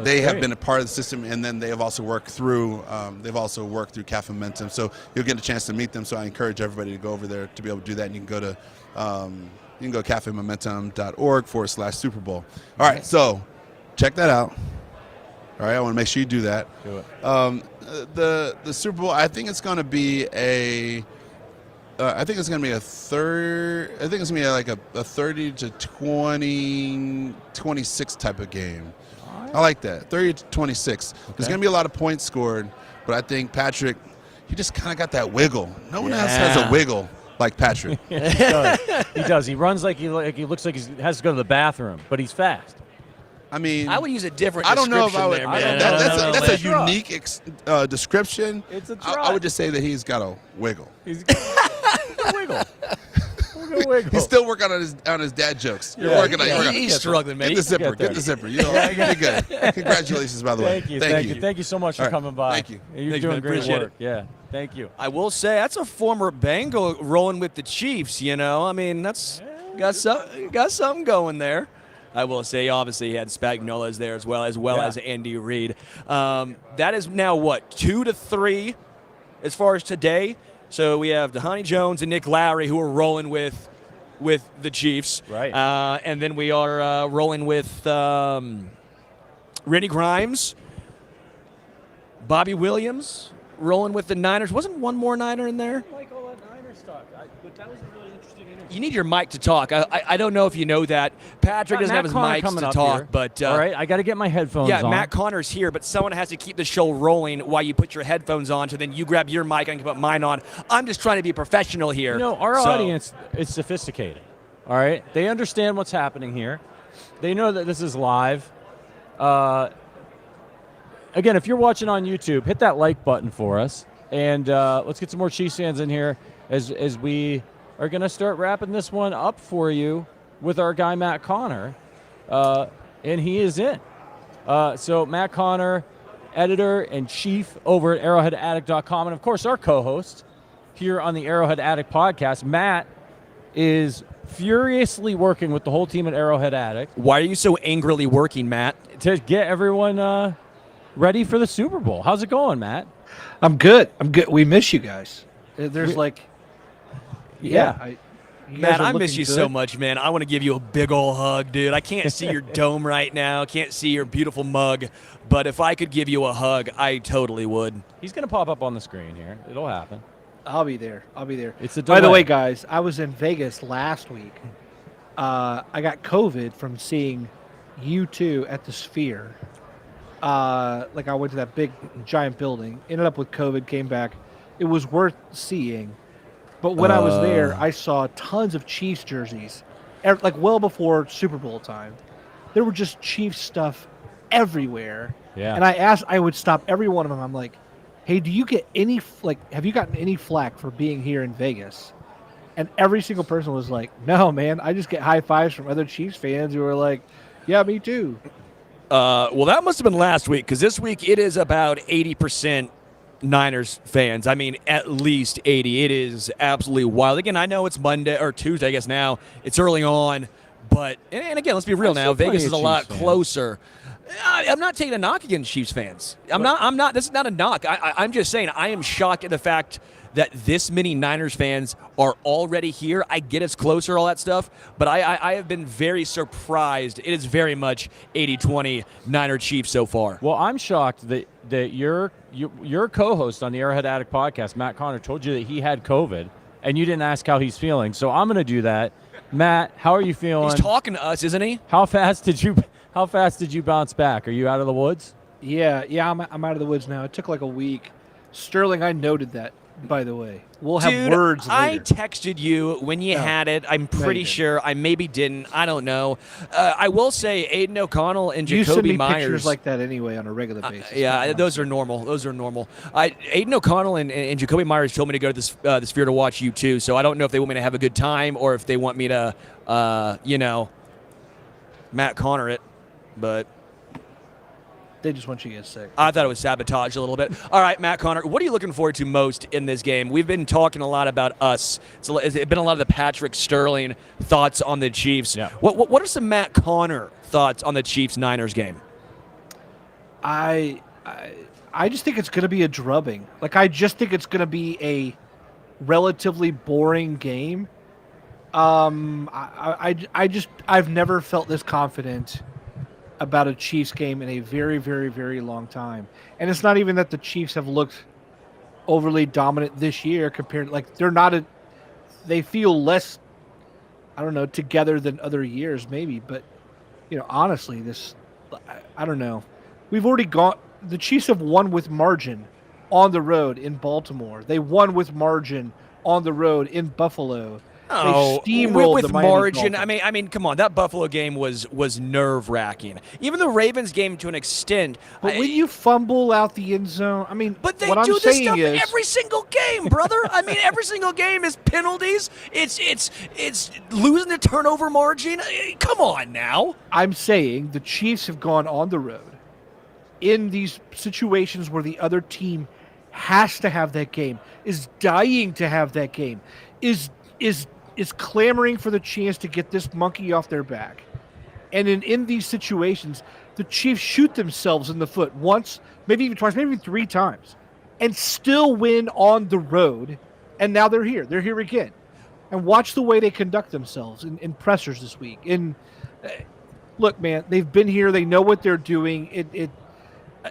they have been a part of the system, and then they have also worked through Cafe Momentum. So you'll get a chance to meet them. So I encourage everybody to go over there to be able to do that. And you can go to cafemomentum.org/Super Bowl. All right, so check that out. All right, I want to make sure you do that. Do it. The Super Bowl, I think it's going to be a 30 to 26 type of game. I like that, 30 to 26. Okay. There's going to be a lot of points scored, but I think Patrick, he just kind of got that wiggle. No one else has a wiggle like Patrick. He does. He does. He runs like he looks like he has to go to the bathroom, but he's fast. I mean, I would use a different I don't know if I would. there, man. That's a unique description. It's a I would just say that he's got a wiggle. He's got a wiggle. He's still working on his dad jokes. You're working on. He's struggling, man. Get the zipper. Get the zipper. You know, you're good. Congratulations, by the way. Thank you. Thank you so much for coming by. Thank you. You're doing great work. Yeah. Thank you. I will say that's a former Bengal rolling with the Chiefs. You know, I mean, that's got something going there. I will say, obviously, he had Spagnuolo's there as well as Andy Reid. That is now what, 2-3 as far as today. So we have Dhani Jones and Nick Lowery who are rolling with the Chiefs. Right. And then we are rolling with Randy Grimes, Bobby Williams, rolling with the Niners. Wasn't one more Niner in there? I like all that Niner stuff, but that was a really interesting interview. You need your mic to talk. I don't know if you know that. Patrick doesn't have his mic to talk, but all right, I got to get my headphones on. Yeah, Matt Connor's here, but someone has to keep the show rolling while you put your headphones on. So then you grab your mic and put mine on. I'm just trying to be professional here. You know, our audience is sophisticated. All right, they understand what's happening here. They know that this is live. Again, if you're watching on YouTube, hit that like button for us, and let's get some more Chiefs fans in here as we are going to start wrapping this one up for you with our guy Matt Connor, and he is in. So Matt Connor, editor and chief over at arrowheadaddict.com, and of course our co-host here on the Arrowhead Addict podcast. Matt is furiously working with the whole team at Arrowhead Addict. Why are you so angrily working, Matt? To get everyone ready for the Super Bowl. How's it going, Matt? I'm good. We miss you guys. There's Matt, I miss you so much, man. I want to give you a big old hug, dude. I can't see your dome right now. Can't see your beautiful mug. But if I could give you a hug, I totally would. He's going to pop up on the screen here. It'll happen. I'll be there. It's a By the way, guys, I was in Vegas last week. I got COVID from seeing U2 at the Sphere. I went to that big, giant building. Ended up with COVID, came back. It was worth seeing. But when I was there, I saw tons of Chiefs jerseys, well before Super Bowl time. There were just Chiefs stuff everywhere. Yeah. And I would stop every one of them. I'm like, hey, do you get any, have you gotten any flack for being here in Vegas? And every single person was like, no, man, I just get high fives from other Chiefs fans who are like, yeah, me too. Well, that must have been last week, because this week it is about 80% Niners fans. I mean, at least 80. It is absolutely wild. Again, I know it's Monday or Tuesday, I guess now. It's early on. But, and again, let's be real now. Vegas is a lot closer. I'm not taking a knock against Chiefs fans. I'm not. This is not a knock. I'm just saying I am shocked at the fact that this many Niners fans are already here. I get it's closer, all that stuff, but I have been very surprised. It is very much 80-20 Niner Chiefs so far. Well, I'm shocked that your co-host on the Arrowhead Addict podcast, Matt Connor, told you that he had COVID, and you didn't ask how he's feeling. So I'm going to do that. Matt, how are you feeling? He's talking to us, isn't he? How fast did you bounce back? Are you out of the woods? Yeah, I'm out of the woods now. It took like a week. Sterling, I noted that, by the way. We'll have Dude, words later. I texted you when you had it. I'm pretty sure. I maybe didn't. I don't know. I will say Aiden O'Connell and You send Jacoby me Myers. pictures like that anyway on a regular basis. Yeah, those are normal. Aiden O'Connell and Jacoby Myers told me to go to the Sphere to watch you too. So I don't know if they want me to have a good time or if they want me to, Matt Connor it. But they just want you to get sick. I thought it was sabotage a little bit. All right, Matt Connor, what are you looking forward to most in this game? We've been talking a lot about us. It's been a lot of the Patrick Sterling thoughts on the Chiefs. Yeah. What are some Matt Connor thoughts on the Chiefs-Niners game? I just think it's going to be a drubbing. Like, I just think it's going to be a relatively boring game. I've never felt this confident about a Chiefs game in a very, very, very long time. And it's not even that the Chiefs have looked overly dominant this year compared, like, they feel less, I don't know, together than other years maybe. But, honestly, I don't know. We've already the Chiefs have won with margin on the road in Baltimore. They won with margin on the road in Buffalo. Oh, they steamrolled with the Miami margin. Dolphins. I mean, come on. That Buffalo game was nerve-wracking. Even the Ravens game, to an extent. But when you fumble out the end zone, but they what do I'm this saying stuff is, every single game, brother. Every single game is penalties. It's losing the turnover margin. Come on now. I'm saying the Chiefs have gone on the road in these situations where the other team has to have that game, is dying to have that game, is clamoring for the chance to get this monkey off their back. And in these situations, the Chiefs shoot themselves in the foot once, maybe even twice, maybe even three times, and still win on the road. And now they're here. They're here again. And watch the way they conduct themselves in pressers this week. Look, man, they've been here. They know what they're doing.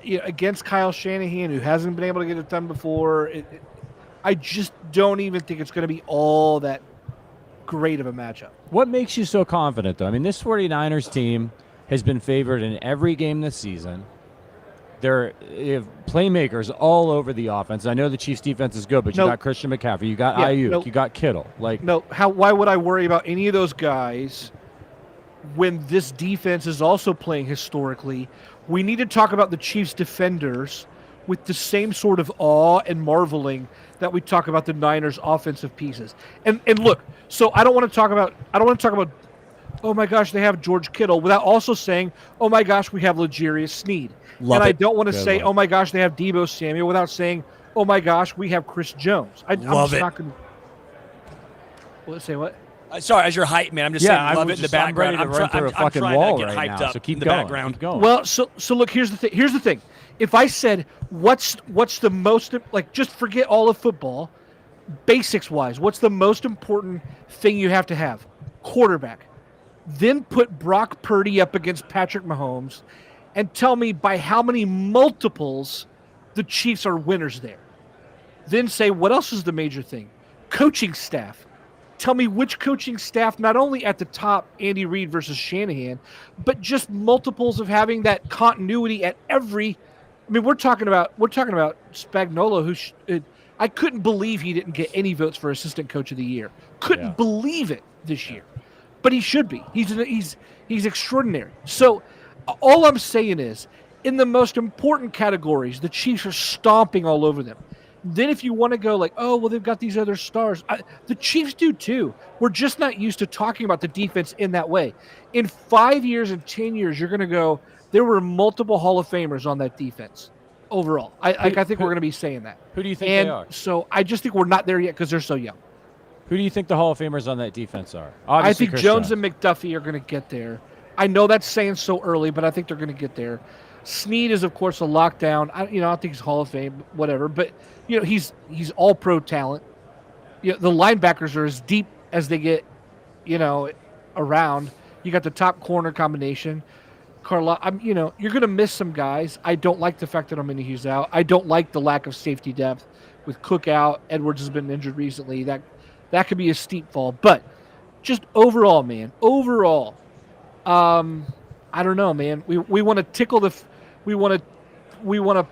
Against Kyle Shanahan, who hasn't been able to get it done before, I just don't even think it's going to be all that great of a matchup. What makes you so confident, though? This 49ers team has been favored in every game this season. They have playmakers all over the offense. I know the Chiefs' defense is good, but you got Christian McCaffrey, you got Ayuk, you got Kittle. Why would I worry about any of those guys when this defense is also playing historically? We need to talk about the Chiefs' defenders with the same sort of awe and marveling that we talk about the Niners' offensive pieces. And look, so I don't want to talk about, oh my gosh, they have George Kittle, without also saying, oh my gosh, we have L'Jarius Sneed. I don't want to say, oh my gosh, they have Deebo Samuel, without saying, oh my gosh, we have Chris Jones. I'm just not going to say what? Sorry, as your hype man, I'm just saying love it in the background. I'm ready to run through a fucking wall right now, so keep going. Background. Keep going. Well, so look, here's the thing. If I said what's the most, like, just forget all of football, basics wise, what's the most important thing you have to have? Quarterback. Then put Brock Purdy up against Patrick Mahomes and tell me by how many multiples the Chiefs are winners there. Then say, what else is the major thing? Coaching staff. Tell me which coaching staff, not only at the top, Andy Reid versus Shanahan, but just multiples of having that continuity at every. We're talking about Spagnuolo, who I couldn't believe he didn't get any votes for Assistant Coach of the Year. Couldn't believe it this year, but he should be. He's extraordinary. So all I'm saying is, in the most important categories, the Chiefs are stomping all over them. Then if you want to go like, oh, well, they've got these other stars. The Chiefs do too. We're just not used to talking about the defense in that way. In 5 years and 10 years, you're going to go, there were multiple Hall of Famers on that defense overall. I think we're going to be saying that. Who do you think they are? So I just think we're not there yet because they're so young. Who do you think the Hall of Famers on that defense are? Obviously, I think Chris Jones and McDuffie are going to get there. I know that's saying so early, but I think they're going to get there. Sneed is, of course, a lockdown. I think he's Hall of Fame, whatever. But he's all-pro talent. The linebackers are as deep as they get, around. You got the top corner combination. You're going to miss some guys. I don't like the fact that Omenihu's out. I don't like the lack of safety depth with Cook out. Edwards has been injured recently. That could be a steep fall. But just overall, man. I don't know, man. We want to tickle we want to we want to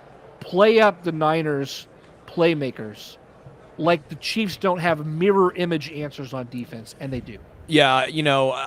play up the Niners playmakers like the Chiefs don't have mirror image answers on defense, and they do. Yeah,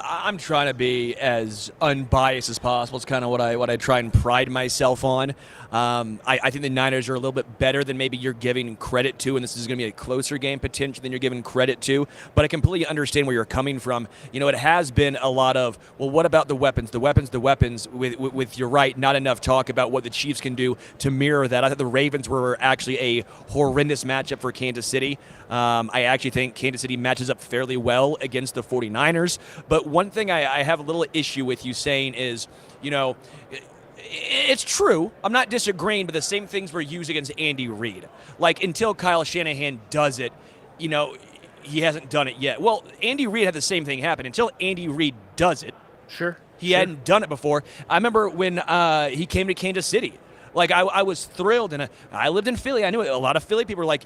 I'm trying to be as unbiased as possible. It's kind of what I try and pride myself on. I think the Niners are a little bit better than maybe you're giving credit to, and this is going to be a closer game potentially than you're giving credit to. But I completely understand where you're coming from. It has been a lot of, well, what about the weapons? The weapons. With you're right, not enough talk about what the Chiefs can do to mirror that. I thought the Ravens were actually a horrendous matchup for Kansas City. I actually think Kansas City matches up fairly well against the 49ers. But one thing I have a little issue with you saying is, it's true. I'm not disagreeing, but the same things were used against Andy Reid. Like, until Kyle Shanahan does it, he hasn't done it yet. Well, Andy Reid had the same thing happen. Until Andy Reid does it, he hadn't done it before. I remember when he came to Kansas City. Like, I was thrilled, and I lived in Philly. I knew it. A lot of Philly people were like,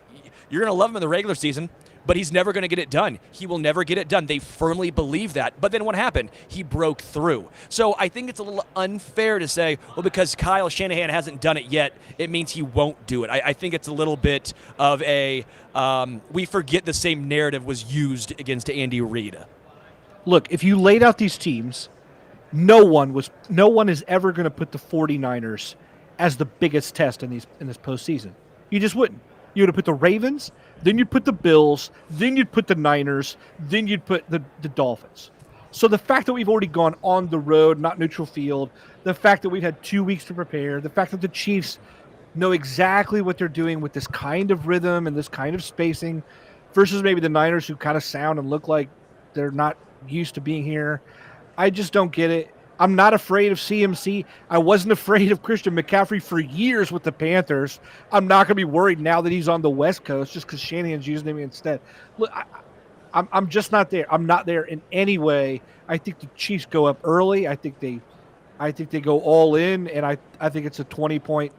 you're going to love him in the regular season, but he's never going to get it done. He will never get it done. They firmly believe that. But then what happened? He broke through. So I think it's a little unfair to say, well, because Kyle Shanahan hasn't done it yet, it means he won't do it. I think it's a little bit of a we forget the same narrative was used against Andy Reid. Look, if you laid out these teams, no one is ever going to put the 49ers as the biggest test in this postseason. You just wouldn't. You would have put the Ravens, then you'd put the Bills, then you'd put the Niners, then you'd put the Dolphins. So the fact that we've already gone on the road, not neutral field, the fact that we've had 2 weeks to prepare, the fact that the Chiefs know exactly what they're doing with this kind of rhythm and this kind of spacing versus maybe the Niners who kind of sound and look like they're not used to being here. I just don't get it. I'm not afraid of CMC. I wasn't afraid of Christian McCaffrey for years with the Panthers. I'm not going to be worried now that he's on the West Coast just because Shanahan's using him instead. Look, I'm just not there. I'm not there in any way. I think the Chiefs go up early. I think they go all in, and I think it's a 20-point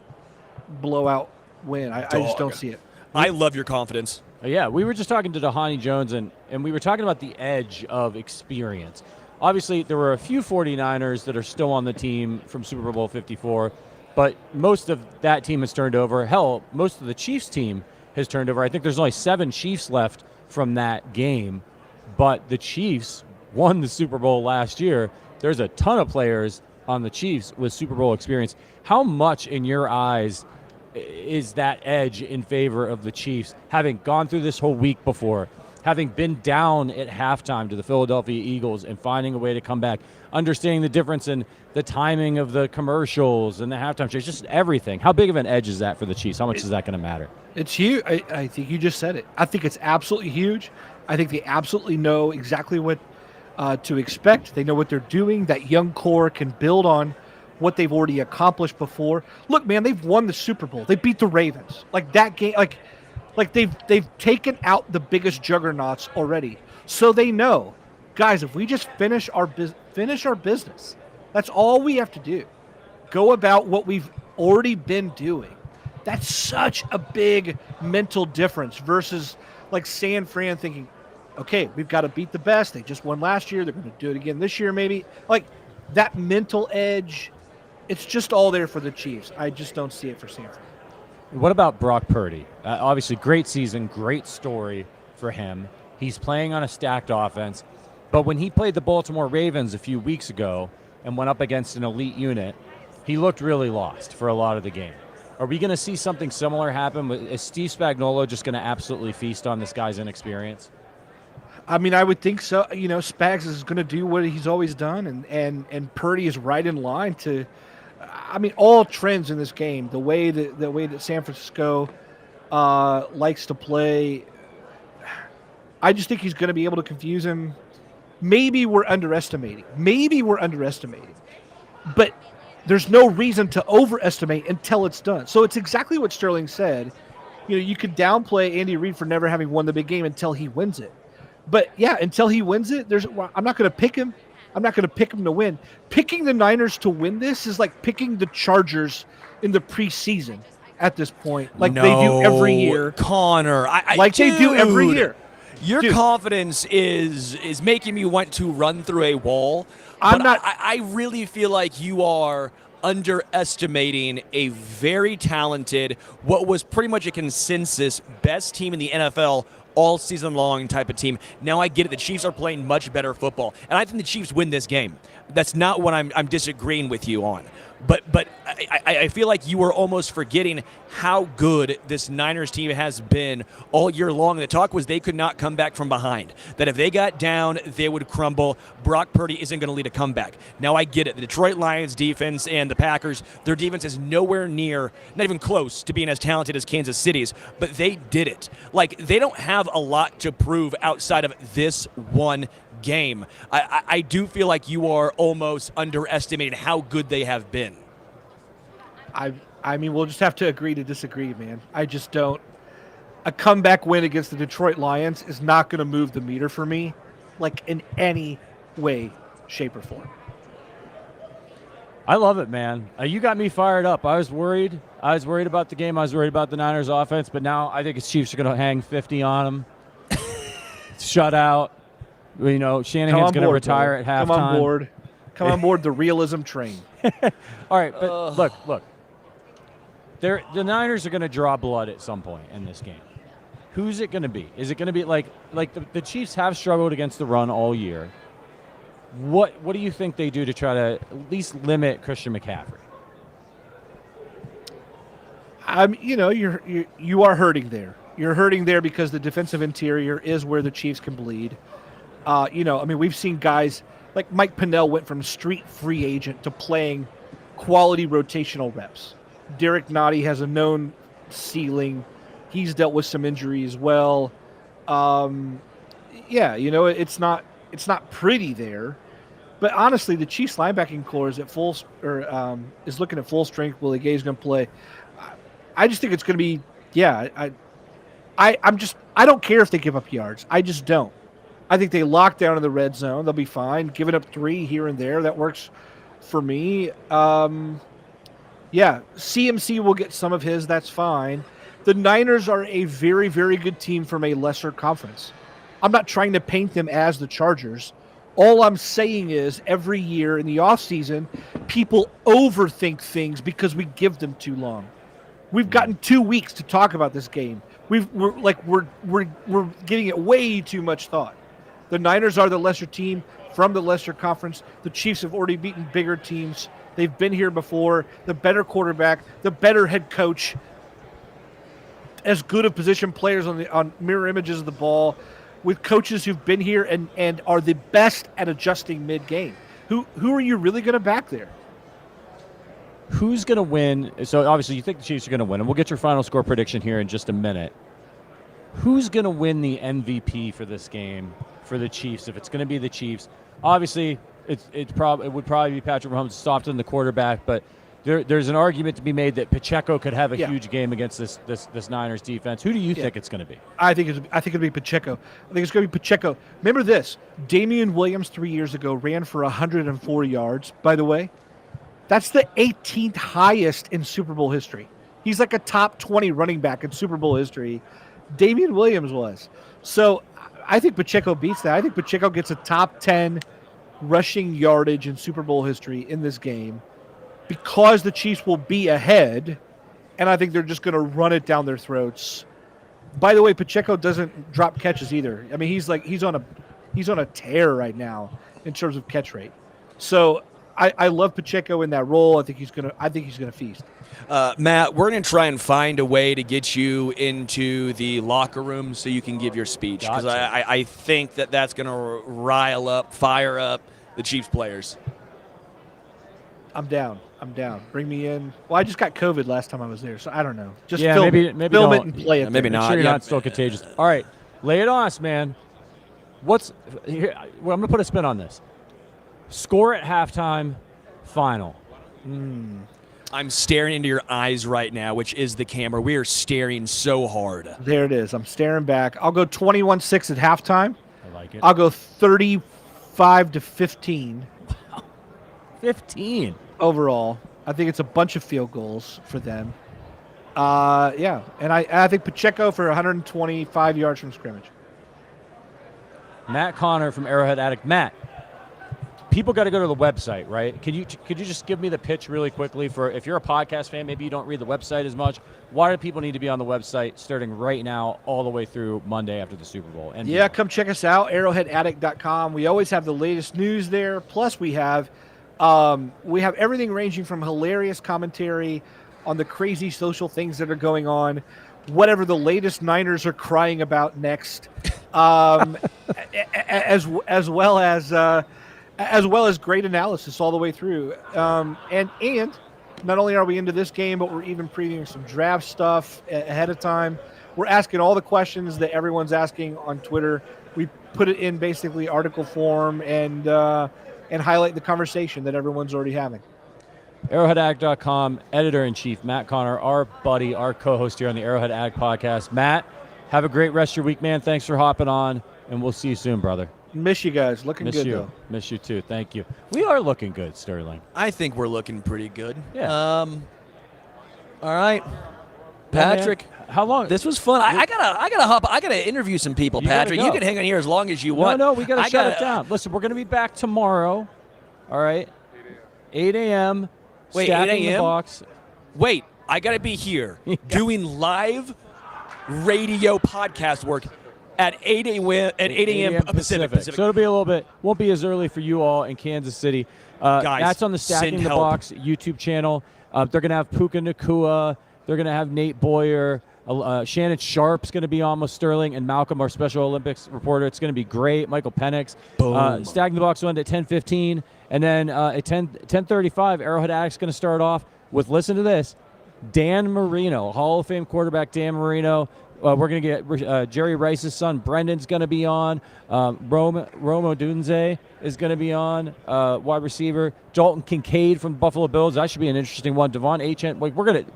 blowout win. I just don't see it. I love your confidence. Yeah, we were just talking to Dhani Jones, and we were talking about the edge of experience. Obviously, there were a few 49ers that are still on the team from Super Bowl 54, but most of that team has turned over. Hell, most of the Chiefs team has turned over. I think there's only 7 Chiefs left from that game, but the Chiefs won the Super Bowl last year. There's a ton of players on the Chiefs with Super Bowl experience. How much, in your eyes, is that edge in favor of the Chiefs, having gone through this whole week before, having been down at halftime to the Philadelphia Eagles and finding a way to come back, understanding the difference in the timing of the commercials and the halftime shows, just everything? How big of an edge is that for the Chiefs? How much is that going to matter? It's huge. I think you just said it. I think it's absolutely huge. I think they absolutely know exactly what to expect. They know what they're doing. That young core can build on what they've already accomplished before. Look, man, they've won the Super Bowl. They beat the Ravens. Like that game, like they've taken out the biggest juggernauts already. So they know, guys, if we just finish our business, that's all we have to do. Go about what we've already been doing. That's such a big mental difference versus like San Fran thinking, okay, we've got to beat the best. They just won last year. They're going to do it again this year, maybe. Like that mental edge, it's just all there for the Chiefs. I just don't see it for San Fran. What about Brock Purdy? Obviously, great season, great story for him. He's playing on a stacked offense. But when he played the Baltimore Ravens a few weeks ago and went up against an elite unit, he looked really lost for a lot of the game. Are we going to see something similar happen? Is Steve Spagnuolo just going to absolutely feast on this guy's inexperience? I mean, I would think so. You know, Spags is going to do what he's always done, and Purdy is right in line to. I mean, all trends in this game, the way that San Francisco likes to play, I just think he's going to be able to confuse him. Maybe we're underestimating. But there's no reason to overestimate until it's done. So it's exactly what Sterling said. You know, you could downplay Andy Reid for never having won the big game until he wins it. But yeah, until he wins it, I'm not going to pick him. I'm not going to pick him to win. Picking the Niners to win this is like picking the Chargers in the preseason at this point, like they do every year. Connor, they do every year. Your confidence is making me want to run through a wall. I really feel like you are underestimating a very talented, what was pretty much a consensus best team in the NFL all season long type of team. Now I get it. The Chiefs are playing much better football, and I think the Chiefs win this game. That's not what I'm disagreeing with you on. But I feel like you were almost forgetting how good this Niners team has been all year long. The talk was they could not come back from behind, that if they got down, they would crumble. Brock Purdy isn't going to lead a comeback. Now I get it. The Detroit Lions defense and the Packers, their defense is nowhere near, not even close to being as talented as Kansas City's, but they did it. Like, they don't have a lot to prove outside of this one game. I do feel like you are almost underestimating how good they have been. I mean, we'll just have to agree to disagree, man. I just don't. A comeback win against the Detroit Lions is not going to move the meter for me, like, in any way, shape, or form. I love it, man. You got me fired up. I was worried. About the game. I was worried about the Niners offense, but now I think the Chiefs are going to hang 50 on them. Shut out. You know, Shanahan's going to retire at halftime. Come on board. Come on board the realism train. All right, but look. The Niners are going to draw blood at some point in this game. Who's it going to be? Is it going to be like the Chiefs have struggled against the run all year? What do you think they do to try to at least limit Christian McCaffrey? You know, you are hurting there. You're hurting there because the defensive interior is where the Chiefs can bleed. You know, I mean, we've seen guys like Mike Pennell went from street free agent to playing quality rotational reps. Derek Nottie has a known ceiling. He's dealt with some injury as well. Yeah, you know, it's not pretty there. But honestly, the Chiefs linebacking core is at is looking at full strength. Willie Gay's going to play. I just think it's going to be, yeah. I don't care if they give up yards. I just don't. I think they lock down in the red zone. They'll be fine. Giving up 3 here and there, that works for me. Yeah, CMC will get some of his. That's fine. The Niners are a very, very good team from a lesser conference. I'm not trying to paint them as the Chargers. All I'm saying is every year in the offseason, people overthink things because we give them too long. We've gotten 2 weeks to talk about this game. We're giving it way too much thought. The Niners are the lesser team from the lesser conference. The Chiefs have already beaten bigger teams. They've been here before. The better quarterback, the better head coach, as good of position players on mirror images of the ball, with coaches who've been here and are the best at adjusting mid-game. Who are you really going to back there? Who's going to win? So obviously you think the Chiefs are going to win, and we'll get your final score prediction here in just a minute. Who's going to win the MVP for this game for the Chiefs? If it's going to be the Chiefs, obviously it would probably be Patrick Mahomes, soft in the quarterback, but there's an argument to be made that Pacheco could have a huge game against this Niners defense. Who do you think it's going to be? I think it'll be Pacheco. I think it's going to be Pacheco. Remember this: Damian Williams 3 years ago ran for 104 yards. By the way, that's the 18th highest in Super Bowl history. He's like a top 20 running back in Super Bowl history. Damian Williams was. So I think Pacheco beats that. I think Pacheco gets a top 10 rushing yardage in Super Bowl history in this game because the Chiefs will be ahead, and I think they're just going to run it down their throats. By the way, Pacheco doesn't drop catches either. I mean, he's on a tear right now in terms of catch rate. So I love Pacheco in that role. I think he's gonna feast. Matt, we're going to try and find a way to get you into the locker room so you can give your speech, because I think that's going to fire up the Chiefs players. I'm down. Bring me in. Well, I just got COVID last time I was there, so I don't know. Just maybe film it and play it. Maybe there. not. Make sure you're not still contagious. All right, lay it on us, man. Well, I'm going to put a spin on this. Score at halftime, final. I'm staring into your eyes right now, which is the camera. We are staring so hard. There it is. I'm staring back. I'll go 21-6 at halftime. I like it. I'll go 35-15. Wow. 15 overall. I think it's a bunch of field goals for them. Yeah, and I think Pacheco for 125 yards from scrimmage. Matt Connor from Arrowhead Addict. Matt, people got to go to the website, right? Could you just give me the pitch really quickly for if you're a podcast fan, maybe you don't read the website as much. Why do people need to be on the website starting right now all the way through Monday after the Super Bowl? And yeah, come check us out, arrowheadaddict.com. We always have the latest news there. Plus we have everything ranging from hilarious commentary on the crazy social things that are going on, whatever the latest Niners are crying about next, as well as great analysis all the way through. And not only are we into this game, but we're even previewing some draft stuff ahead of time. We're asking all the questions that everyone's asking on Twitter. We put it in basically article form and highlight the conversation that everyone's already having. Arrowheadaddict.com, editor-in-chief Matt Connor, our buddy, our co-host here on the Arrowhead Addict podcast. Matt, have a great rest of your week, man. Thanks for hopping on, and we'll see you soon, brother. Miss you guys. Looking good, though. Miss you, too. Thank you. We are looking good, Sterling. I think we're looking pretty good. Yeah. All right. Patrick. How long? This was fun. I gotta hop. I gotta interview some people, Patrick. You can hang on here as long as you want. No, we gotta shut it down. Listen, we're gonna be back tomorrow. All right. 8 a.m. Wait, Stacking 8 a.m. the box. Wait, I gotta be here doing live radio podcast work at 8 a.m. Pacific. So it'll be a little bit. Won't be as early for you all in Kansas City. Guys, that's on the Stacking the Box YouTube channel. They're gonna have Puka Nakua. They're gonna have Nate Boyer. Shannon Sharp's going to be on with Sterling and Malcolm, our Special Olympics reporter. It's going to be great. Michael Penix. Boom. Stacking the Box went at 10:15. And then at 10:35, Arrowhead Addict's going to start off with, listen to this, Dan Marino, Hall of Fame quarterback Dan Marino. We're going to get Jerry Rice's son, Brendan's going to be on. Romo Dunze is going to be on, wide receiver. Dalton Kincaid from the Buffalo Bills. That should be an interesting one. Devon Achane.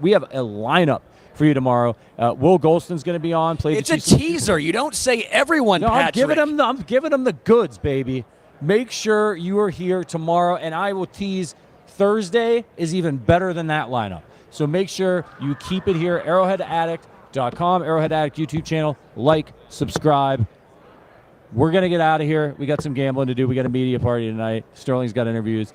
We have a lineup for you tomorrow. Will Golston's going to be on. It's a teaser. You don't say everyone, no, Patrick. I'm giving them the goods, baby. Make sure you are here tomorrow, and I will tease Thursday is even better than that lineup. So make sure you keep it here. Arrowheadaddict.com, Arrowhead Addict YouTube channel. Like, subscribe. We're going to get out of here. We got some gambling to do. We got a media party tonight. Sterling's got interviews.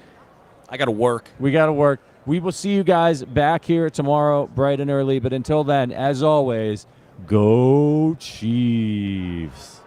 I got to work. We got to work. We will see you guys back here tomorrow, bright and early. But until then, as always, go Chiefs.